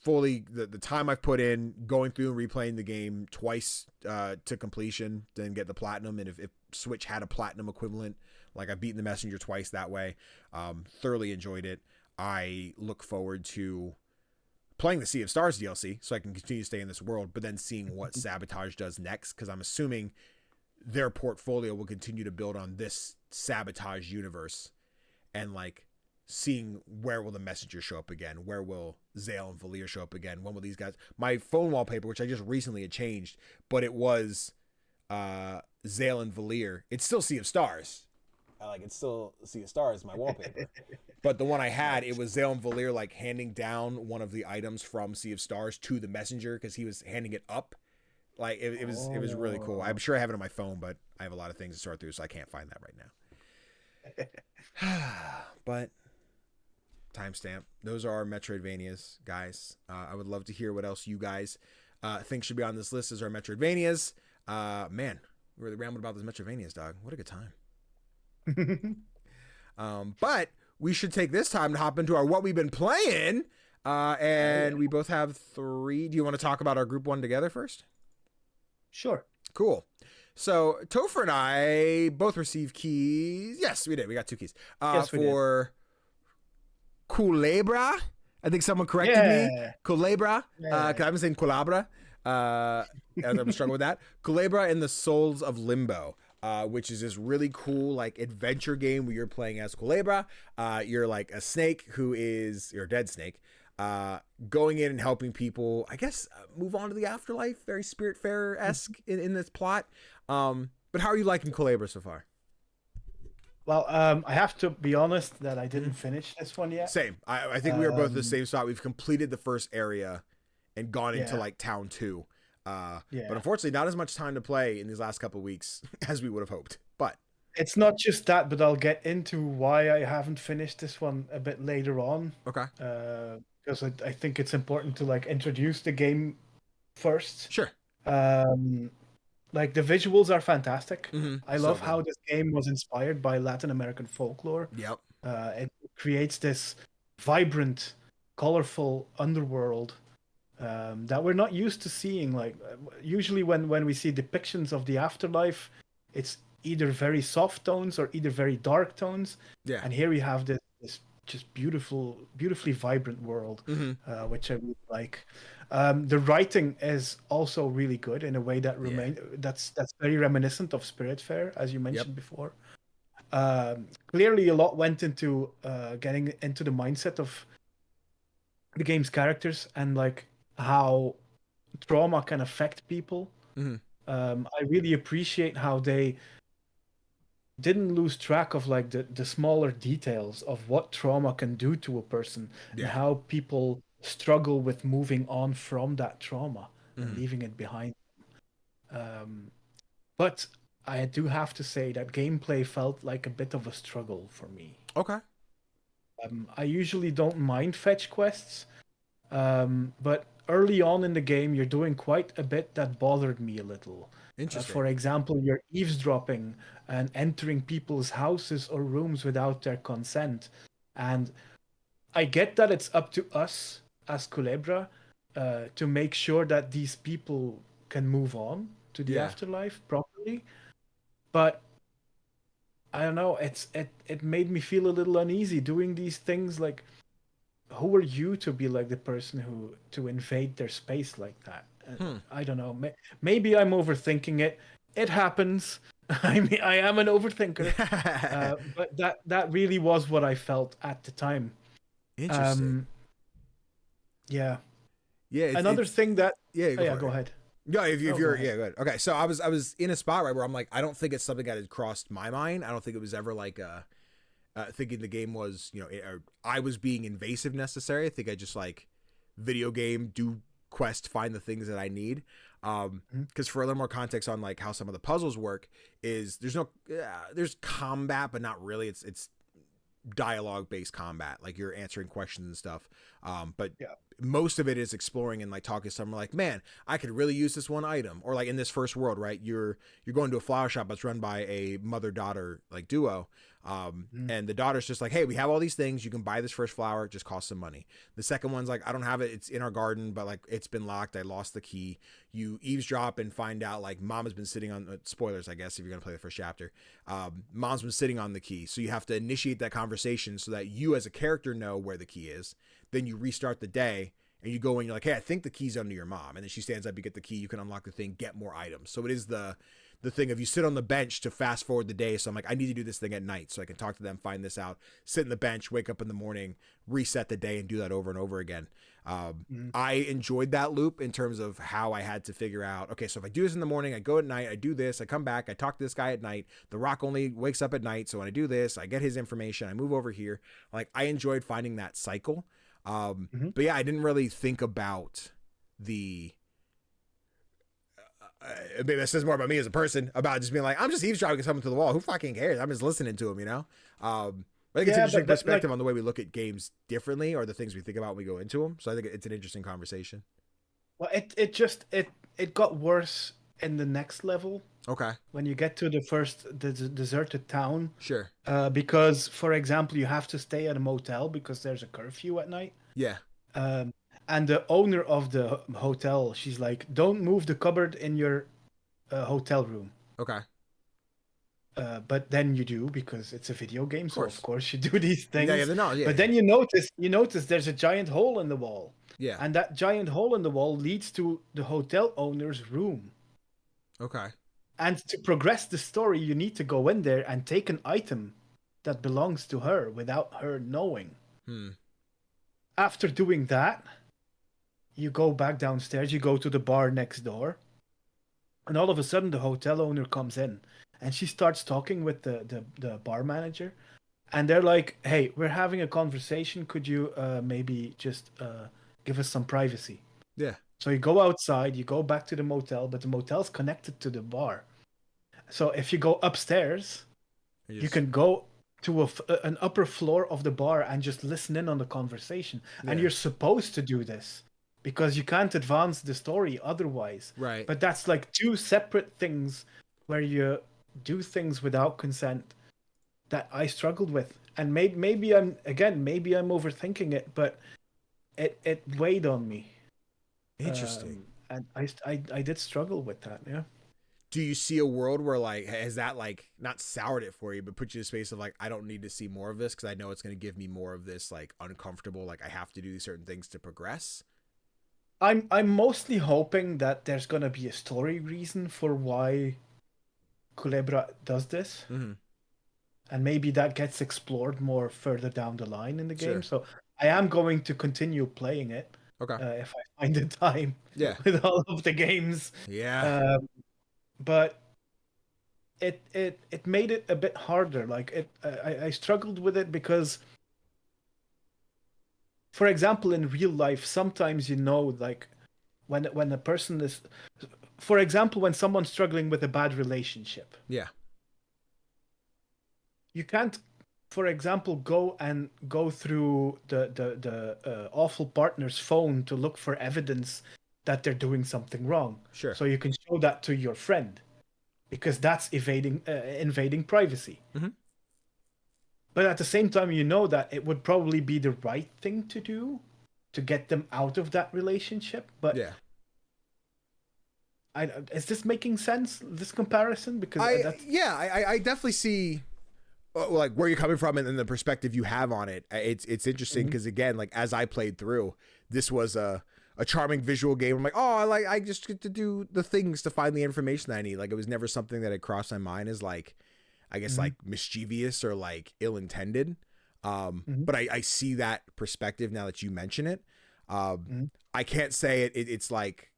A: fully the time I've put in going through and replaying the game twice to completion, then get the platinum. And if Switch had a platinum equivalent, like I've beaten the Messenger twice that way, thoroughly enjoyed it. I look forward to playing the Sea of Stars DLC so I can continue to stay in this world, but then seeing what Sabotage does next, because I'm assuming their portfolio will continue to build on this Sabotage universe, and like seeing where will the Messenger show up again, where will Zale and Valir show up again, when will these guys, my phone wallpaper, which I just recently had changed, but it was Zale and Valir, it's still Sea of Stars. It's still Sea of Stars, my wallpaper. But the one I had, it was Zale and Valir like handing down one of the items from Sea of Stars to the Messenger because he was handing it up. Like it was really cool. I'm sure I have it on my phone, but I have a lot of things to sort through, so I can't find that right now. But timestamp. Those are our Metroidvanias, guys. I would love to hear what else you guys think should be on this list as our Metroidvanias. Man, we really rambled about those Metroidvanias, dog. What a good time. But we should take this time to hop into our what we've been playing, and we both have 3. Do you want to talk about our group one together first?
B: Sure.
A: Cool. So Tofr and I both received keys. Yes, we did. We got 2 keys for Kulebra. I think someone corrected me. Kulebra. I've been saying Kulebra. As I'm struggling with that. Kulebra and the Souls of Limbo. Which is this really cool like adventure game where you're playing as Kulebra. You're like a snake you're a dead snake, going in and helping people, I guess, move on to the afterlife. Very Spiritfarer-esque in this plot. But how are you liking Kulebra so far?
B: Well, I have to be honest that I didn't finish this one yet.
A: Same. I think we were both in the same spot. We've completed the first area and gone into like town 2. But unfortunately, not as much time to play in these last couple of weeks as we would have hoped. But
B: it's not just that, but I'll get into why I haven't finished this one a bit later on.
A: Okay.
B: Because I think it's important to like introduce the game first.
A: Sure.
B: Like the visuals are fantastic. I love
A: So
B: how this game was inspired by Latin American folklore.
A: Yep.
B: It creates this vibrant, colorful underworld that we're not used to seeing. Like usually when we see depictions of the afterlife, it's either very soft tones or either very dark tones.
A: Yeah.
B: And here we have this just beautifully vibrant world, which I really like. The writing is also really good in a way that that's very reminiscent of Spiritfarer, as you mentioned before. Clearly, a lot went into getting into the mindset of the game's characters and like how trauma can affect people. I really appreciate how they didn't lose track of like the smaller details of what trauma can do to a person and how people struggle with moving on from that trauma and leaving it behind. But I do have to say that gameplay felt like a bit of a struggle for me.
A: Okay.
B: I usually don't mind fetch quests, but early on in the game, you're doing quite a bit that bothered me a little.
A: Interesting.
B: For example, you're eavesdropping and entering people's houses or rooms without their consent. And I get that it's up to us as Kulebra to make sure that these people can move on to the afterlife properly. But I don't know, it made me feel a little uneasy doing these things. Like, who are you to be like the person to invade their space like that? I don't know. Maybe I'm overthinking it. It happens. I mean, I am an overthinker. But that really was what I felt at the time.
A: Interesting.
B: Yeah.
A: Yeah.
B: Another thing that.
A: Go
B: go ahead.
A: Yeah, if you're
B: go ahead.
A: good. Okay, so I was in a spot right where I'm like, I don't think it's something that had crossed my mind. I don't think it was ever like thinking the game was, I was being invasive necessary. I think I just like video game, do quest, find the things that I need. Because for a little more context on like how some of the puzzles work is there's combat, but not really. It's dialogue based combat, like you're answering questions and stuff. But most of it is exploring and like talking to someone like, man, I could really use this one item. Or like in this first world, right? You're going to a flower shop that's run by a mother-daughter like duo. And the daughter's just like, hey, we have all these things. You can buy this first flower. It just costs some money. The second one's like, I don't have it. It's in our garden, but like it's been locked. I lost the key. You eavesdrop and find out like mom has been sitting on spoilers, I guess, if you're going to play the first chapter. Mom's been sitting on the key. So you have to initiate that conversation so that you as a character know where the key is. Then you restart the day and you go and you're like, hey, I think the key's under your mom. And then she stands up, you get the key, you can unlock the thing, get more items. So it is the thing of you sit on the bench to fast forward the day. So I'm like, I need to do this thing at night so I can talk to them, find this out, sit in the bench, wake up in the morning, reset the day and do that over and over again. I enjoyed that loop in terms of how I had to figure out, okay, so if I do this in the morning, I go at night, I do this, I come back, I talk to this guy at night, the Rock only wakes up at night. So when I do this, I get his information, I move over here. Like I enjoyed finding that cycle. But yeah, I didn't really think about the maybe that says more about me as a person, about just being like, I'm just eavesdropping someone to the wall. Who fucking cares? I'm just listening to him, I think it's an interesting perspective on the way we look at games differently, or the things we think about when we go into them. So I think it's an interesting conversation.
B: Well, it got worse in the next level.
A: Okay. When
B: you get to the deserted town.
A: Sure.
B: Because, for example, you have to stay at a motel because there's a curfew at night.
A: Yeah.
B: And the owner of the hotel, she's like, don't move the cupboard in your hotel room.
A: Okay.
B: But then you do because it's a video game, so of course you do these things. But then you notice there's a giant hole in the wall.
A: Yeah.
B: And that giant hole in the wall leads to the hotel owner's room.
A: Okay.
B: And to progress the story, you need to go in there and take an item that belongs to her without her knowing. after doing that, you go back downstairs, you go to the bar next door, and all of a sudden the hotel owner comes in and she starts talking with the bar manager. And they're like, hey, we're having a conversation. Could you maybe just give us some privacy?
A: Yeah.
B: So you go outside, you go back to the motel, but the motel's connected to the bar. So if you go upstairs, you can go to an upper floor of the bar and just listen in on the conversation.
A: Yeah.
B: And you're supposed to do this because you can't advance the story otherwise.
A: Right.
B: But that's like two separate things where you do things without consent that I struggled with. And maybe I'm overthinking it, but it weighed on me.
A: Interesting.
B: And I did struggle with that, yeah.
A: Do you see a world where like has that like not soured it for you, but put you in a space of like I don't need to see more of this because I know it's going to give me more of this like uncomfortable, like I have to do these certain things to progress?
B: I'm mostly hoping that there's going to be a story reason for why Kulebra does this.
A: Mm-hmm.
B: And maybe that gets explored more further down the line in the game.
A: Sure.
B: So I am going to continue playing it.
A: Okay.
B: If I find the time.
A: Yeah.
B: With all of the games.
A: Yeah.
B: But it made it a bit harder. Like I struggled with it because, for example, in real life, sometimes like when a person is, for example, when someone's struggling with a bad relationship.
A: Yeah.
B: You can't, for example, go through the awful partner's phone to look for evidence that they're doing something wrong.
A: Sure.
B: So you can show that to your friend, because that's invading privacy.
A: Mm-hmm.
B: But at the same time, you know that it would probably be the right thing to do to get them out of that relationship. But
A: yeah.
B: Is this making sense? This comparison? Because
A: I definitely see like where you're coming from and the perspective you have on it. It's interesting because again, like as I played through, this was a charming visual game. I'm like, oh, I just get to do the things to find the information that I need. Like it was never something that had crossed my mind as like, I guess like mischievous or like ill-intended. But I see that perspective now that you mention it. I can't say it's like,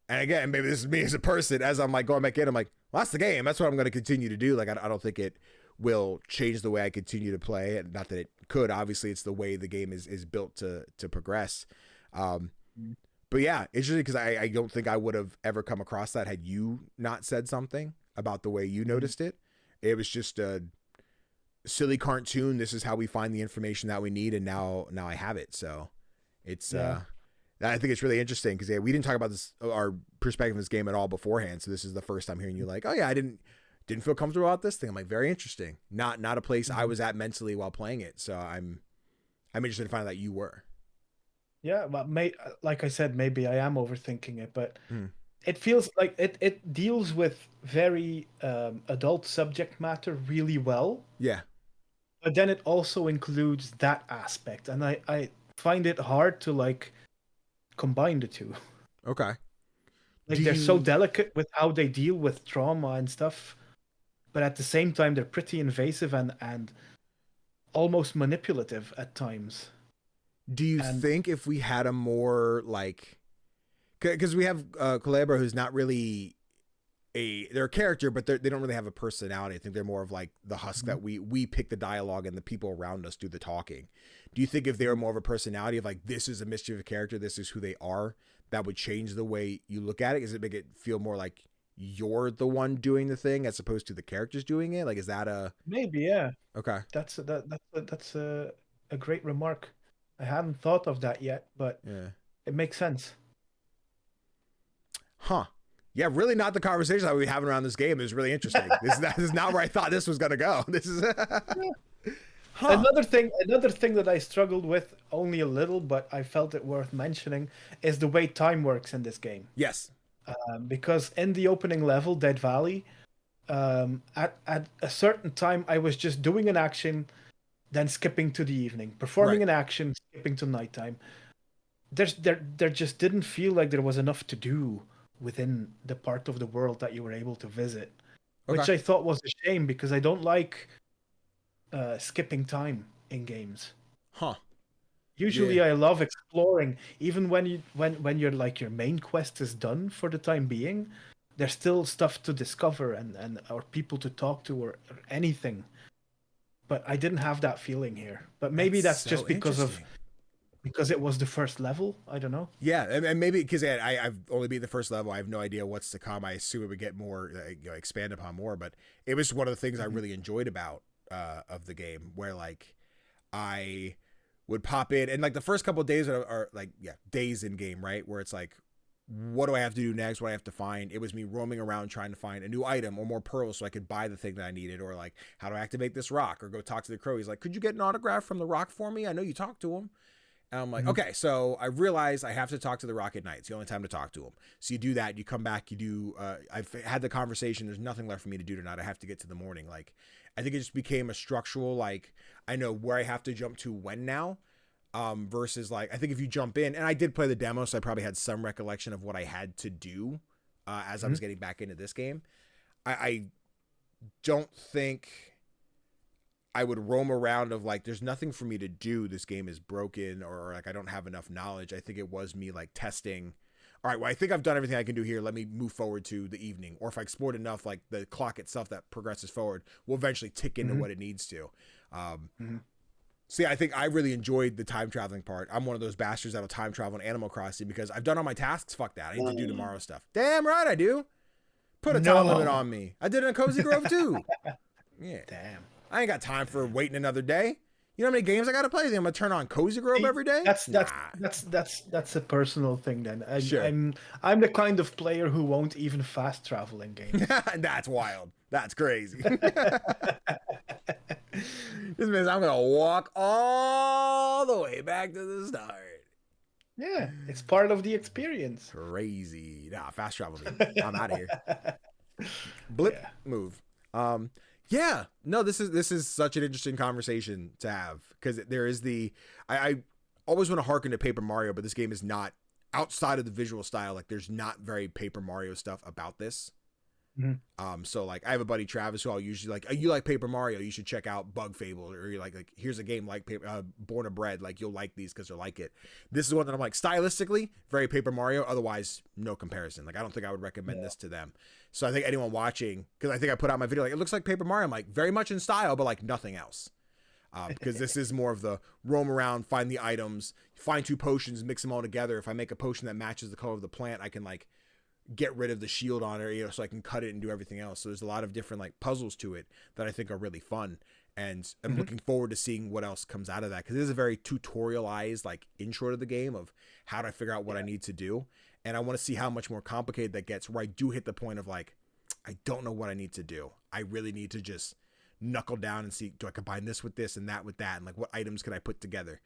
A: and again, maybe this is me as a person, as I'm like going back in, I'm like, well, that's the game. That's what I'm going to continue to do. Like, I don't think it will change the way I continue to play. And not that it could, obviously it's the way the game is built to progress. But yeah, interesting because I don't think I would have ever come across that had you not said something about the way you noticed it. It was just a silly cartoon. This is how we find the information that we need. And now I have it. So it's, I think it's really interesting because we didn't talk about this, our perspective of this game at all beforehand. So this is the first time hearing you like, oh yeah, I didn't feel comfortable about this thing. I'm like, very interesting. Not a place I was at mentally while playing it. So I'm interested to find out that you were.
B: Yeah, but like I said, maybe I am overthinking it, but it feels like it deals with very adult subject matter really well.
A: Yeah.
B: But then it also includes that aspect, and I find it hard to like combine the two.
A: Okay.
B: Like they're so delicate with how they deal with trauma and stuff, but at the same time they're pretty invasive and almost manipulative at times.
A: Do you think if we had a more like, because we have Kulebra, who's not really they're a character, but they don't really have a personality. I think they're more of like the husk that we pick the dialogue and the people around us do the talking. Do you think if they were more of a personality of like, this is a mischievous character, this is who they are, that would change the way you look at it? Does it make it feel more like you're the one doing the thing as opposed to the characters doing it? Like, is that
B: maybe? Yeah.
A: Okay.
B: That's a great remark. I hadn't thought of that yet, but it makes sense.
A: Huh. Yeah, really not the conversation that we having around this game. It was really interesting. This is not where I thought this was going to go. This is
B: Another thing that I struggled with only a little, but I felt it worth mentioning, is the way time works in this game.
A: Yes.
B: Because in the opening level, Dead Valley, at a certain time, I was just doing an action, then skipping to the evening, performing an action, skipping to nighttime. There just didn't feel like there was enough to do within the part of the world that you were able to visit, which I thought was a shame because I don't like skipping time in games.
A: Huh.
B: Usually,
A: Yeah.
B: I love exploring, even when you're like your main quest is done for the time being. There's still stuff to discover and or people to talk to or anything. But I didn't have that feeling here. But
A: That's
B: maybe that's
A: so
B: just
A: interesting.
B: because it was the first level. I don't know.
A: Yeah, and maybe because I've only beat the first level, I have no idea what's to come. I assume it would get more, expand upon more. But it was one of the things I really enjoyed about of the game, where like I would pop in and like the first couple of days are like days in game, right, where it's like, what do I have to do next? What do I have to find? It was me roaming around trying to find a new item or more pearls so I could buy the thing that I needed, or like how do I activate this rock, or go talk to the crow. He's like, could you get an autograph from the rock for me? I know you talked to him. And I'm like, okay, so I realize I have to talk to the rock at night. It's the only time to talk to him. So you do that, you come back, you do, I've had the conversation. There's nothing left for me to do tonight. I have to get to the morning. Like, I think it just became a structural, like, I know where I have to jump to when now, versus like, I think if you jump in, and I did play the demo, so I probably had some recollection of what I had to do as I was getting back into this game. I don't think I would roam around of like, there's nothing for me to do. This game is broken, or like I don't have enough knowledge. I think it was me like testing. All right, well, I think I've done everything I can do here. Let me move forward to the evening. Or if I explored enough, like the clock itself that progresses forward will eventually tick into what it needs to. So yeah, I think I really enjoyed the time traveling part. I'm one of those bastards that'll time travel in Animal Crossing because I've done all my tasks. Fuck that. I need to do tomorrow stuff. Damn right I do. Put a time limit on me. I did it in Cozy Grove too. Yeah.
B: Damn.
A: I ain't got time for waiting another day. You know how many games I got to play? I'm gonna turn on Cozy Grove every day.
B: That's a personal thing then.
A: Sure.
B: I'm the kind of player who won't even fast travel in games.
A: That's wild. That's crazy. This means I'm gonna walk all the way back to the start.
B: Yeah, it's part of the experience.
A: Crazy. Nah, fast travel me. I'm out of here. Blip, move. Yeah, no, this is such an interesting conversation to have, because there is I always want to harken to Paper Mario, but this game is not, outside of the visual style, like there's not very Paper Mario stuff about this. So like I have a buddy Travis who I'll usually like, you like Paper Mario, you should check out Bug Fable, or you're like here's a game like Born of Bread, like you'll like these because they're like it. This is one that I'm like, stylistically very Paper Mario, otherwise no comparison. Like I don't think I would recommend this to them. So I think anyone watching, because I think I put out my video like, it looks like Paper Mario. I'm like, very much in style, but like nothing else. Because this is more of the roam around, find the items, find two potions, mix them all together. If I make a potion that matches the color of the plant, I can like get rid of the shield on it, so I can cut it and do everything else. So there's a lot of different like puzzles to it that I think are really fun, and I'm looking forward to seeing what else comes out of that, because it is a very tutorialized like intro to the game of how do I figure out what I need to do, and I want to see how much more complicated that gets, where I do hit the point of like, I don't know what I need to do. I really need to just knuckle down and see, do I combine this with this and that with that, and like what items can I put together.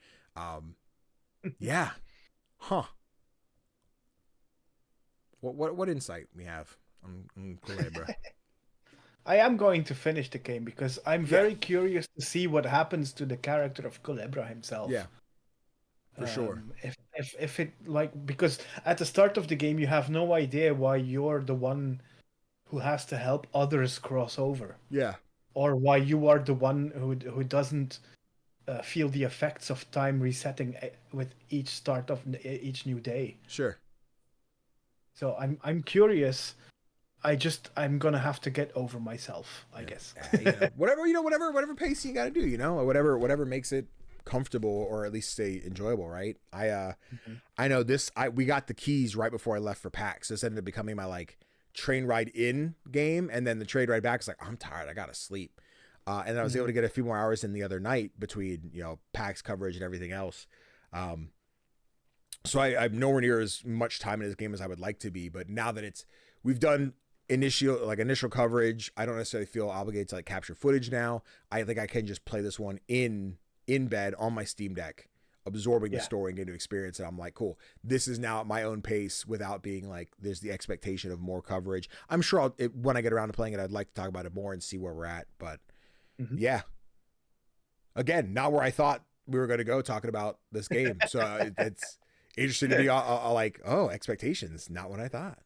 A: Yeah. What insight we have on Kulebra?
B: I am going to finish the game because I'm very curious to see what happens to the character of Kulebra himself.
A: Yeah, for sure.
B: If it, like, because at the start of the game you have no idea why you're the one who has to help others cross over.
A: Yeah.
B: Or why you are the one who doesn't feel the effects of time resetting with each start of each new day.
A: Sure.
B: So I'm curious. I'm gonna have to get over myself, I guess.
A: Whatever pace you gotta do, or whatever makes it comfortable, or at least stay enjoyable, right? I know this. We got the keys right before I left for PAX. This ended up becoming my like train ride in game, and then the train ride back is like, I'm tired, I gotta sleep. And then I was able to get a few more hours in the other night between PAX coverage and everything else. So I'm nowhere near as much time in this game as I would like to be, but now that we've done initial coverage, I don't necessarily feel obligated to like capture footage now. I think I can just play this one in bed on my Steam Deck, absorbing the story and getting to experience it. I'm like, cool, this is now at my own pace without being like, there's the expectation of more coverage. I'm sure when I get around to playing it, I'd like to talk about it more and see where we're at, but yeah, again, not where I thought we were going to go talking about this game. So it's interesting to be like, oh, expectations, not what I thought.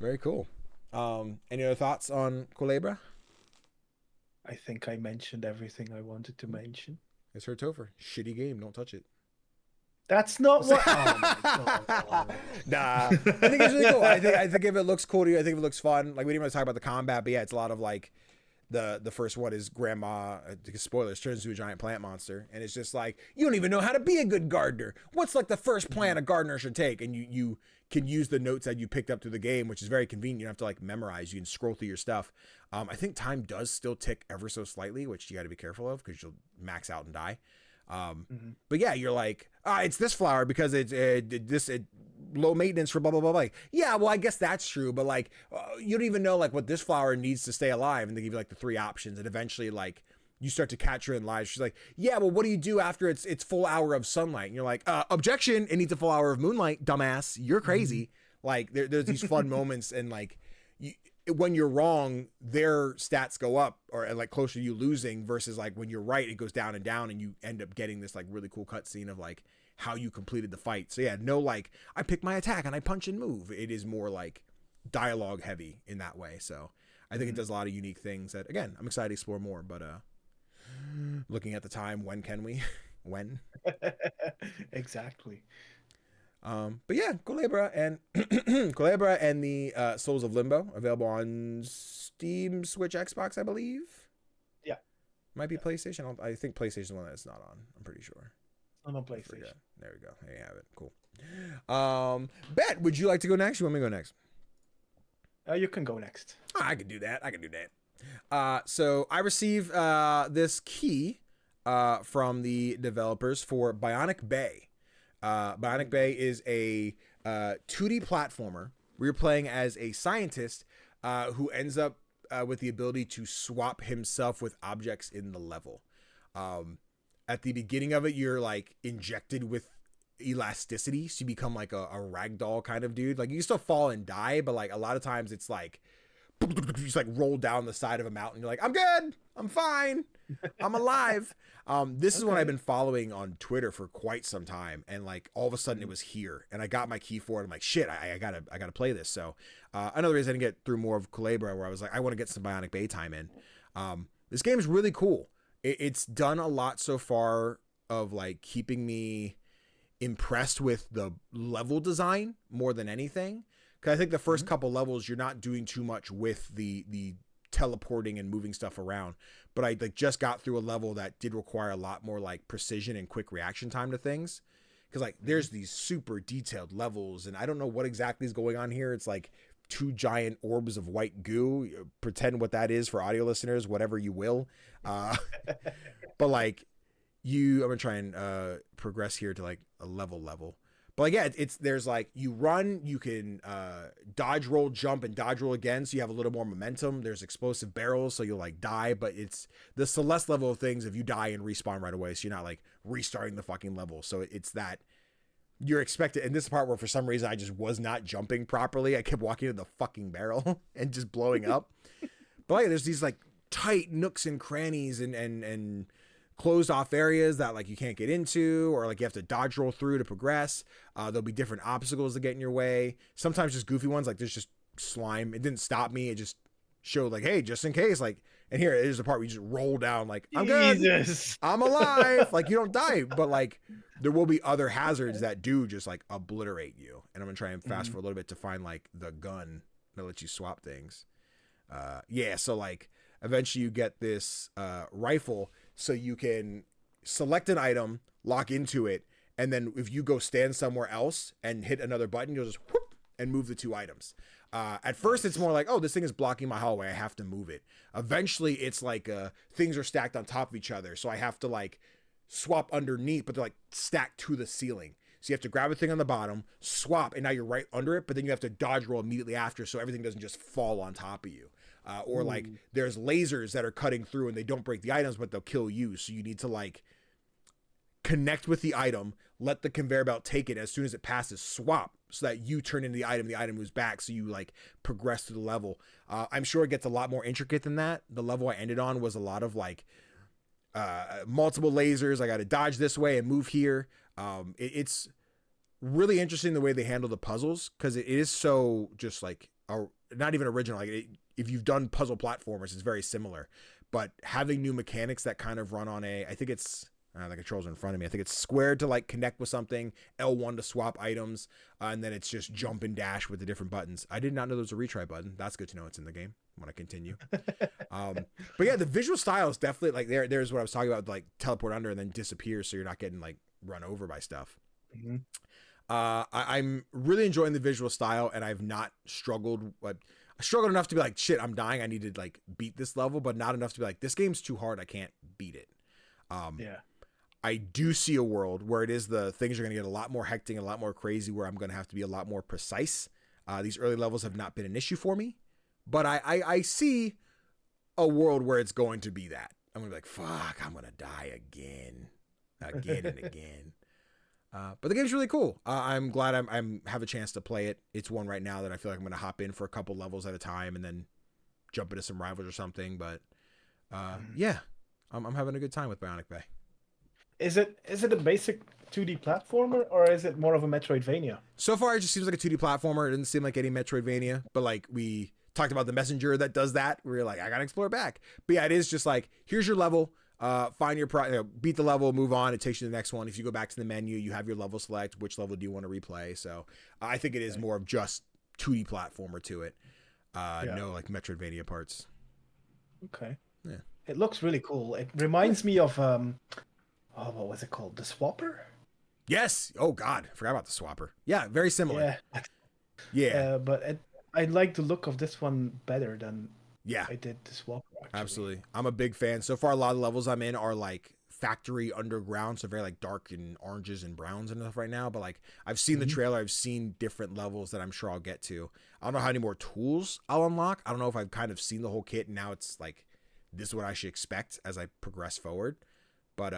A: Very cool. Any other thoughts on Kulebra?
B: I think I mentioned everything I wanted to mention.
A: It's her Tofr. Shitty game. Don't touch it.
B: That's not what. Oh my god.
A: Nah, I think it's really cool. I think if it looks cool to you, I think if it looks fun. Like we didn't really talk about the combat, but yeah, it's a lot of like the first one is grandma. Spoilers, turns into a giant plant monster, and it's just like you don't even know how to be a good gardener. What's like the first plant a gardener should take, and you can use the notes that you picked up through the game, which is very convenient. You don't have to like memorize. You can scroll through your stuff. I think time does still tick ever so slightly, which you got to be careful of because you'll max out and die. But yeah, you're like, it's this flower because it's low maintenance for blah, blah, blah. Like, yeah, well, I guess that's true. But like, you don't even know like what this flower needs to stay alive. And they give you like the 3 options. And eventually like you start to catch her in live. She's like, yeah, well, what do you do after it's full hour of sunlight? And you're like, objection. It needs a full hour of moonlight. Dumbass. You're crazy. Like there's these fun moments. And like when you're wrong, their stats go up or like closer to you losing versus like when you're right, it goes down and you end up getting this like really cool cutscene of like how you completed the fight. So yeah, no, like I pick my attack and I punch and move. It is more like dialogue heavy in that way. So I think it does a lot of unique things that again, I'm excited to explore more, but looking at the time, when can we? When?
B: Exactly.
A: But yeah, Kulebra and the Souls of Limbo available on Steam, Switch, Xbox, I believe.
B: Yeah,
A: might be PlayStation. I think PlayStation is the one that's not on. I'm pretty sure.
B: On a PlayStation.
A: There we go. There you have it. Cool. Bet, would you like to go next? You want me to go next?
B: You can go next.
A: I can do that. So I received this key from the developers for Bionic Bay. Bionic Bay is a 2D platformer where you're playing as a scientist who ends up with the ability to swap himself with objects in the level. At the beginning of it, you're like injected with elasticity, so you become like a ragdoll kind of dude. Like you can still fall and die, but like a lot of times it's like you just like roll down the side of a mountain. You're like, I'm good, I'm fine, I'm alive. This is one I've been following on Twitter for quite some time, and like all of a sudden it was here, and I got my key for it. I'm like, shit, I gotta play this. So another reason I didn't get through more of Kulebra, where I was like, I want to get some Bionic Bay time in. This game is really cool. It's done a lot so far of like keeping me impressed with the level design more than anything. Because I think the first couple levels, you're not doing too much with the teleporting and moving stuff around. But I like just got through a level that did require a lot more like precision and quick reaction time to things. Because like there's these super detailed levels, and I don't know what exactly is going on here. It's like 2 giant orbs of white goo. Pretend what that is for audio listeners, whatever you will. But like I'm gonna try and progress here to like a level. But like, yeah, there's like you run, you can dodge roll, jump, and dodge roll again, so you have a little more momentum. There's explosive barrels, so you'll like die, but it's the Celeste level of things. If you die and respawn right away, so you're not like restarting the fucking level. So it's that you're expected. And this part where for some reason I just was not jumping properly. I kept walking into the fucking barrel and just blowing up. But like, there's these like tight nooks and crannies and closed off areas that like you can't get into, or like you have to dodge roll through to progress. There'll be different obstacles that get in your way. Sometimes just goofy ones, like there's just slime. It didn't stop me. It just showed like, hey, just in case. Like, and here is the part where you just roll down like, I'm good, I'm alive. Like you don't die, but like there will be other hazards that do just like obliterate you. And I'm gonna try and fast for a little bit to find like the gun that lets you swap things. Yeah, so like eventually you get this rifle, so you can select an item, lock into it, and then if you go stand somewhere else and hit another button, you'll just whoop and move the 2 items. At first, it's more like, oh, this thing is blocking my hallway, I have to move it. Eventually, it's like things are stacked on top of each other, so I have to like swap underneath, but they're like stacked to the ceiling. So you have to grab a thing on the bottom, swap, and now you're right under it, but then you have to dodge roll immediately after, so everything doesn't just fall on top of you. Or like there's lasers that are cutting through and they don't break the items, but they'll kill you. So you need to like connect with the item, let the conveyor belt take it. As soon as it passes, swap so that you turn into the item moves back. So you like progress through the level. I'm sure it gets a lot more intricate than that. The level I ended on was a lot of like multiple lasers. I got to dodge this way and move here. It's really interesting the way they handle the puzzles, because it is so just like not even original. Like if you've done puzzle platformers, it's very similar, but having new mechanics that kind of run on I think it's The controls are in front of me. I think it's square to like connect with something, L1 to swap items, and then it's just jump and dash with the different buttons. I did not know there was a retry button. That's good to know it's in the game when I continue. But yeah, the visual style is definitely like there's what I was talking about, like teleport under and then disappear so you're not getting like run over by stuff.
B: Mm-hmm.
A: I'm really enjoying the visual style, and I've not struggled. I struggled enough to be like, shit, I'm dying. I need to like beat this level, but not enough to be like, this game's too hard. I can't beat it.
B: Yeah.
A: I do see a world where it is the things are going to get a lot more hectic and a lot more crazy, where I'm going to have to be a lot more precise. These early levels have not been an issue for me, but I see a world where it's going to be that. I'm going to be like, fuck, I'm going to die again and again. But the game's really cool. I'm glad I'm have a chance to play it. It's one right now that I feel like I'm going to hop in for a couple levels at a time and then jump into some rivals or something. But yeah, I'm having a good time with Bionic Bay.
B: Is it a basic 2D platformer, or is it more of a Metroidvania?
A: So far, it just seems like a 2D platformer. It doesn't seem like any Metroidvania, but like we talked about the messenger that does that. We were like, I gotta explore it back. But yeah, it is just like, here's your level. Find your beat the level, move on. It takes you to the next one. If you go back to the menu, you have your level select. Which level do you want to replay? So I think it is more of just 2D platformer to it. No like Metroidvania parts.
B: Okay.
A: Yeah.
B: It looks really cool. It reminds me of what was it called? The Swapper?
A: Yes. Oh God, I forgot about the Swapper. Yeah, very similar. Yeah.
B: But I like the look of this one better than I did the Swapper. Actually.
A: Absolutely. I'm a big fan. So far, a lot of the levels I'm in are like factory underground, so very like dark and oranges and browns and stuff right now. But like I've seen the trailer, I've seen different levels that I'm sure I'll get to. I don't know how many more tools I'll unlock. I don't know if I've kind of seen the whole kit and now it's like this is what I should expect as I progress forward. But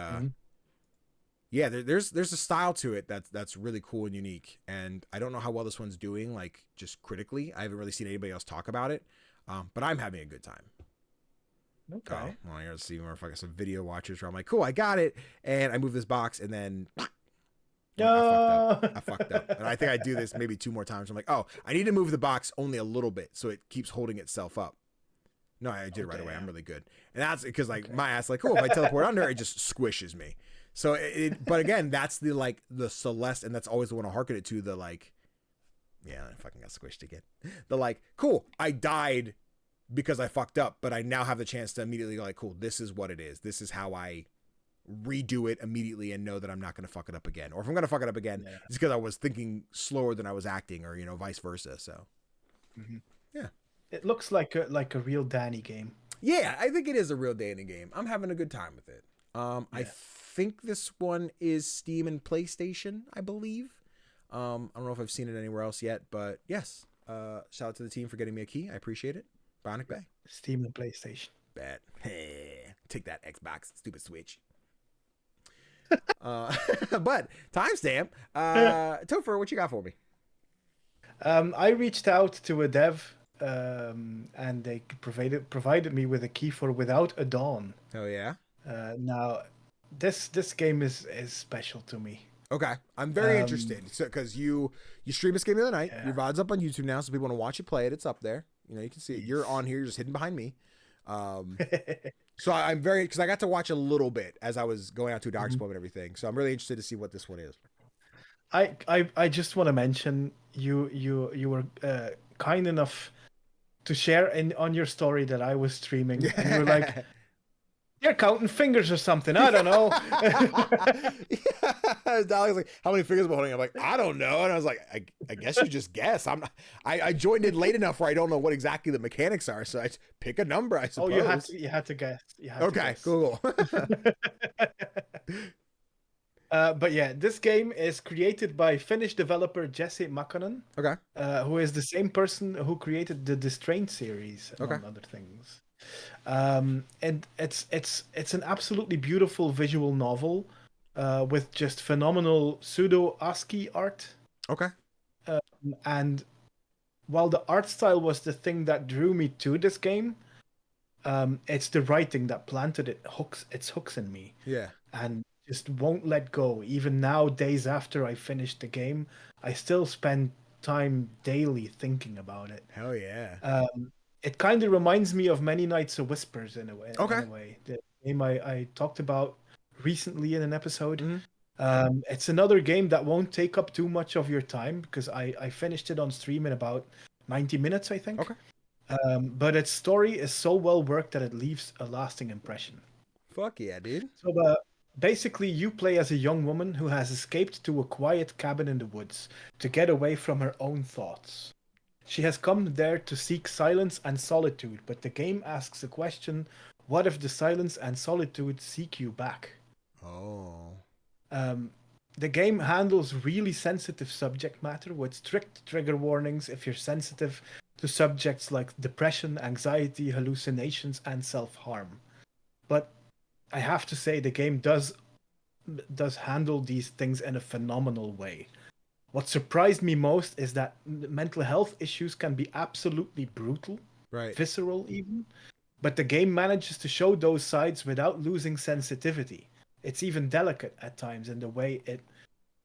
A: yeah, there's a style to it that's really cool and unique. And I don't know how well this one's doing, like just critically. I haven't really seen anybody else talk about it. But I'm having a good time.
B: Okay.
A: Well, I gotta see more if I got some video watchers where I'm like, cool, I got it, and I move this box, and then I fucked up. And I think I do this maybe 2 more times. I'm like, oh, I need to move the box only a little bit so it keeps holding itself up. No, I did it right away. I'm really good. And that's because like my ass, like, cool, if I teleport under, it just squishes me. So but again, that's the Celeste, and that's always the one I harken it to, the like, yeah, I fucking got squished again. The like, cool, I died because I fucked up, but I now have the chance to immediately go like, cool, this is what it is. This is how I redo it immediately and know that I'm not going to fuck it up again. Or if I'm going to fuck it up again, it's because I was thinking slower than I was acting, or, vice versa. So, yeah.
B: It looks like a real Danny game.
A: Yeah, I think it is a real Danny game. I'm having a good time with it. I think this one is Steam and PlayStation, I believe. I don't know if I've seen it anywhere else yet, but yes. Shout out to the team for getting me a key. I appreciate it. Bionic Bay.
B: Steam and PlayStation.
A: Bet. Hey, take that, Xbox. Stupid Switch. But timestamp. Tofr, what you got for me?
B: I reached out to a dev, and they provided me with a key for Without a Dawn.
A: Oh yeah.
B: Now, this game is special to me.
A: Okay, I'm very interested. So because you stream this game the other night, your VOD's up on YouTube now, so people want to watch you play it. It's up there. You can see it. You're on here. You're just hidden behind me. So I'm very, because I got to watch a little bit as I was going out to a doctor's appointment and everything. So I'm really interested to see what this one is.
B: I just want to mention you were kind enough to share on your story that I was streaming, and you were like, you're counting fingers or something. I don't know.
A: Dolly's like, how many fingers am I holding? I'm like, I don't know. And I was like, I guess you just guess. I joined in late enough where I don't know what exactly the mechanics are. So I pick a number, I suppose.
B: Oh, you had to guess.
A: Cool.
B: But yeah, this game is created by Finnish developer Jesse Makkonen.
A: Okay.
B: Who is the same person who created the Distraint series, among other things. And it's an absolutely beautiful visual novel, with just phenomenal pseudo ASCII art.
A: Okay.
B: And while the art style was the thing that drew me to this game, it's the writing that planted its hooks in me.
A: Yeah.
B: And just won't let go. Even now, days after I finished the game, I still spend time daily thinking about it.
A: Hell yeah.
B: It kind of reminds me of Many Nights of Whispers in a way.
A: Okay.
B: In a way. The game I talked about recently in an episode.
A: Mm-hmm.
B: It's another game that won't take up too much of your time because I finished it on stream in about 90 minutes, I think.
A: Okay.
B: But its story is so well worked that it leaves a lasting impression.
A: Fuck yeah, dude.
B: So basically, you play as a young woman who has escaped to a quiet cabin in the woods to get away from her own thoughts. She has come there to seek silence and solitude, but the game asks the question, what if the silence and solitude seek you back?
A: Oh.
B: The game handles really sensitive subject matter with strict trigger warnings if you're sensitive to subjects like depression, anxiety, hallucinations, and self-harm. But I have to say the game does handle these things in a phenomenal way. What surprised me most is that mental health issues can be absolutely brutal,
A: Right.
B: visceral even, but the game manages to show those sides without losing sensitivity. It's even delicate at times in the way it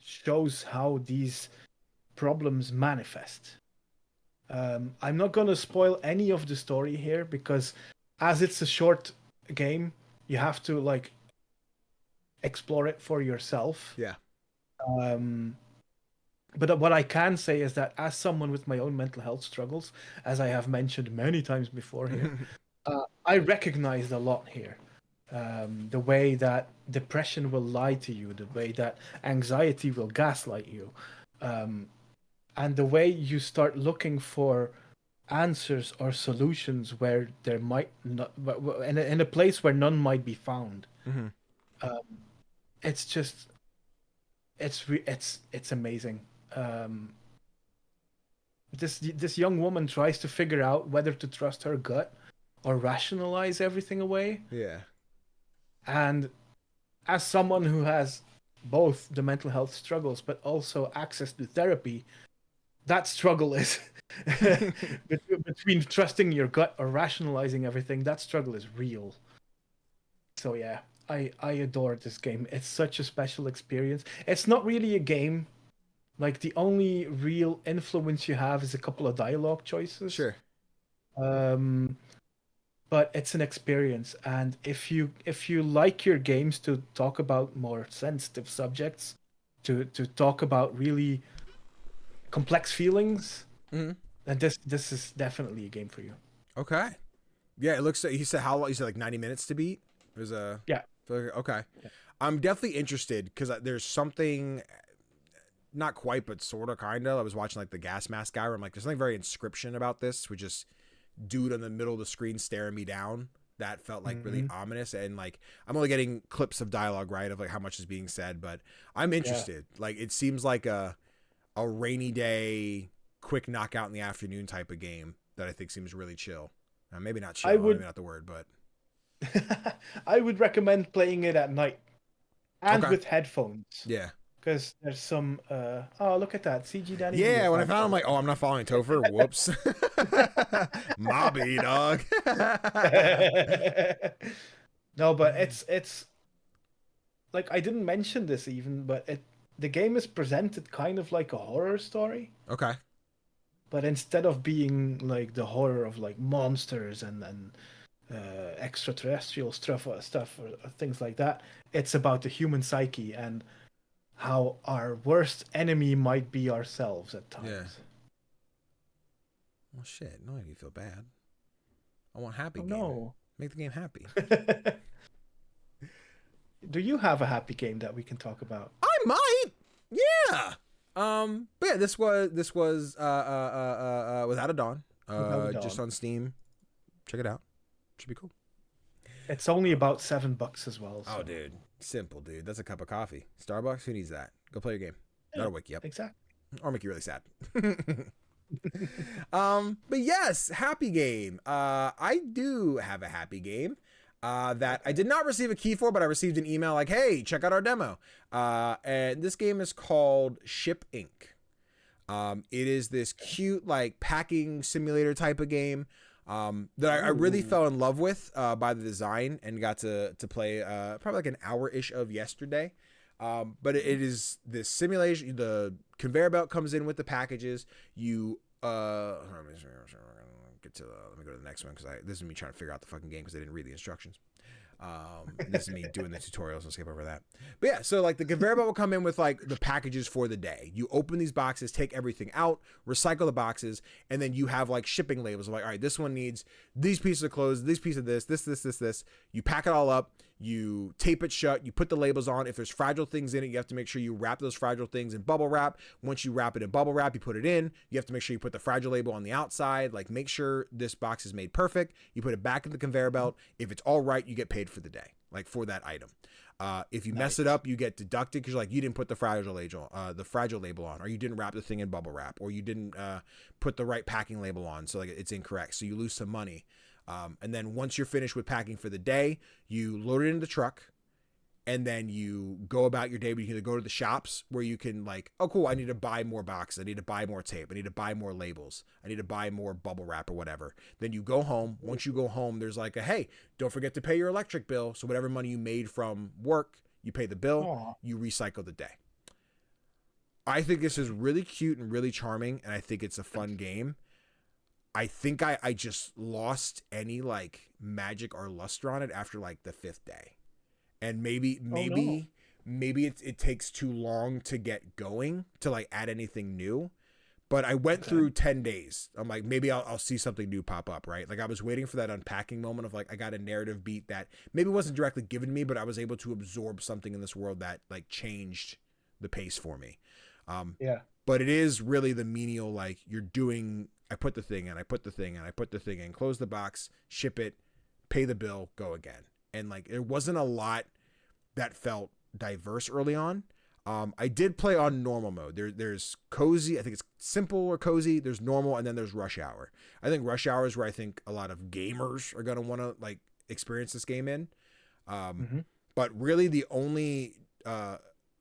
B: shows how these problems manifest. I'm not going to spoil any of the story here because as it's a short game, you have to like explore it for yourself.
A: Yeah.
B: But what I can say is that as someone with my own mental health struggles, as I have mentioned many times before here, I recognized a lot here. The way that depression will lie to you, the way that anxiety will gaslight you, and the way you start looking for answers or solutions where there might not, in a place where none might be found.
A: Mm-hmm.
B: It's just, it's amazing. This young woman tries to figure out whether to trust her gut or rationalize everything away.
A: Yeah.
B: And as someone who has both the mental health struggles but also access to therapy, that struggle is between trusting your gut or rationalizing everything. That struggle is real. So yeah, I adore this game. It's such a special experience. It's not really a game. Like the only real influence you have is a couple of dialogue choices.
A: Sure.
B: But it's an experience, and if you like your games to talk about more sensitive subjects, to talk about really complex feelings, then this is definitely a game for you.
A: Okay. Yeah, it looks like you said how long? You said like 90 minutes to beat. There's a
B: Yeah.
A: Okay.
B: Yeah.
A: I'm definitely interested because there's something, not quite, but sort of, kind of. I was watching like the gas mask guy where I'm like, there's something very Inscription about this, with just dude in the middle of the screen staring me down. That felt like really ominous, and like I'm only getting clips of dialogue, right, of like how much is being said, but I'm interested. Yeah. Like it seems like a rainy day, quick knockout in the afternoon type of game that I think seems really chill. Maybe not chill, maybe not the word, but
B: I would recommend playing it at night and with headphones.
A: Yeah.
B: Because there's some oh, look at that, CGDannyB.
A: Yeah, when I found, I'm like, oh, I'm not following Tofr. Whoops. Mobby, dog.
B: No, but it's like, I didn't mention this even, but the game is presented kind of like a horror story.
A: Okay.
B: But instead of being like the horror of like monsters and extraterrestrial stuff or things like that, it's about the human psyche and how our worst enemy might be ourselves at times. Yeah.
A: Well, shit. No, you feel bad. I want happy game.
B: No.
A: Make the game happy.
B: Do you have a happy game that we can talk about?
A: I might. Yeah. But yeah, this was Without a Dawn. Just on Steam. Check it out. Should be cool.
B: It's only about $7 as well. So.
A: Oh, dude. Simple, dude. That's a cup of coffee. Starbucks, who needs that? Go play your game. That'll wake you up.
B: Exactly.
A: Or make you really sad. But yes, happy game. I do have a happy game that I did not receive a key for, but I received an email like, hey, check out our demo. And this game is called Ship Inc. It is this cute, like, packing simulator type of game that I really fell in love with by the design and got to play probably like an hour-ish of yesterday. But it is this simulation. The conveyor belt comes in with the packages. You let me go to the next one because this is me trying to figure out the fucking game because I didn't read the instructions. This is me doing the tutorials. I'll skip over that. But yeah, so like the conveyor belt will come in with like the packages for the day. You open these boxes, take everything out, recycle the boxes, and then you have like shipping labels of like, all right, this one needs these pieces of clothes, this piece of this. You pack it all up, you tape it shut, you put the labels on. If there's fragile things in it, you have to make sure you wrap those fragile things in bubble wrap. Once you wrap it in bubble wrap, you put it in. You have to make sure you put the fragile label on the outside. Like make sure this box is made perfect. You put it back in the conveyor belt. If it's all right, you get paid for the day, like for that item. If you mess it up, you get deducted because like you didn't put the fragile label on, or you didn't wrap the thing in bubble wrap, or you didn't put the right packing label on, so like it's incorrect. So you lose some money. And then once you're finished with packing for the day, you load it in the truck, and then you go about your day. But you can go to the shops where you can like, oh cool, I need to buy more boxes, I need to buy more tape, I need to buy more labels, I need to buy more bubble wrap or whatever. Then you go home. Once you go home, there's like a, hey, don't forget to pay your electric bill. So whatever money you made from work, you pay the bill.
B: Aww.
A: You recycle the day. I think this is really cute and really charming, and I think it's a fun game. I think I just lost any like magic or luster on it after like the 5th day. And maybe it takes too long to get going to like add anything new. But I went through 10 days. I'm like, maybe I'll see something new pop up, right? Like I was waiting for that unpacking moment of like, I got a narrative beat that maybe wasn't directly given to me, but I was able to absorb something in this world that like changed the pace for me.
B: Yeah.
A: But it is really the menial, like you're doing, I put the thing in, I put the thing in, I put the thing in, close the box, ship it, pay the bill, go again. And like, there wasn't a lot that felt diverse early on. I did play on normal mode. There's cozy. I think it's simple or cozy. There's normal, and then there's rush hour. I think rush hour is where I think a lot of gamers are going to want to like experience this game in. But really the only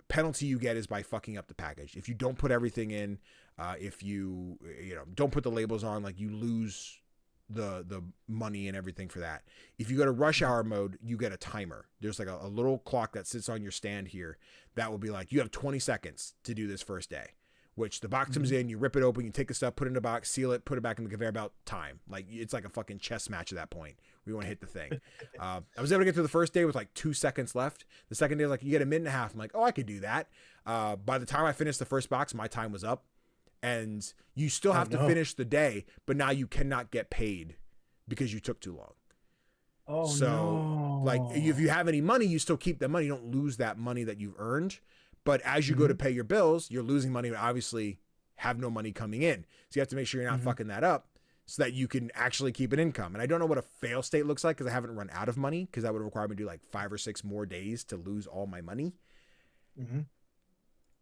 A: penalty you get is by fucking up the package. If you don't put everything in, if you don't put the labels on, like you lose the money and everything for that. If you go to rush hour mode, you get a timer. There's like a little clock that sits on your stand here that will be like, you have 20 seconds to do this first day, which the box comes in, you rip it open, you take the stuff, put it in a box, seal it, put it back in the conveyor belt, time. Like it's like a fucking chess match at that point. We want to hit the thing. I was able to get through the first day with like 2 seconds left. The second day, like you get a minute and a half. I'm like, oh, I could do that. By the time I finished the first box, my time was up. And you still have to finish the day, but now you cannot get paid because you took too long.
B: Oh,
A: so,
B: no.
A: Like, if you have any money, you still keep that money. You don't lose that money that you've earned. But as you go to pay your bills, you're losing money and obviously have no money coming in. So you have to make sure you're not fucking that up so that you can actually keep an income. And I don't know what a fail state looks like because I haven't run out of money, because that would require me to do like 5 or 6 more days to lose all my money.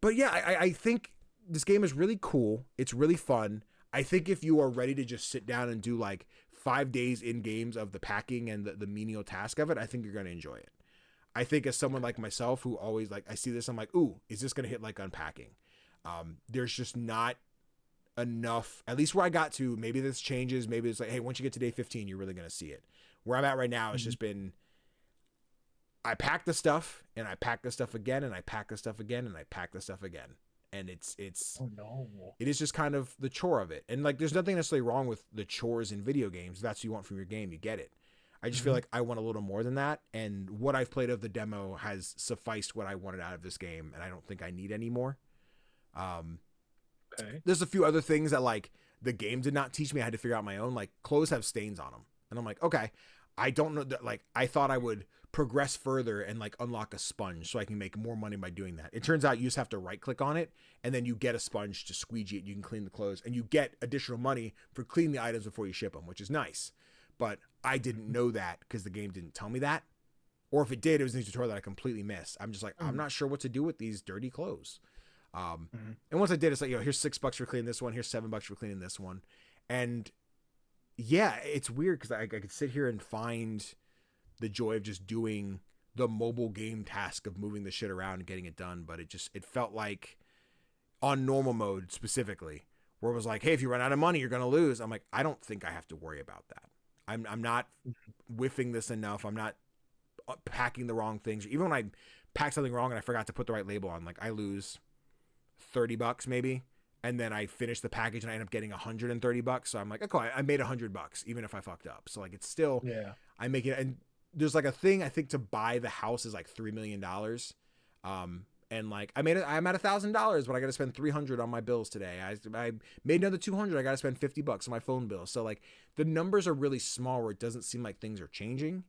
A: But yeah, I think this game is really cool. It's really fun. I think if you are ready to just sit down and do like 5 days in games of the packing and the menial task of it, I think you're going to enjoy it. I think as someone like myself who always like, I see this, I'm like, ooh, is this going to hit like unpacking? There's just not enough, at least where I got to. Maybe this changes. Maybe it's like, hey, once you get to day 15, you're really going to see it. Where I'm at right now, it's just been, I pack the stuff and I pack the stuff again and I pack the stuff again and I pack the stuff again. And it's
B: oh no,
A: it is just kind of the chore of it. And like, there's nothing necessarily wrong with the chores in video games. If that's what you want from your game, you get it. I just feel like I want a little more than that. And what I've played of the demo has sufficed what I wanted out of this game. And I don't think I need any more. There's a few other things that like the game did not teach me. I had to figure out my own, like clothes have stains on them. And I'm like, okay, I don't know that. Like, I thought I would progress further and like unlock a sponge so I can make more money by doing that. It turns out you just have to right click on it and then you get a sponge to squeegee it. You can clean the clothes and you get additional money for cleaning the items before you ship them, which is nice. But I didn't know that because the game didn't tell me that. Or if it did, it was in the tutorial that I completely missed. I'm just like, I'm not sure what to do with these dirty clothes. And once I did, it's like, here's $6 for cleaning this one. Here's $7 for cleaning this one. And yeah, it's weird because I could sit here and find the joy of just doing the mobile game task of moving the shit around and getting it done. But it felt like on normal mode specifically, where it was like, hey, if you run out of money, you're going to lose. I'm like, I don't think I have to worry about that. I'm not whiffing this enough. I'm not packing the wrong things. Even when I pack something wrong and I forgot to put the right label on, like I lose $30 maybe. And then I finish the package and I end up getting $130. So I'm like, okay, I made $100 even if I fucked up. So like, it's still, I make it. And there's like a thing I think to buy the house is like $3 million. And like I'm at $1,000, but I got to spend $300 on my bills today. I made another $200. I got to spend $50 on my phone bill. So like the numbers are really small where it doesn't seem like things are changing.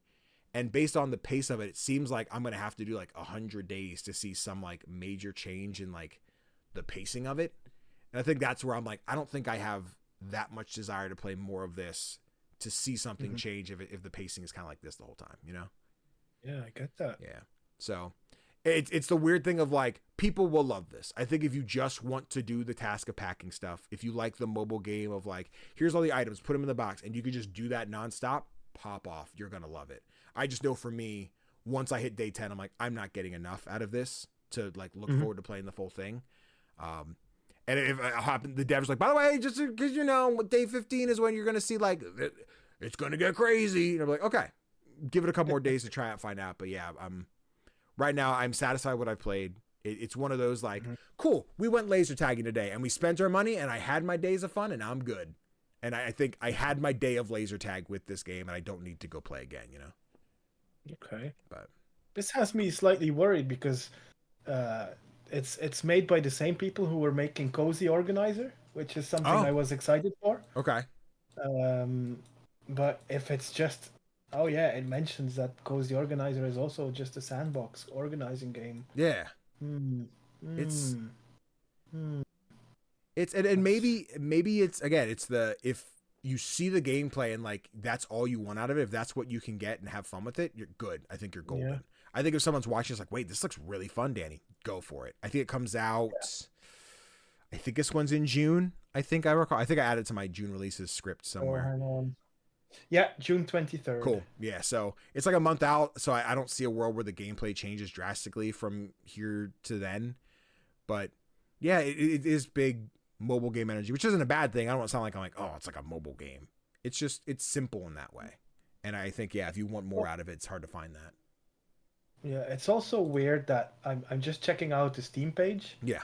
A: And based on the pace of it, it seems like I'm going to have to do like 100 days to see some like major change in like the pacing of it. And I think that's where I'm like, I don't think I have that much desire to play more of this to see something change if the pacing is kind of like this the whole time, you know?
B: Yeah, I get that.
A: Yeah. So it's the weird thing of like, people will love this. I think if you just want to do the task of packing stuff, if you like the mobile game of like, here's all the items, put them in the box, and you can just do that nonstop, pop off, you're going to love it. I just know for me, once I hit day 10, I'm like, I'm not getting enough out of this to like look forward to playing the full thing. And if it happened, the devs like, by the way, just because you know, day 15 is when you're going to see like, it's going to get crazy. And I'm like, okay, give it a couple more days to try it, find out. But yeah, right now I'm satisfied with what I played. It's one of those like, cool, we went laser tagging today and we spent our money and I had my days of fun and I'm good. And I think I had my day of laser tag with this game and I don't need to go play again, you know?
B: Okay.
A: But
B: this has me slightly worried because it's made by the same people who were making Cozy Organizer, which is something I was excited for.
A: Okay.
B: But if it's just, it mentions that Cozy Organizer is also just a sandbox organizing game.
A: Yeah. It's and maybe it's again, it's if you see the gameplay and like that's all you want out of it, if that's what you can get and have fun with it, you're good. I think you're golden. Yeah. I think if someone's watching, it's like, wait, this looks really fun, Danny. Go for it. I think it comes out. Yeah. I think this one's in June. I think I recall. I think I added to my June releases script somewhere.
B: Yeah, June 23rd.
A: Cool. Yeah, so it's like a month out. So I don't see a world where the gameplay changes drastically from here to then. But yeah, it is big mobile game energy, which isn't a bad thing. I don't want to sound like I'm like, oh, it's like a mobile game. It's just, it's simple in that way. And I think, yeah, if you want more out of it, it's hard to find that.
B: Yeah, it's also weird that I'm just checking out the Steam page.
A: Yeah.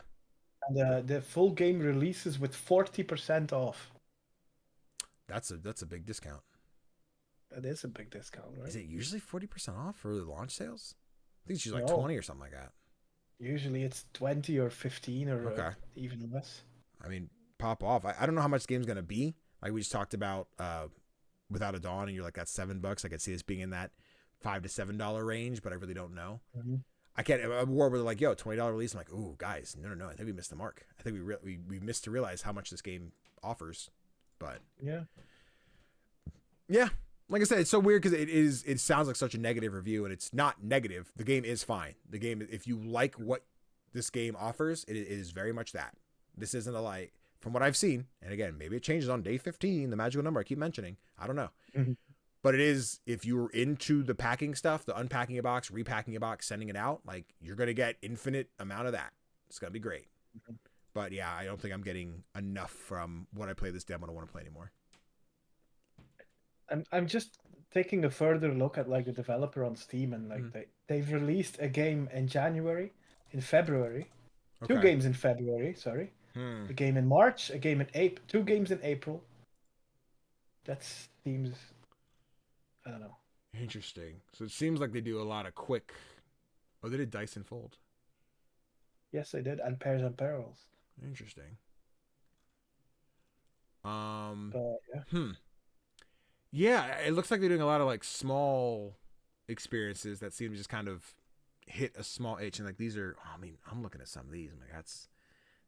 B: And the full game releases with 40% off.
A: That's a big discount.
B: That is a big discount, right?
A: Is it usually 40% off for the launch sales? I think it's usually like 20 or something like that.
B: Usually it's 20 or 15 or even less.
A: I mean, pop off. I don't know how much the game's going to be. Like we just talked about Without a Dawn, and you're like, that's $7. I could see this being in that $5 to $7 range, but I really don't know. I can't. A war where they're like, yo, $20 release. I'm like, ooh, guys, no. I think we missed the mark. I think we missed to realize how much this game offers. But yeah. Like I said, it's so weird because it sounds like such a negative review, and it's not negative. The game is fine. The game, if you like what this game offers, it is very much that. This isn't a like, from what I've seen, and again, maybe it changes on day 15, the magical number I keep mentioning. I don't know. But it is, if you're into the packing stuff, the unpacking a box, repacking a box, sending it out, like you're going to get infinite amount of that. It's going to be great. But yeah, I don't think I'm getting enough from what I play this demo to want to play anymore.
B: I'm just taking a further look at like the developer on Steam, and like they've released a game in February, 2 games in February, sorry. A game in March, a game in April, 2 games in April. That seems, I don't know.
A: Interesting. So it seems like they do a lot of quick. Oh, they did Dice and Fold.
B: Yes, they did, and Pairs and Perils.
A: Interesting. Yeah, it looks like they're doing a lot of like small experiences that seem to just kind of hit a small itch, and like these are. I mean, I'm looking at some of these. I'm like,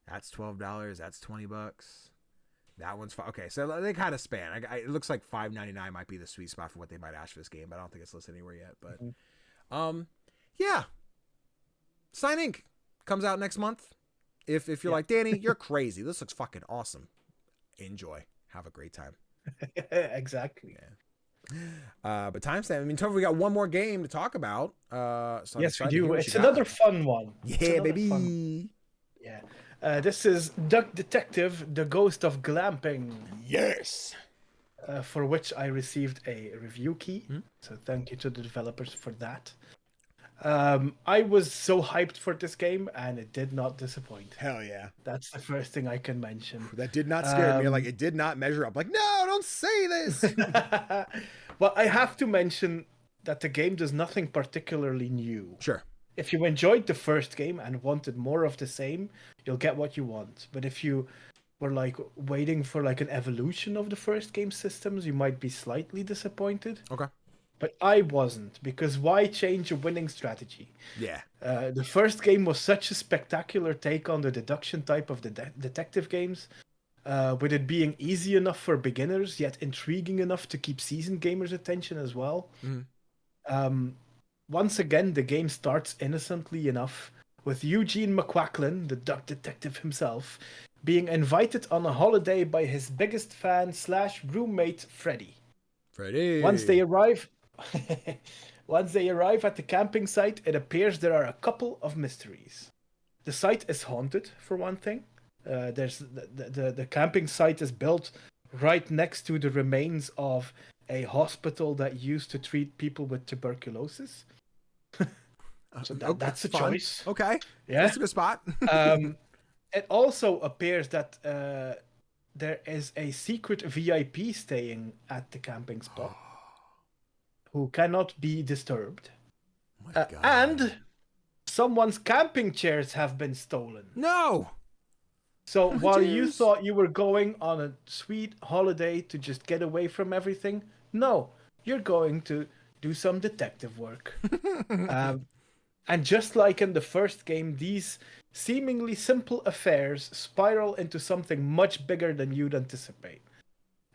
A: that's $12. That's $20. That one's fine. Okay, so they kind of span. It looks like $5.99 might be the sweet spot for what they might ask for this game, but I don't think it's listed anywhere yet. But, yeah, Sign Inc. comes out next month. If you're like, Danny, you're crazy. This looks fucking awesome. Enjoy. Have a great time.
B: Exactly.
A: Yeah. But timestamp. I mean, Tofr, we got one more game to talk about. So
B: yes, we do. It's another fun one.
A: Yeah, baby.
B: Yeah. This is Duck Detective, The Ghost of Glamping.
A: Yes.
B: For which I received a review key. So thank you to the developers for that. I was so hyped for this game, and it did not disappoint.
A: Hell yeah.
B: That's the first thing I can mention.
A: That did not scare me. Like, it did not measure up. Like, no, don't say this.
B: Well, I have to mention that the game does nothing particularly new.
A: Sure.
B: If you enjoyed the first game and wanted more of the same, you'll get what you want. But if you were like waiting for like an evolution of the first game systems, you might be slightly disappointed.
A: Okay.
B: But I wasn't, because why change a winning strategy?
A: Yeah.
B: The first game was such a spectacular take on the deduction type of the detective games, with it being easy enough for beginners, yet intriguing enough to keep seasoned gamers' attention as well. Once again, the game starts innocently enough, with Eugene McQuacklin, the duck detective himself, being invited on a holiday by his biggest fan / roommate, Freddy. Once they arrive at the camping site, it appears there are a couple of mysteries. The site is haunted, for one thing. There's the camping site is built right next to the remains of a hospital that used to treat people with tuberculosis. So that's a choice.
A: Okay.
B: Yeah.
A: That's a good spot.
B: It also appears that there is a secret VIP staying at the camping spot who cannot be disturbed. And someone's camping chairs have been stolen.
A: No!
B: So while you thought you were going on a sweet holiday to just get away from everything, no, you're going to do some detective work. And just like in the first game, these seemingly simple affairs spiral into something much bigger than you'd anticipate.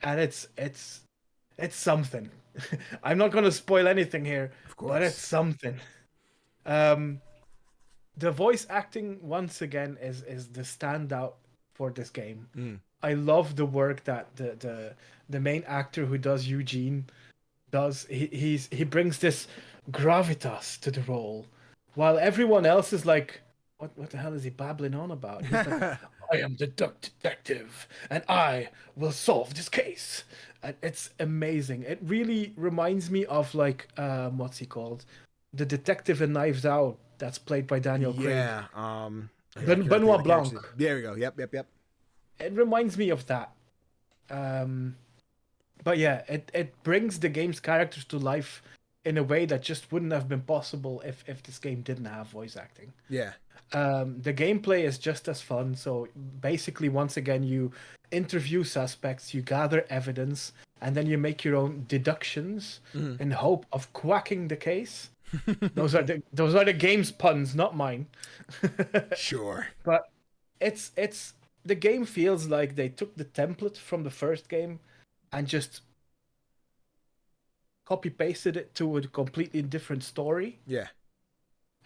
B: And it's something. I'm not going to spoil anything here, but it's something. The voice acting, once again, is the standout for this game. I love the work that the main actor who does Eugene does. He brings this gravitas to the role, while everyone else is like, what the hell is he babbling on about? He's like, I am the duck detective, and I will solve this case. And it's amazing. It really reminds me of like, what's he called? The detective in Knives Out that's played by Daniel Craig.
A: Yeah.
B: Benoit Blanc.
A: There we go. Yep.
B: It reminds me of that. But yeah, it brings the game's characters to life in a way that just wouldn't have been possible if this game didn't have voice acting.
A: Yeah.
B: The gameplay is just as fun. So basically, once again, you interview suspects, you gather evidence, and then you make your own deductions in hope of quacking the case. Those are the game's puns, not mine.
A: Sure.
B: But it's the game feels like they took the template from the first game and just copy pasted it to a completely different story.
A: Yeah.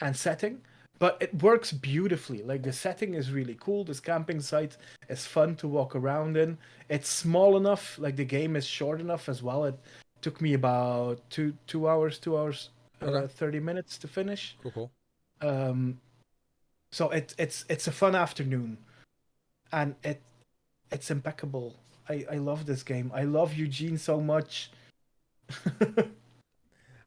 B: And setting. But it works beautifully. Like, the setting is really cool. This camping site is fun to walk around in. It's small enough. Like, the game is short enough as well. It took me about two hours, 30 minutes to finish.
A: Cool.
B: So it's a fun afternoon, and it's impeccable. I love this game. I love Eugene so much.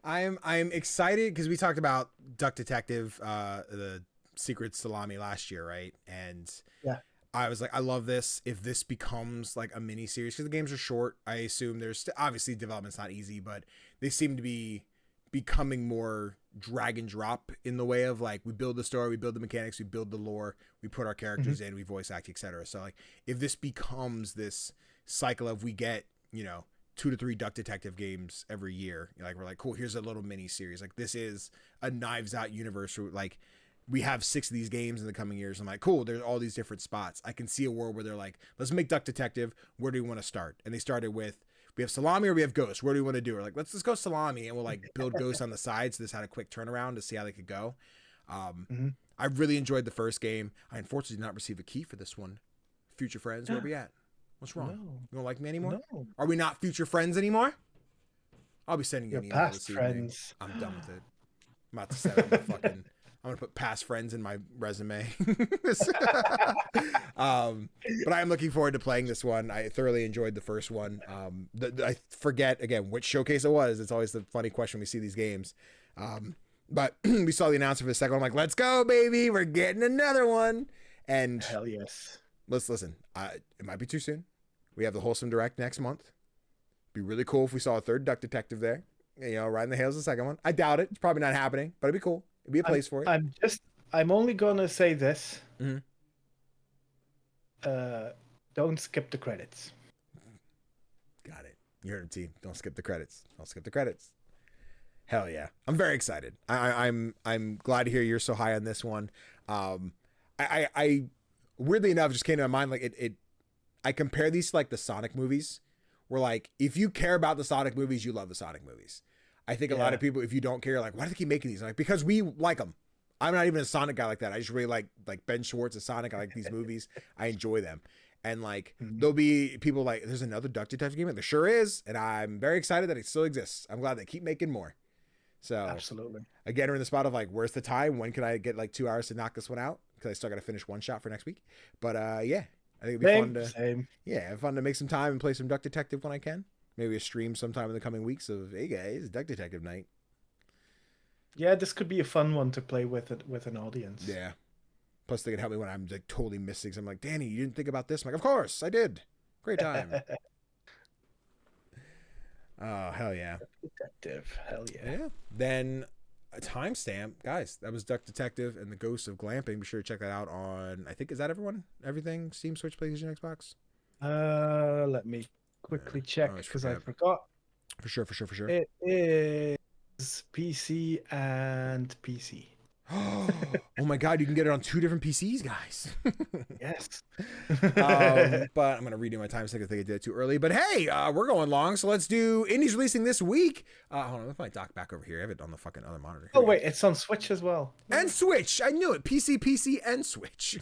A: I'm excited because we talked about Duck Detective, the Secret Salami last year, right? And
B: yeah,
A: I was like, I love this. If this becomes like a mini series, because the games are short, I assume there's obviously development's not easy, but they seem to be becoming more drag and drop in the way of like, we build the story, we build the mechanics, we build the lore, we put our characters in, we voice act, etc. So like, if this becomes this cycle of we get 2 to 3 Duck Detective games every year, like we're like, cool, here's a little mini series. Like, this is a Knives Out universe where like we have 6 of these games in the coming years. I'm like, cool, there's all these different spots. I can see a world where they're like, let's make Duck Detective. Where do we want to start? And they started with, we have Salami or we have Ghost. Where do we want to do? We're like, let's just go Salami, and we'll like build Ghost on the side. So this had a quick turnaround to see how they could go. I really enjoyed the first game. I unfortunately did not receive a key for this one. Future friends, where are we at? What's wrong? No. You don't like me anymore? No. Are we not future friends anymore? I'll be sending you an email
B: past friends.
A: I'm done with it. I'm about to say I'm gonna put past friends in my resume. But I am looking forward to playing this one. I thoroughly enjoyed the first one. I forget again which showcase it was. It's always the funny question when we see these games. But we saw the announcement for the second one. I'm like, let's go, baby. We're getting another one. And
B: hell yes.
A: Let's listen. It might be too soon. We have the Wholesome Direct next month. Be really cool if we saw a third Duck Detective there. riding the hails the second one. I doubt it. It's probably not happening, but it'd be cool. It'd be a place for it.
B: I'm only gonna say this.
A: Mhm.
B: Don't skip the credits.
A: Got it. You heard him, team. Don't skip the credits. Don't skip the credits. Hell yeah. I'm very excited. I'm glad to hear you're so high on this one. I weirdly enough just came to my mind, like I compare these to like the Sonic movies, where like if you care about the Sonic movies, you love the Sonic movies. I think a lot of people, if you don't care, like, why do they keep making these? Like, because we like them. I'm not even a Sonic guy like that. I just really like Ben Schwartz and Sonic. I like these movies. I enjoy them. And like there'll be people like, there's another Duck Detective game. There sure is, and I'm very excited that it still exists. I'm glad they keep making more. So
B: absolutely. Again,
A: we're in the spot of like, where's the time? When can I get like 2 hours to knock this one out? Because I still got to finish one shot for next week. But yeah, I think it'd be fun to fun to make some time and play some Duck Detective when I can. Maybe a stream sometime in the coming weeks of, hey guys, Duck Detective night.
B: Yeah, this could be a fun one to play with an audience.
A: Yeah. Plus they can help me when I'm like totally missing. So I'm like, Danny, you didn't think about this? I'm like, of course I did. Great time. Oh, hell yeah.
B: Detective. Hell yeah.
A: Yeah. Then a timestamp. Guys, that was Duck Detective and the Ghost of Glamping. Be sure to check that out on, I think, is that everyone? Everything? Steam, Switch, PlayStation, Xbox?
B: Let me quickly check because I forgot.
A: For sure.
B: It is PC and PC.
A: Oh my god, you can get it on 2 different PCs, guys.
B: Yes.
A: But I'm gonna redo my time so I think I did it too early. But hey, we're going long, so let's do indies releasing this week. Hold on, let's my dock back over here. I have it on the fucking other monitor.
B: Oh wait, it's on Switch as well.
A: And Switch. I knew it. PC, and Switch.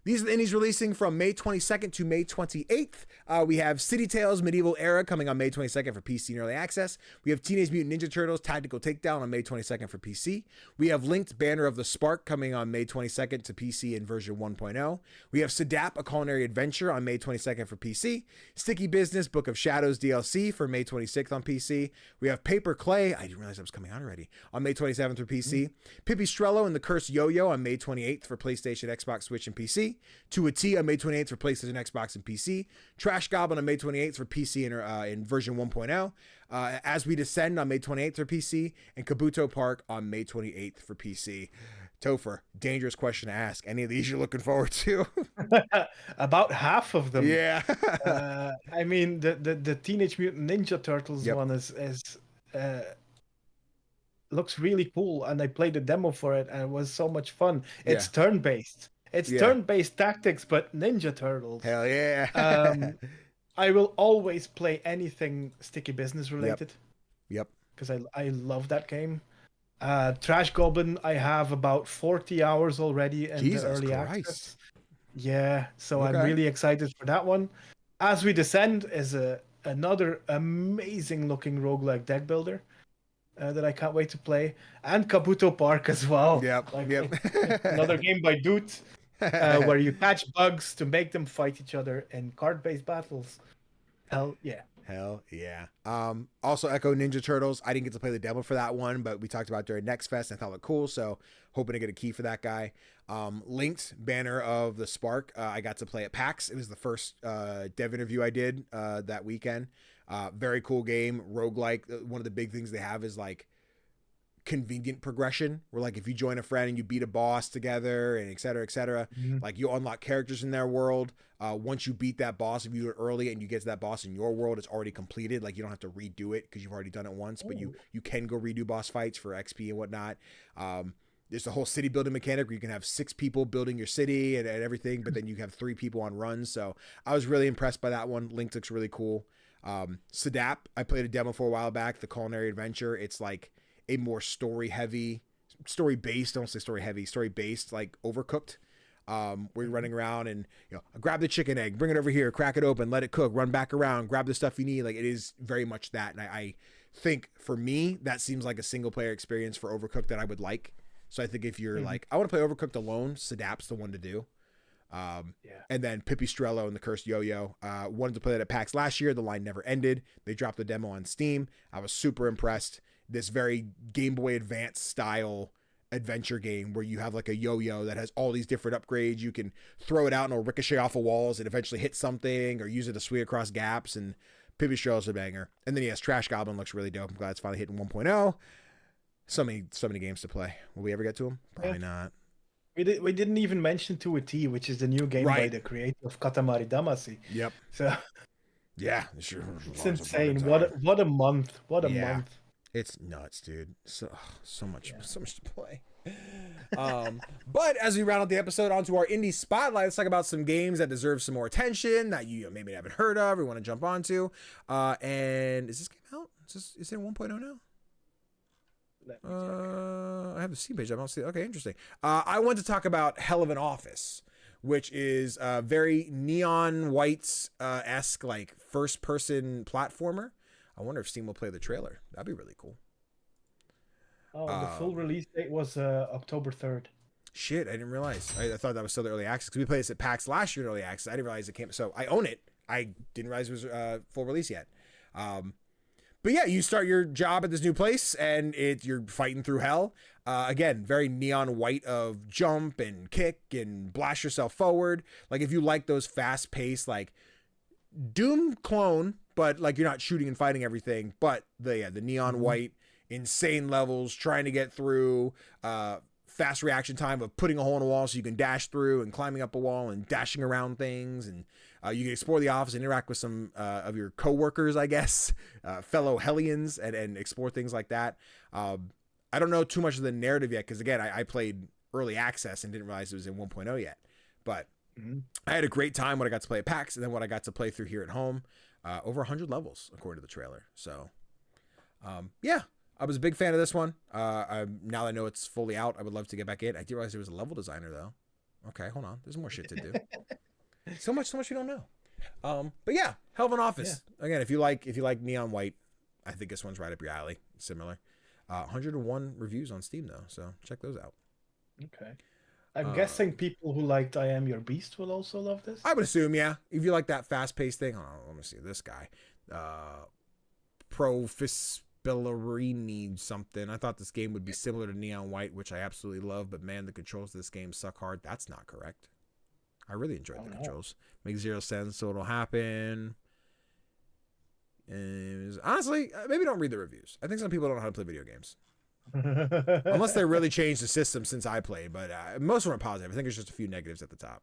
A: These are the indies releasing from May 22nd to May 28th. We have City Tales Medieval Era coming on May 22nd for PC and Early Access. We have Teenage Mutant Ninja Turtles Tactical Takedown on May 22nd for PC. We have Linked Banner of the Spark coming on May 22nd to PC in version 1.0. We have Sadap, A Culinary Adventure on May 22nd for PC. Sticky Business Book of Shadows DLC for May 26th on PC. We have Paper Clay, I didn't realize that was coming out already, on May 27th for PC. Pipistrello and the Cursed Yo-Yo on May 28th for PlayStation, Xbox, Switch, and PC. To a T on May 28th for PlayStation, Xbox, and PC. Trash Goblin on May 28th for PC and in version 1.0. As We Descend on May 28th for PC. And Kabuto Park on May 28th for PC. Tofr, dangerous question to ask. Any of these you're looking forward to?
B: About half of them.
A: Yeah.
B: I mean, the Teenage Mutant Ninja Turtles one is looks really cool, and I played the demo for it, and it was so much fun. It's turn-based. It's turn-based tactics, but Ninja Turtles.
A: Hell yeah.
B: I will always play anything Sticky Business related.
A: Yep.
B: Because I love that game. Trash Goblin, I have about 40 hours already in the early access. Yeah, so I'm really excited for that one. As We Descend is another amazing looking roguelike deck builder that I can't wait to play. And Kabuto Park as well.
A: Yep.
B: Another game by Dude. Where you catch bugs to make them fight each other in card-based battles. Hell yeah. Also Echo Ninja Turtles. I didn't get to play the demo for that one, but we talked about during Next Fest and I thought it looked cool, so hoping to get a key for that guy. Linked Banner of the Spark. I got to play at PAX. It was the first dev interview I did that weekend. Very cool game. Roguelike. One of the big things they have is like convenient progression where like if you join a friend and you beat a boss together and et cetera, like you unlock characters in their world. Once you beat that boss, if you do it early and you get to that boss in your world, it's already completed. Like you don't have to redo it because you've already done it once, but you can go redo boss fights for XP and whatnot. There's the whole city building mechanic where you can have 6 people building your city and everything, but then you have 3 people on runs. So I was really impressed by that one. Link looks really cool. Sadap, I played a demo for a while back, the Culinary Adventure. It's like a more story based, like Overcooked, where you're running around and, grab the chicken egg, bring it over here, crack it open, let it cook, run back around, grab the stuff you need. Like it is very much that. And I think for me, that seems like a single player experience for Overcooked that I would like. So I think if you're like, I want to play Overcooked alone, Sadap's the one to do. And then Pipistrello and the Cursed Yo-Yo. Wanted to play that at PAX last year. The line never ended. They dropped the demo on Steam. I was super impressed. This very Game Boy Advance style adventure game where you have like a yo-yo that has all these different upgrades. You can throw it out and it'll ricochet off of walls and eventually hit something, or use it to swing across gaps and
A: Pipistrel's a banger. And then yes, Trash Goblin looks really dope. I'm glad it's finally hitting 1.0. So many games to play. Will we ever get to them? Probably not.
B: We didn't even mention 2 a T, which is the new game by the creator of Katamari Damacy.
A: Yep.
B: So
A: yeah, sure.
B: It's insane. What a month. What a month.
A: It's nuts, dude. So much to play. But as we round out the episode, onto our indie spotlight, let's talk about some games that deserve some more attention that you maybe haven't heard of or want to jump onto. And is this game out? Is it 1.0 now? I have the Steam page. I don't see it. Okay, interesting. I want to talk about Hell of an Office, which is a very neon whites esque like first person platformer. I wonder if Steam will play the trailer. That'd be really cool.
B: Oh, the full release date was October 3rd.
A: Shit, I didn't realize. I thought that was still the early access because we played this at PAX last year in early access. I didn't realize it came. So I own it. I didn't realize it was full release yet. But yeah, you start your job at this new place and you're fighting through hell. Again, very neon white of jump and kick and blast yourself forward. Like if you like those fast paced, like Doom clone, but like you're not shooting and fighting everything, but the neon white, insane levels, trying to get through, fast reaction time of putting a hole in a wall so you can dash through and climbing up a wall and dashing around things. And you can explore the office and interact with some of your coworkers, I guess, fellow Hellions, and explore things like that. I don't know too much of the narrative yet because, again, I played early access and didn't realize it was in 1.0 yet. But I had a great time when I got to play at PAX and then what I got to play through here at home. Over 100 levels, according to the trailer. So, yeah. I was a big fan of this one. Now that I know it's fully out, I would love to get back in. I didn't realize there was a level designer though. Okay, hold on. There's more shit to do. so much you don't know. But yeah, Hell of an Office. Yeah. Again, if you like neon white, I think this one's right up your alley. Similar. 101 reviews on Steam though, so check those out.
B: Okay. I'm guessing people who liked I Am Your Beast will also love this.
A: I would assume, yeah. If you like that fast-paced thing, let me see this guy. Bellerini something. I thought this game would be similar to Neon White, which I absolutely love, but man, the controls of this game suck hard. That's not correct. I really enjoyed the controls. Makes 0 sense, so it'll happen. And honestly, maybe don't read the reviews. I think some people don't know how to play video games. Unless they really changed the system since I played, but most of them are positive. I think there's just a few negatives at the top.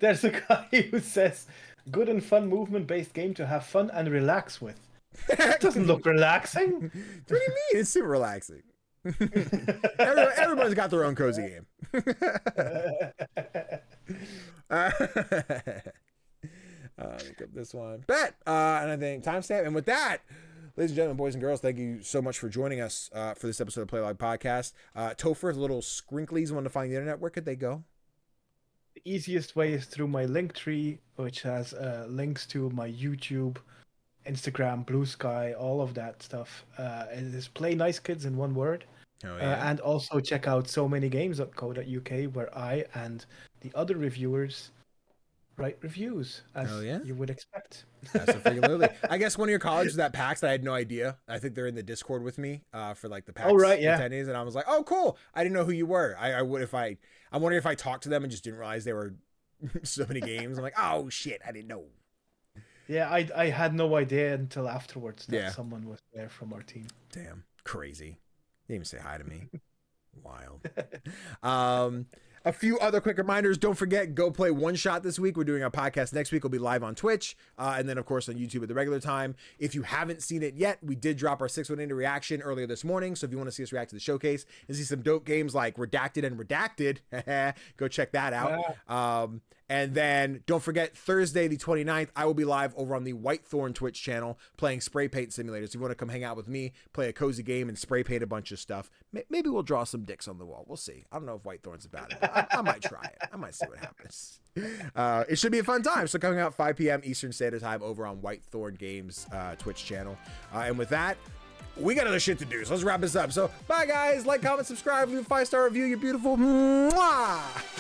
B: There's a guy who says, good and fun movement-based game to have fun and relax with. That doesn't look relaxing.
A: What do you mean? It's super relaxing. Everybody's got their own cozy game. Look up this one. Bet. And I think timestamp. And with that, ladies and gentlemen, boys and girls, thank you so much for joining us for this episode of Playlog Podcast. Tofr, little scrinklies want to find the internet. Where could they go?
B: The easiest way is through my Linktree, which has links to my YouTube, Instagram, Blue Sky, all of that stuff. It is Play Nice Kids in one word. Oh, yeah. And also check out SoManyGames.co.uk, where I and the other reviewers write reviews, as you would expect.
A: Absolutely. I guess one of your colleagues was at PAX that I had no idea. I think they're in the Discord with me for like the PAX attendees, and I was like, oh, cool. I didn't know who you were. I'm wondering if I talked to them and just didn't realize they were so many games. I'm like, oh, shit, I didn't know.
B: Yeah, I had no idea until afterwards that someone was there from our team.
A: Damn, crazy. Didn't even say hi to me. Wild. A few other quick reminders. Don't forget, go play One Shot this week. We're doing our podcast next week. We'll be live on Twitch. And then, of course, on YouTube at the regular time. If you haven't seen it yet, we did drop our 6-1 into reaction earlier this morning. So if you want to see us react to the showcase and see some dope games like Redacted and Redacted, go check that out. Yeah. And then don't forget, Thursday, the 29th, I will be live over on the Whitethorn Twitch channel playing Spray Paint Simulator. So if you want to come hang out with me, play a cozy game, and spray paint a bunch of stuff, maybe we'll draw some dicks on the wall. We'll see. I don't know if Whitethorn's about it. I might try it. I might see what happens. It should be a fun time. So coming out 5 p.m. Eastern Standard Time over on Whitethorn Games Twitch channel. And with that, we got other shit to do. So let's wrap this up. So bye, guys. Like, comment, subscribe, leave a 5-star review. You're beautiful. Mwah!